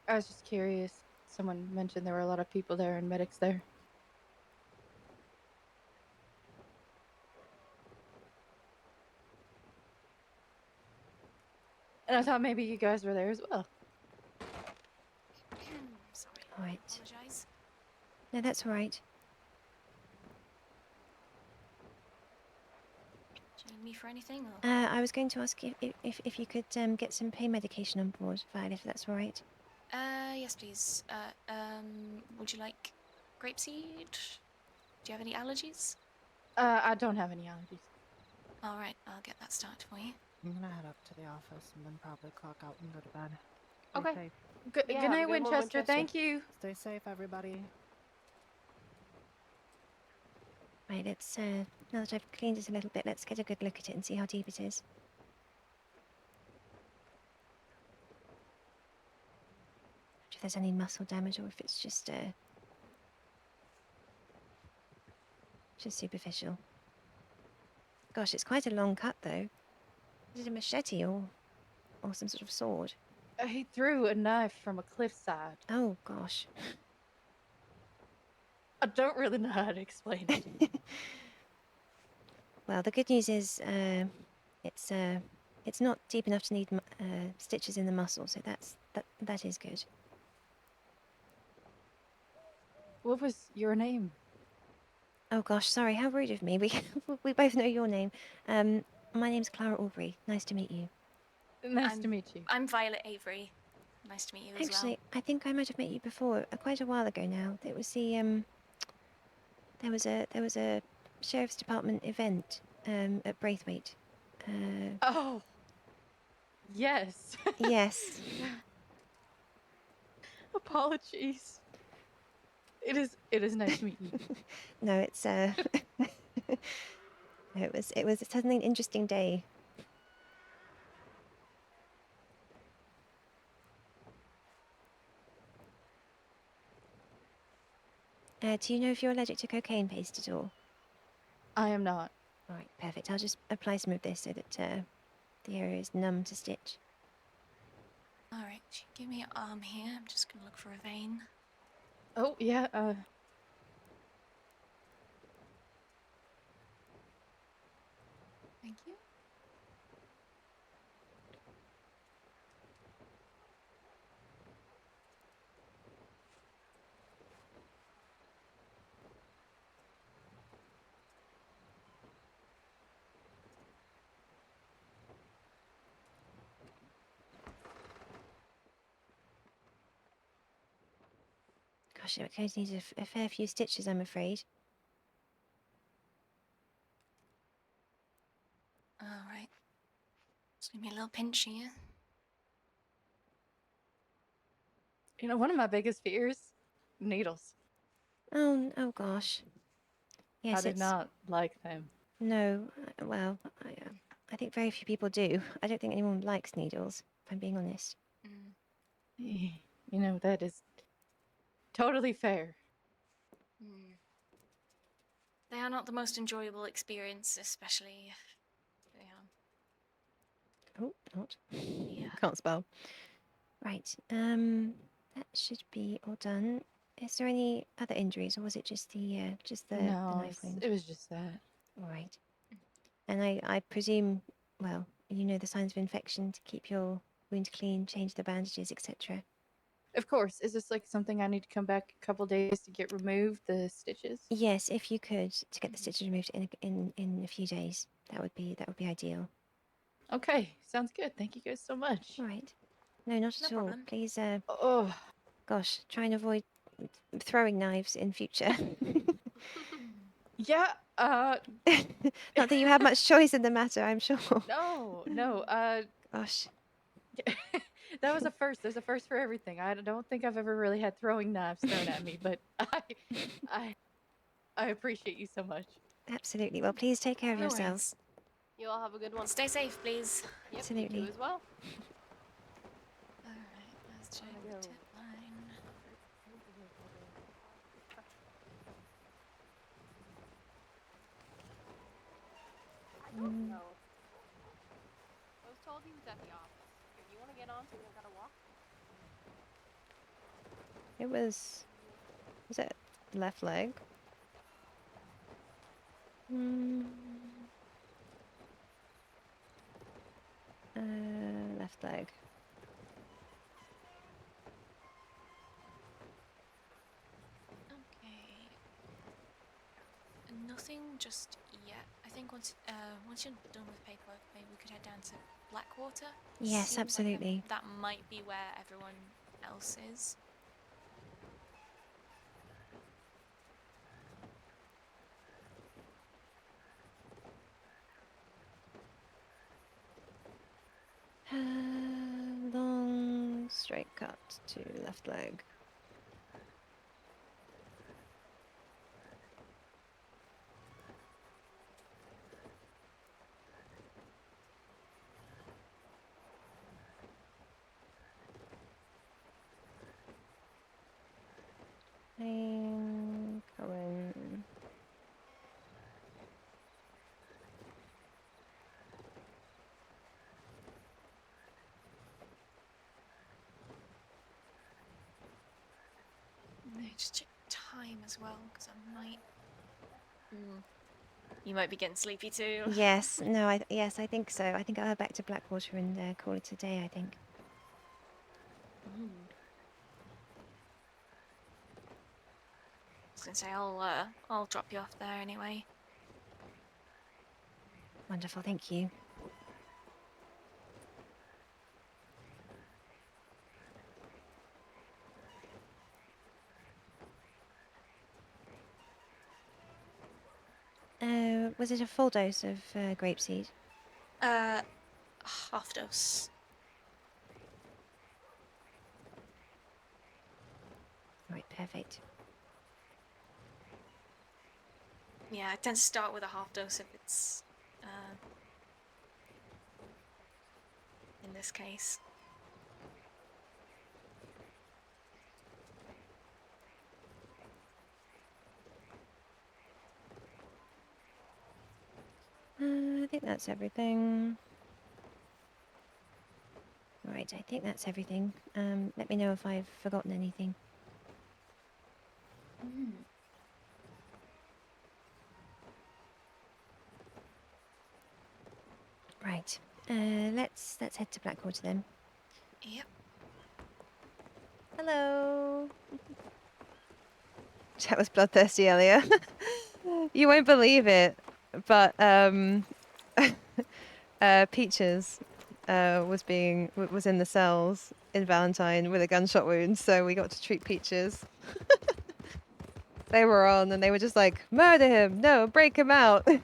I was just curious. Someone mentioned there were a lot of people there and medics there. And I thought maybe you guys were there as well. Sorry. Alright. Apologize. No, that's alright. Do you need me for anything? Or? I was going to ask if you could get some pain medication on board, Violet, if that's alright. Yes, please. Would you like grapeseed? Do you have any allergies? I don't have any allergies. Alright, I'll get that started for you. I'm gonna head up to the office and then probably clock out and go to bed. Okay. Stay safe. Good night, Winchester. Thank you. Stay safe, everybody. Right, let's, now that I've cleaned it a little bit, let's get a good look at it and see how deep it is. If there's any muscle damage or if it's just superficial. Gosh, it's quite a long cut though. Is it a machete or some sort of sword? He threw a knife from a cliffside. Oh gosh. I don't really know how to explain it. Well, the good news is it's not deep enough to need stitches in the muscle, so that is good. What was your name? Oh gosh, sorry, how rude of me. We both know your name. My name's Clara Aubrey. Nice to meet you. Nice to meet you. I'm Violet Avery. Nice to meet you Actually, as well. I think I might have met you before, quite a while ago now. It was the there was a sheriff's department event at Braithwaite. Oh. Yes. Yes. Apologies. It is nice to meet you. No, it's no, it was suddenly an interesting day. Do you know if you're allergic to cocaine paste at all? I am not. All right, perfect. I'll just apply some of this so that the area is numb to stitch. Alright, give me your arm here. I'm just gonna look for a vein. Oh, yeah, Thank you. gosh, it going to need a fair few stitches, I'm afraid. All right. Just give me a little pinch here. You know, one of my biggest fears, needles. Oh gosh. Yes, I did it's not like them. no. Well, I think very few people do. I don't think anyone likes needles, if I'm being honest. You know, that is totally fair. They are not the most enjoyable experience, especially. Yeah. Oh, not. Can't spell. Right. That should be all done. Is there any other injuries, or was it just the No, knife wound? it was just that. All right. And I presume, well, you know the signs of infection to keep your wound clean, change the bandages, etc. Of course. Is this like something I need to come back a couple days to get removed, the stitches? Yes, if you could to get the stitches removed in a few days, that would be ideal. Okay, sounds good. Thank you guys so much. All right. No, not at all. problem. Please, oh, gosh, try and avoid throwing knives in future. yeah. Not that you have much choice in the matter, I'm sure. No. Gosh. That was a first. There's a first for everything. I don't think I've ever really had throwing knives thrown at me, but I appreciate you so much. Absolutely. Well, please take care of No yourselves. You all have a good one. Stay safe, please. Yep, Absolutely. You too as well. Alright, let's check the tip line. I don't know. I was told he was at the office. If you want to get on, so we gotta walk. It was it left leg? Left leg. Okay. Nothing just yet. I think once you're done with paperwork, maybe we could head down to Blackwater. Yes, Seems like absolutely. that might be where everyone else is. Long straight cut to left leg. Cohen. Just check time as well, because I might. You might be getting sleepy too. Yes, no, yes, I think so. I think I'll head back to Blackwater and call it a day, I think. I was gonna say I'll drop you off there anyway. Wonderful, thank you. Was it a full dose of grapeseed? Half dose. Right, perfect. Yeah, I tend to start with a half dose if it's in this case. I think that's everything. Right, I think that's everything. Let me know if I've forgotten anything. Right, let's head to Blackwater then. Yep. Hello. Chat was bloodthirsty earlier. You won't believe it, but Peaches was in the cells in Valentine with a gunshot wound, so we got to treat Peaches. They were on, and they were just like, murder him! No, break him out! Did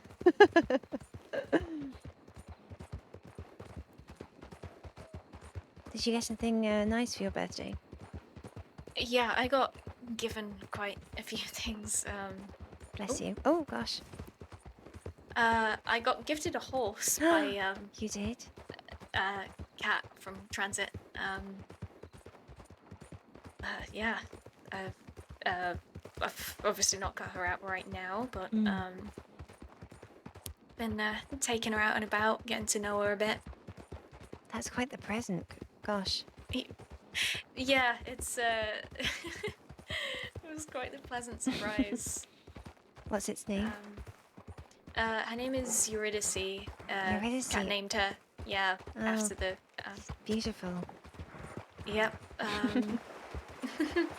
you get something nice for your birthday? Yeah, I got given quite a few things. Bless you. Oh gosh. I got gifted a horse by You did? Cat from Transit. Yeah. I've obviously not got her out right now, but been taking her out and about, getting to know her a bit. That's quite the present. Gosh. Yeah, it's it was quite a pleasant surprise. What's its name? Her name is Eurydice. Eurydice. Cat named her. Yeah, after the. Beautiful. Yep.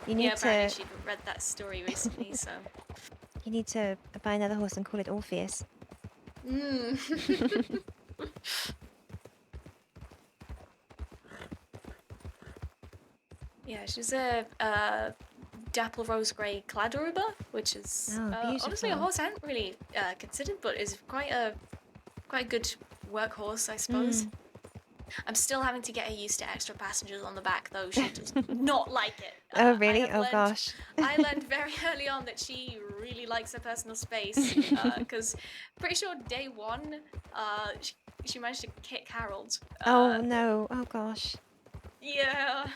You need yeah, apparently to. she'd read that story recently, so. You need to buy another horse and call it Orpheus. Yeah, she's a dapple rose grey Cladruba, which is honestly a horse I hadn't really considered, but is quite a good workhorse, I suppose. I'm still having to get her used to extra passengers on the back, though. She does not like it. Oh really? Oh gosh. I learned very early on that she really likes her personal space, because pretty sure day one, she managed to kick Harold. Oh no. Oh gosh. Yeah.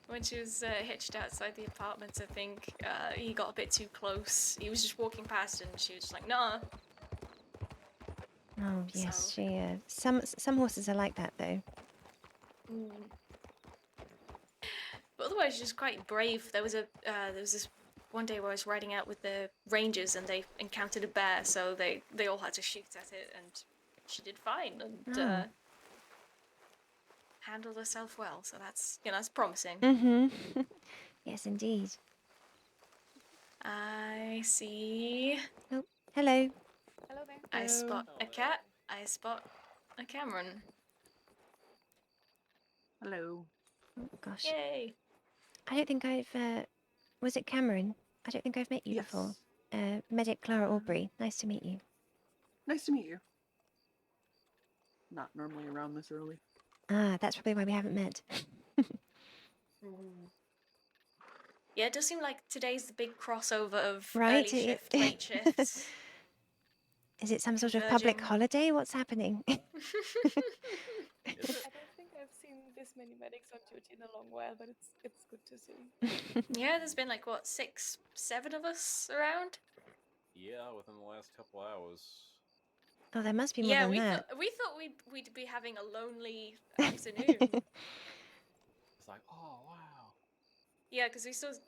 When she was hitched outside the apartment, I think he got a bit too close. He was just walking past, and she was just like, "Nah." Oh yes, she. Some horses are like that though. But otherwise, she's quite brave. There was this one day where I was riding out with the rangers, and they encountered a bear, so they all had to shoot at it, and she did fine and handled herself well. So that's that's promising. Yes, indeed. I see. Oh, hello. Hello there. I spot a cat. I spot a Cameron. Hello. Oh gosh. Yay. I don't think I've. Was it Cameron? I don't think I've met you before. Medic Clara Aubrey. Nice to meet you. Nice to meet you. Not normally around this early. Ah, that's probably why we haven't met. Yeah, it does seem like today's the big crossover of Right? early shift, late shifts. Is it some sort of public holiday? What's happening? I don't think I've seen this many medics on duty in a long while, but it's good to see. Yeah, there's been like what 6, 7 of us around. Yeah, within the last couple hours. Oh, there must be more Yeah, than that. we thought we'd be having a lonely afternoon. It's like, oh wow. Yeah, because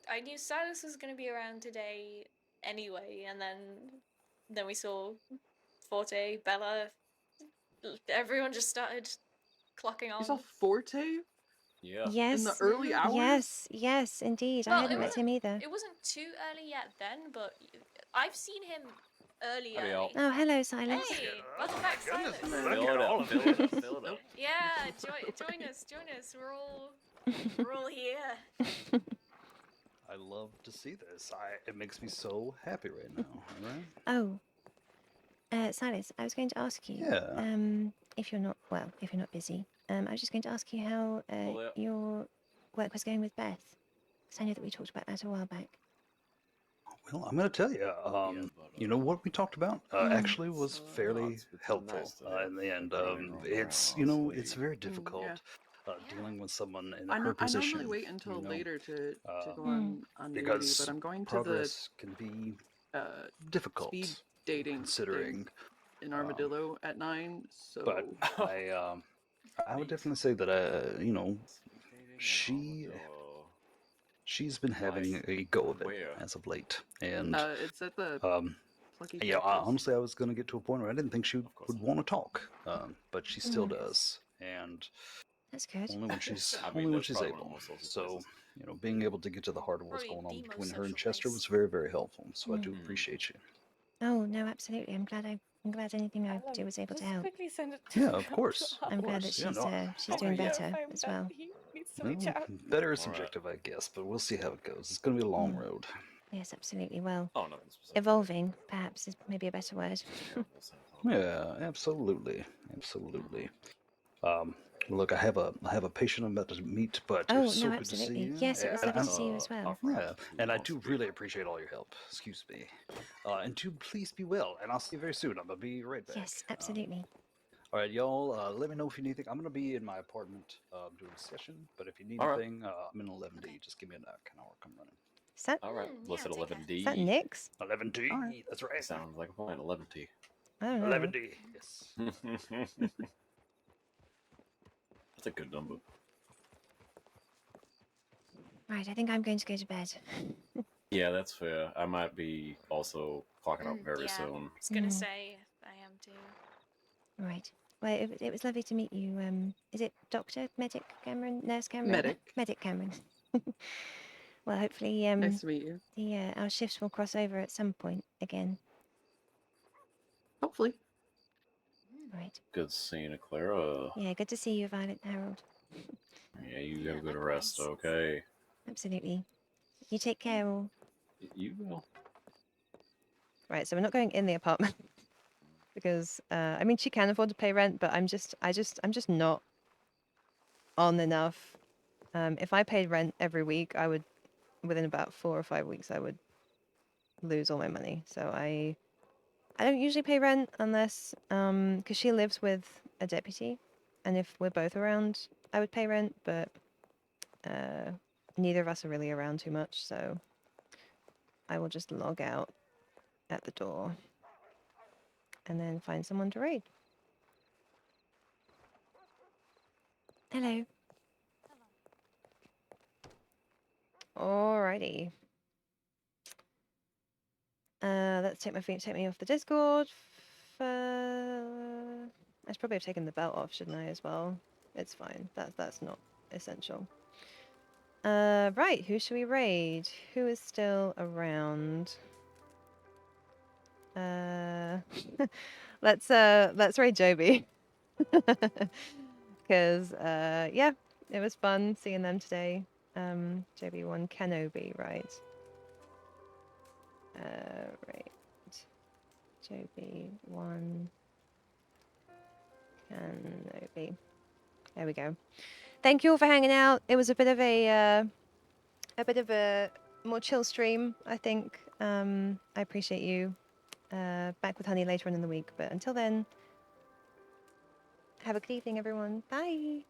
I knew Silas was gonna be around today anyway, and then we saw Forte, Bella, everyone just started clocking on. You saw Forte? Yeah. Yes. In the early hours? Yes, indeed. Well, I hadn't met him either. It wasn't too early yet then, but I've seen him early. Oh, hello, Silas. Hey, welcome back, Silas. Fill it up. Yeah, join us. We're all here. I love to see this. It makes me so happy right now. Right? Oh, Silas, I was going to ask you. Yeah. If you're not busy, I was just going to ask you how your work was going with Beth, because I know that we talked about that a while back. Well, I'm going to tell you. You know what we talked about actually was fairly helpful in the end. It's it's very difficult dealing with someone in her position. I normally wait until later to go on duty, because but I'm going to progress can be difficult. speed dating considering in Armadillo at 9. So, but I would definitely say that she's been having a go of it as of late, and it's at the Lucky yeah. Cactus. Honestly, I was going to get to a point where I didn't think she would want to talk, but she still does, and that's good. Only when she's able. So being able to get to the heart of what's going on between her and Chester was very, very helpful. So I do appreciate you. Oh no, absolutely. I'm glad anything I do was able to help. Quickly send it to Yeah, of course. I'm glad that she's doing better as well. He needs to reach out. Better is subjective, I guess, but we'll see how it goes. It's going to be a long road. Yes, absolutely. Well, Oh, nothing specific. evolving, perhaps, is maybe a better word. Yeah, absolutely, absolutely. Look, I have a patient I'm about to meet, but Oh, it's so no, good to see absolutely. you. Yes, it was lovely to see you as Our well. friend Yeah, who and I wants do to be really appreciate all your help. Excuse me. And do please be well, and I'll see you very soon. I'm gonna be right back. Yes, absolutely. All right, y'all. Let me know if you need anything. I'm gonna be in my apartment doing a session, but if you need All right. anything, I'm in 11D. Just give me a knock, and I'll work on running. Is that, All right. Listed 11D. is that Nick's? 11D. That's right. Sounds like a plan. 11T. I don't know. 11D. Yes. That's a good number. Right, I think I'm going to go to bed. Yeah, that's fair. I might be also clocking out very yeah, soon. I was gonna say I am too. Right. Well, it was lovely to meet you. Is it Doctor, Medic Cameron, Nurse Cameron? Medic. Medic Cameron. Well, hopefully, Nice to meet you. our shifts will cross over at some point again. Hopefully. Right. Good seeing you, Clara. Yeah, good to see you, Violet and Harold. Yeah, you have a good rest, okay? Absolutely. You take care, all. You will. Right, so we're not going in the apartment because I mean she can afford to pay rent, but I'm just not on enough. If I paid rent every week, I would within about 4 or 5 weeks I would lose all my money. So I don't usually pay rent unless because she lives with a deputy, and if we're both around, I would pay rent, but neither of us are really around too much, so I will just log out at the door and then find someone to raid. Hello. Alrighty. Let's take me off the Discord. I should probably have taken the belt off, shouldn't I, as well? It's fine. That's not essential. Right, who should we raid? Who is still around? Let's raid Joby. Because yeah, it was fun seeing them today. Joby won Kenobi, right? Right. Joby won Kenobi. There we go. Thank you all for hanging out. It was a bit of a more chill stream, I think. I appreciate you. Back with Honey later on in the week, but until then, have a good evening, everyone. Bye.